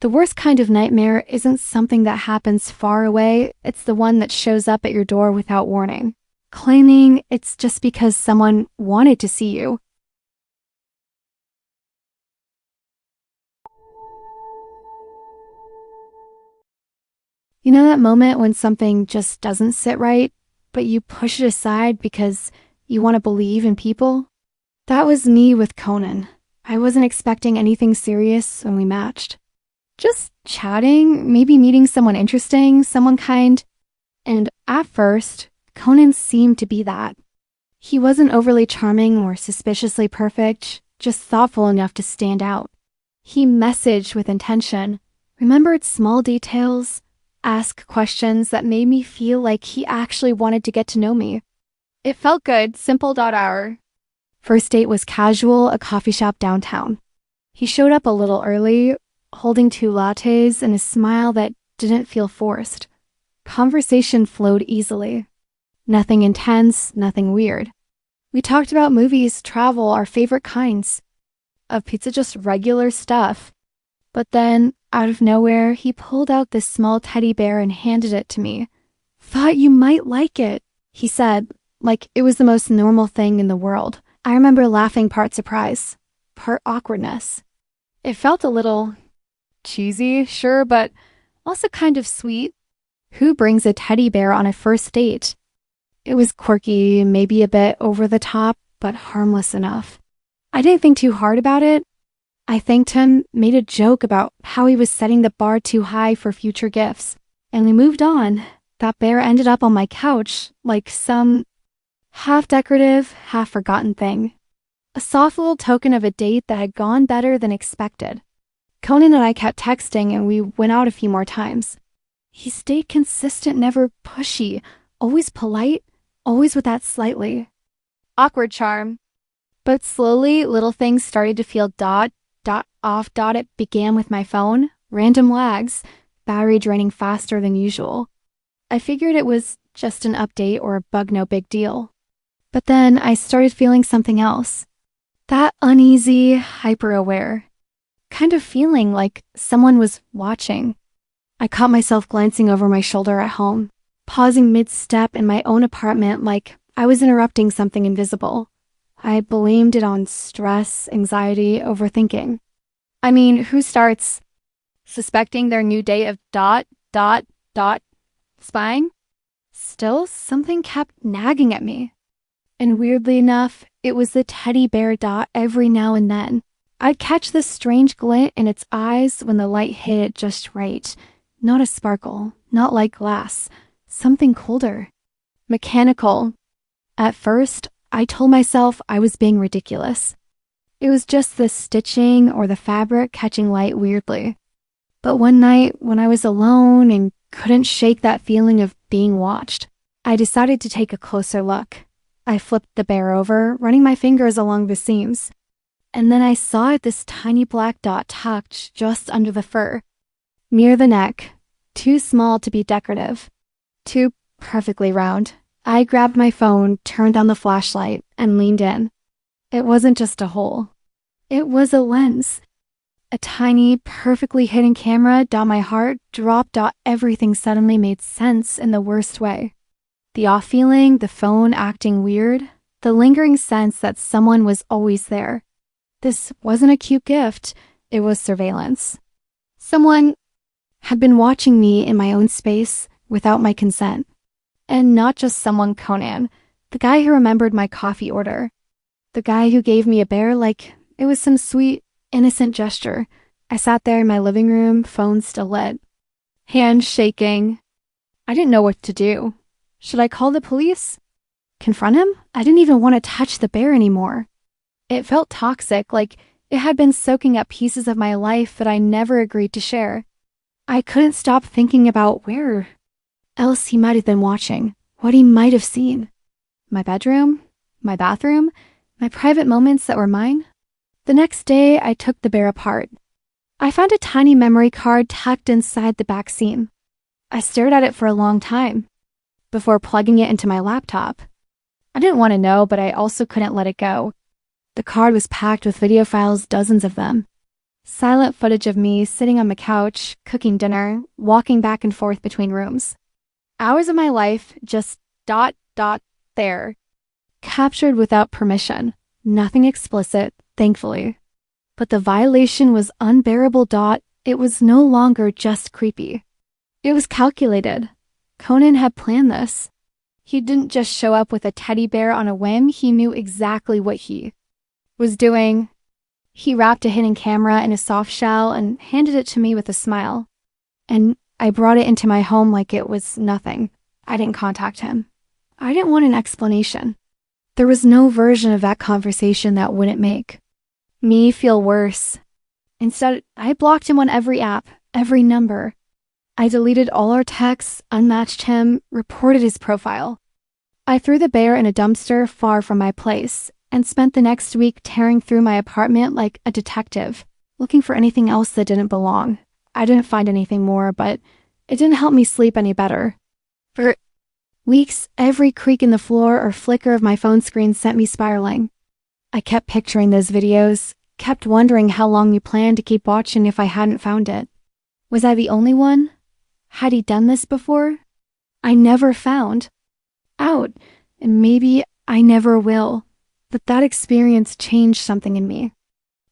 A: the worst kind of nightmare isn't something that happens far away, it's the one that shows up at your door without warning, claiming it's just because someone wanted to see you. You know that moment when something just doesn't sit right, but you push it aside because you want to believe in people? That was me with Conan. I wasn't expecting anything serious when we matched. Just chatting, maybe meeting someone interesting, someone kind. And at first, Conan seemed to be that. He wasn't overly charming or suspiciously perfect, just thoughtful enough to stand out. He messaged with intention, remembered small details, asked questions that made me feel like he actually wanted to get to know me. It felt good, simple hour. First date was casual, a coffee shop downtown. He showed up a little early, holding 2 lattes and a smile that didn't feel forced. Conversation flowed easily. Nothing intense, nothing weird. We talked about movies, travel, our favorite kinds of pizza, just regular stuff. But then, out of nowhere, he pulled out this small teddy bear and handed it to me. "Thought you might like it," he said, like it was the most normal thing in the world. I remember laughing, part surprise, part awkwardness. It felt a little cheesy, sure, but also kind of sweet. Who brings a teddy bear on a first date? It was quirky, maybe a bit over the top, but harmless enough. I didn't think too hard about it. I thanked him, made a joke about how he was setting the bar too high for future gifts, and we moved on. That bear ended up on my couch, like some half-decorative, half-forgotten thing. A soft little token of a date that had gone better than expected. Conan and I kept texting, and we went out a few more times. He stayed consistent, never pushy, always polite, always with that slightly awkward charm. But slowly, little things started to feel off. It began with my phone, random lags, battery draining faster than usual. I figured it was just an update or a bug, no big deal. But then I started feeling something else. That uneasy, hyper-aware kind of feeling like someone was watching. I caught myself glancing over my shoulder at home, pausing mid-step in my own apartment like I was interrupting something invisible. I blamed it on stress, anxiety, overthinking. I mean, who starts suspecting their new date of spying? Still, something kept nagging at me. And weirdly enough, it was the teddy bear every now and then. I'd catch this strange glint in its eyes when the light hit it just right. Not a sparkle, not like glass, something colder, mechanical. At first, I told myself I was being ridiculous. It was just the stitching or the fabric catching light weirdly. But one night, when I was alone and couldn't shake that feeling of being watched, I decided to take a closer look. I flipped the bear over, running my fingers along the seams. And then I saw this tiny black dot tucked just under the fur, near the neck, too small to be decorative, too perfectly round. I grabbed my phone, turned on the flashlight, and leaned in. It wasn't just a hole. It was a lens. A tiny, perfectly hidden camera. My heart dropped. Everything suddenly made sense in the worst way. The off feeling, the phone acting weird, the lingering sense that someone was always there. This wasn't a cute gift. It was surveillance. Someone had been watching me in my own space without my consent. And not just someone, Conan, the guy who remembered my coffee order. The guy who gave me a bear like it was some sweet, innocent gesture. I sat there in my living room, phone still lit, hands shaking. I didn't know what to do. Should I call the police? Confront him? I didn't even want to touch the bear anymore. It felt toxic, like it had been soaking up pieces of my life that I never agreed to share. I couldn't stop thinking about where else he might have been watching, what he might have seen. My bedroom, my bathroom, my private moments that were mine. The next day, I took the bear apart. I found a tiny memory card tucked inside the back seam. I stared at it for a long time before plugging it into my laptop. I didn't want to know, but I also couldn't let it go. The card was packed with video files, dozens of them. Silent footage of me sitting on my couch, cooking dinner, walking back and forth between rooms. Hours of my life just there. Captured without permission. Nothing explicit, thankfully. But the violation was unbearable. It was no longer just creepy. It was calculated. Conan had planned this. He didn't just show up with a teddy bear on a whim. He knew exactly what he was doing. He wrapped a hidden camera in a soft shell and handed it to me with a smile. And I brought it into my home like it was nothing. I didn't contact him. I didn't want an explanation. There was no version of that conversation that wouldn't make me feel worse. Instead, I blocked him on every app, every number. I deleted all our texts, unmatched him, reported his profile. I threw the bear in a dumpster far from my place and spent the next week tearing through my apartment like a detective, looking for anything else that didn't belong. I didn't find anything more, but it didn't help me sleep any better. For weeks, every creak in the floor or flicker of my phone screen sent me spiraling. I kept picturing those videos, kept wondering how long you planned to keep watching if I hadn't found it. Was I the only one? Had he done this before? I never found out, and maybe I never will. But that experience changed something in me.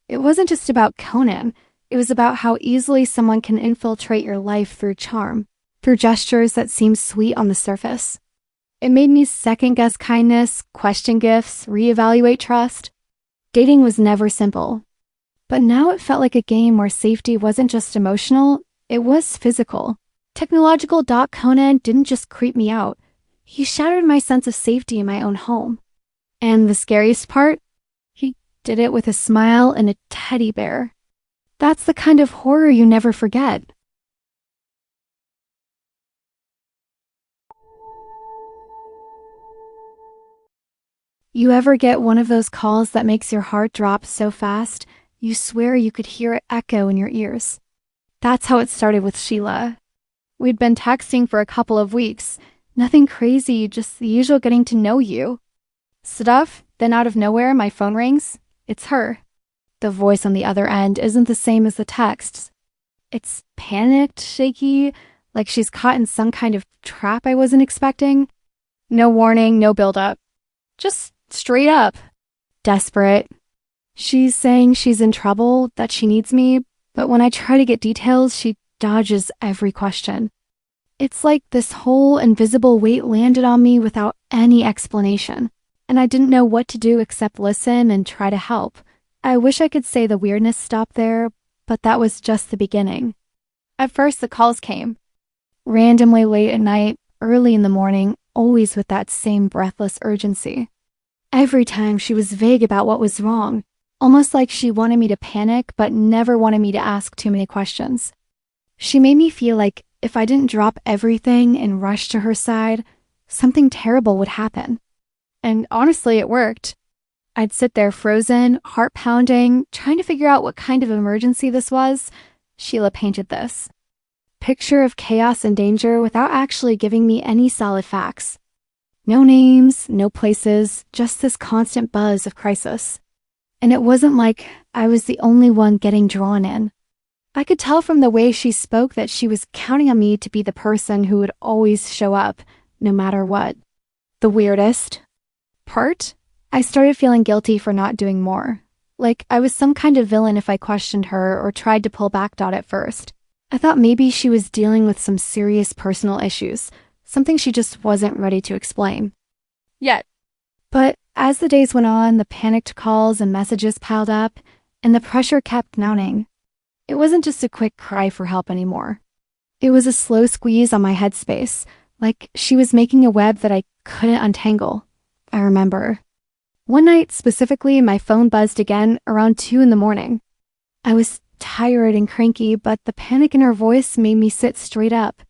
A: It wasn't just about Conan. It was about how easily someone can infiltrate your life through charm, through gestures that seem sweet on the surface. It made me second-guess kindness, question gifts, reevaluate trust. Dating was never simple. But now it felt like a game where safety wasn't just emotional, it was physical. Technological Conan didn't just creep me out. He shattered my sense of safety in my own home. And the scariest part? He did it with a smile and a teddy bear. That's the kind of horror you never forget. You ever get one of those calls that makes your heart drop so fast, you swear you could hear it echo in your ears? That's how it started with Sheila. We'd been texting for a couple of weeks. Nothing crazy, just the usual getting to know you stuff. Then out of nowhere, my phone rings. It's her. The voice on the other end isn't the same as the texts. It's panicked, shaky, like she's caught in some kind of trap I wasn't expecting. No warning, no build-up. Just straight up. Desperate. She's saying she's in trouble, that she needs me, but when I try to get details, she dodges every question. It's like this whole invisible weight landed on me without any explanation, and I didn't know what to do except listen and try to help. I wish I could say the weirdness stopped there, but that was just the beginning. At first, the calls came. Randomly late at night, early in the morning, always with that same breathless urgency. Every time she was vague about what was wrong, almost like she wanted me to panic but never wanted me to ask too many questions. She made me feel like if I didn't drop everything and rush to her side, something terrible would happen. And honestly, it worked. I'd sit there frozen, heart pounding, trying to figure out what kind of emergency this was. Sheila painted this picture of chaos and danger without actually giving me any solid facts. No names, no places, just this constant buzz of crisis. And it wasn't like I was the only one getting drawn in. I could tell from the way she spoke that she was counting on me to be the person who would always show up, no matter what. The weirdest part? I started feeling guilty for not doing more. Like I was some kind of villain if I questioned her or tried to pull back at first. I thought maybe she was dealing with some serious personal issues, something she just wasn't ready to explain yet. But as the days went on, the panicked calls and messages piled up, and the pressure kept mounting. It wasn't just a quick cry for help anymore. It was a slow squeeze on my headspace, like she was making a web that I couldn't untangle. I remember. One night specifically, my phone buzzed again around 2 a.m. I was tired and cranky, but the panic in her voice made me sit straight up.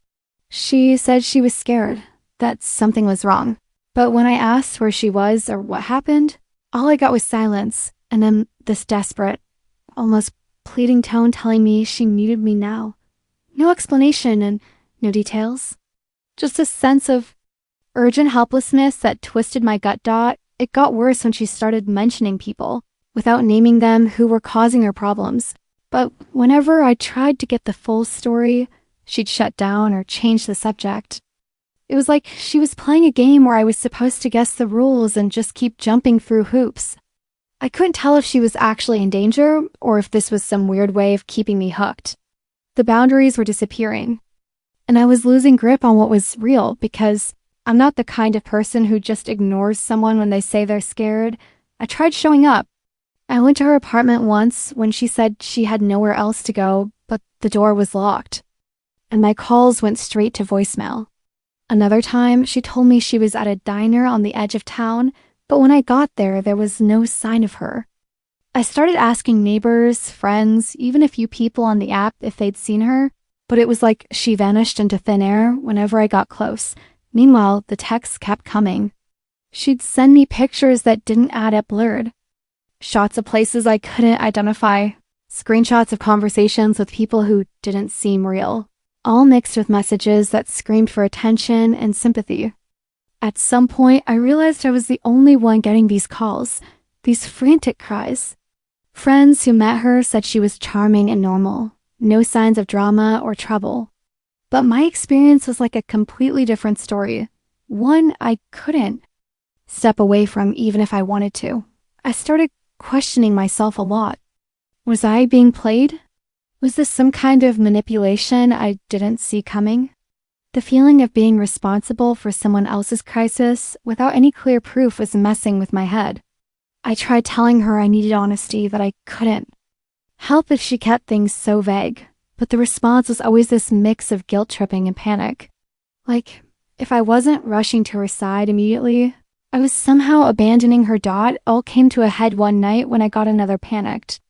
A: She said she was scared, that something was wrong. But when I asked where she was or what happened, all I got was silence, and then this desperate, almost pleading tone telling me she needed me now. No explanation and no details. Just a sense of urgent helplessness that twisted my gut. It got worse when she started mentioning people, without naming them, who were causing her problems. But whenever I tried to get the full story, she'd shut down or change the subject. It was like she was playing a game where I was supposed to guess the rules and just keep jumping through hoops. I couldn't tell if she was actually in danger or if this was some weird way of keeping me hooked. The boundaries were disappearing, and I was losing grip on what was real because I'm not the kind of person who just ignores someone when they say they're scared. I tried showing up. I went to her apartment once when she said she had nowhere else to go, but the door was locked, and my calls went straight to voicemail. Another time, she told me she was at a diner on the edge of town, but when I got there, there was no sign of her. I started asking neighbors, friends, even a few people on the app if they'd seen her, but it was like she vanished into thin air whenever I got close. Meanwhile, the texts kept coming. She'd send me pictures that didn't add up blurred. Shots of places I couldn't identify. Screenshots of conversations with people who didn't seem real. All mixed with messages that screamed for attention and sympathy. At some point, I realized I was the only one getting these calls, these frantic cries. Friends who met her said she was charming and normal, no signs of drama or trouble. But my experience was like a completely different story, one I couldn't step away from even if I wanted to. I started questioning myself a lot. Was I being played? Was this some kind of manipulation I didn't see coming? The feeling of being responsible for someone else's crisis without any clear proof was messing with my head. I tried telling her I needed honesty, but I couldn't help if she kept things so vague. But the response was always this mix of guilt-tripping and panic. Like, if I wasn't rushing to her side immediately, I was somehow abandoning her. All came to a head one night when I got another panicked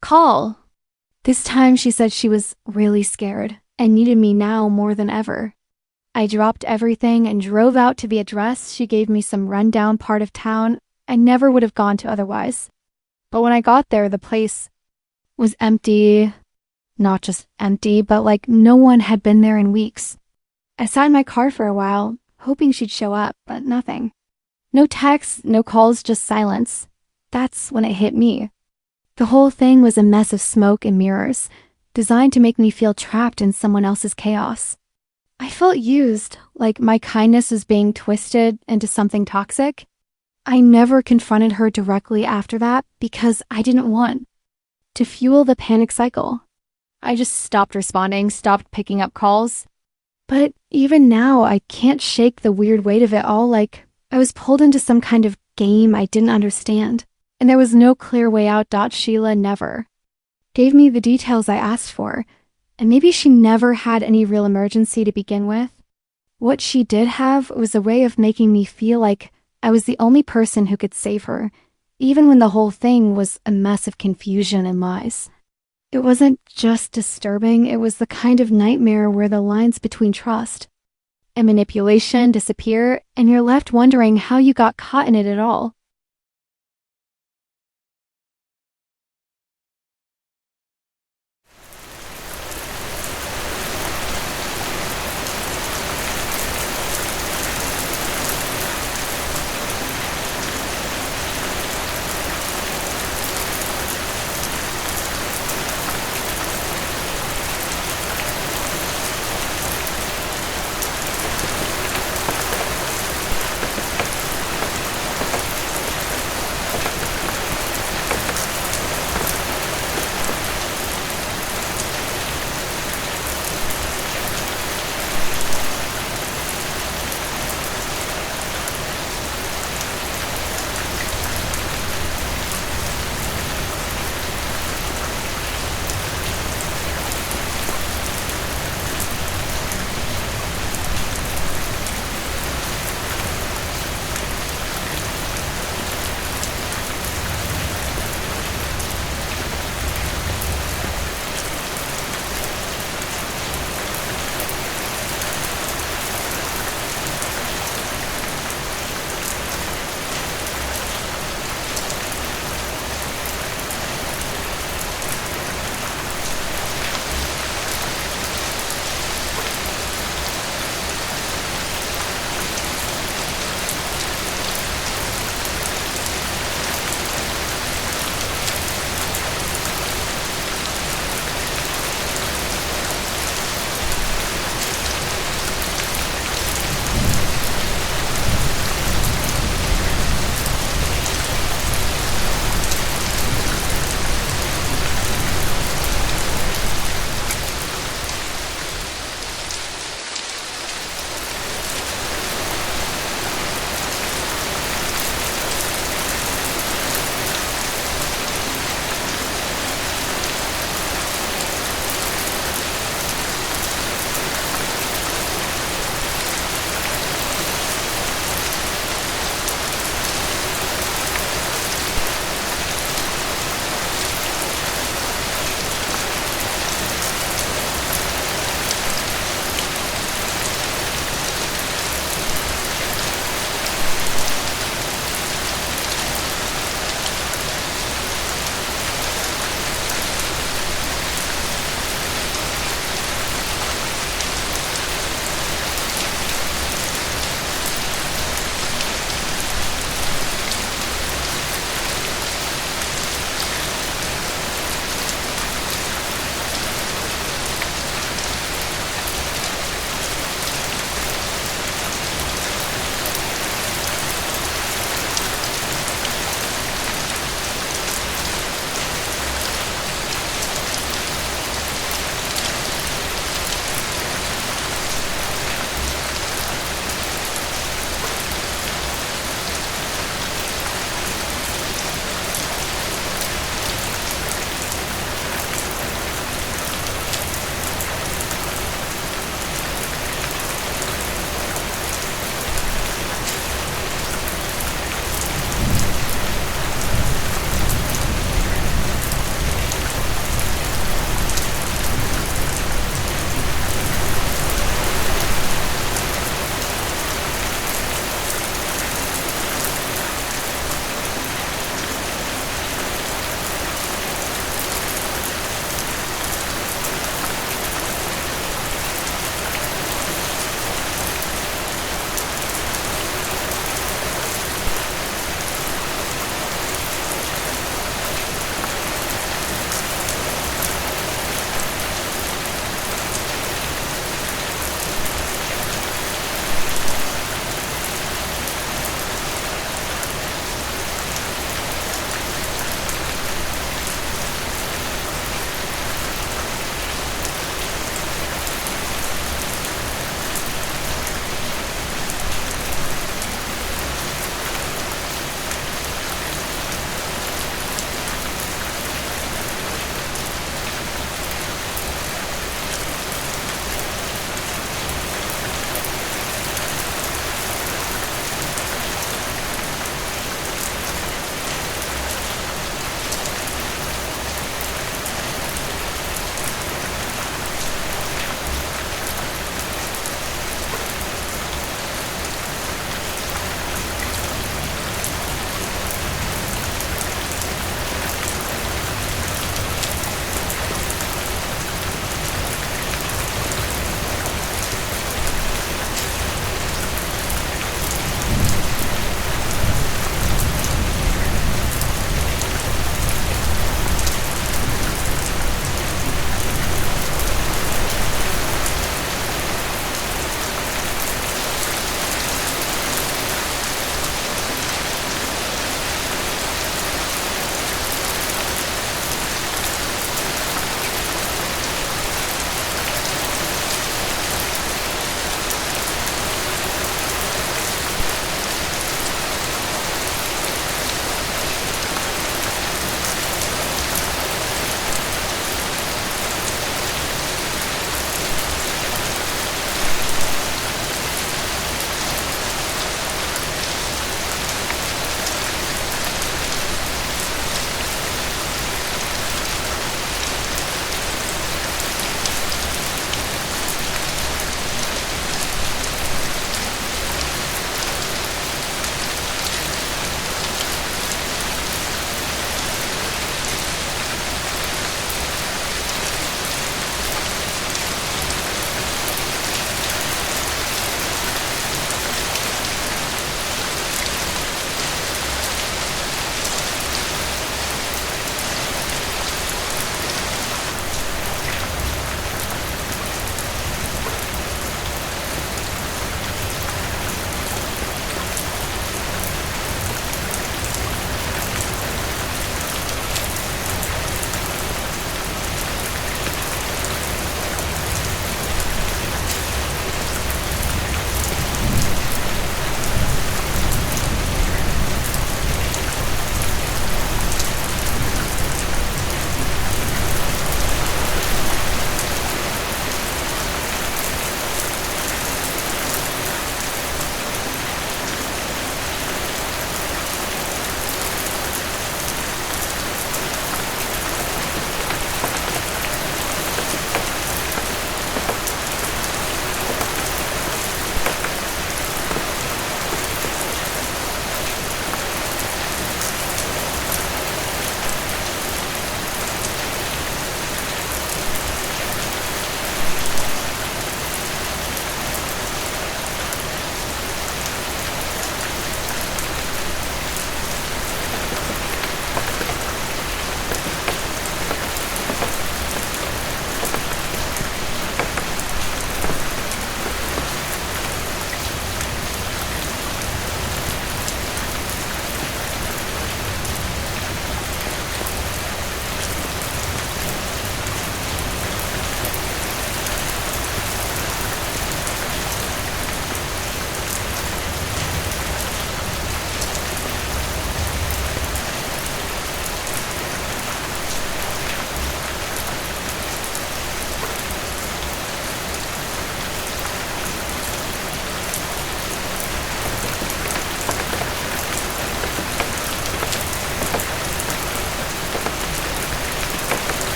A: call. This time she said she was really scared and needed me now more than ever. I dropped everything and drove out to the address. She gave me some rundown part of town I never would have gone to otherwise. But when I got there, the place was empty. Not just empty, but like no one had been there in weeks. I sat in my car for a while, hoping she'd show up, but nothing. No texts, no calls, just silence. That's when it hit me. The whole thing was a mess of smoke and mirrors, designed to make me feel trapped in someone else's chaos. I felt used, like my kindness was being twisted into something toxic. I never confronted her directly after that because I didn't want to fuel the panic cycle. I just stopped responding, stopped picking up calls. But even now, I can't shake the weird weight of it all, like I was pulled into some kind of game I didn't understand. And there was no clear way out. Sheila never gave me the details I asked for, and maybe she never had any real emergency to begin with. What she did have was a way of making me feel like I was the only person who could save her, even when the whole thing was a mess of confusion and lies. It wasn't just disturbing, it was the kind of nightmare where the lines between trust and manipulation disappear, and you're left wondering how you got caught in it at all.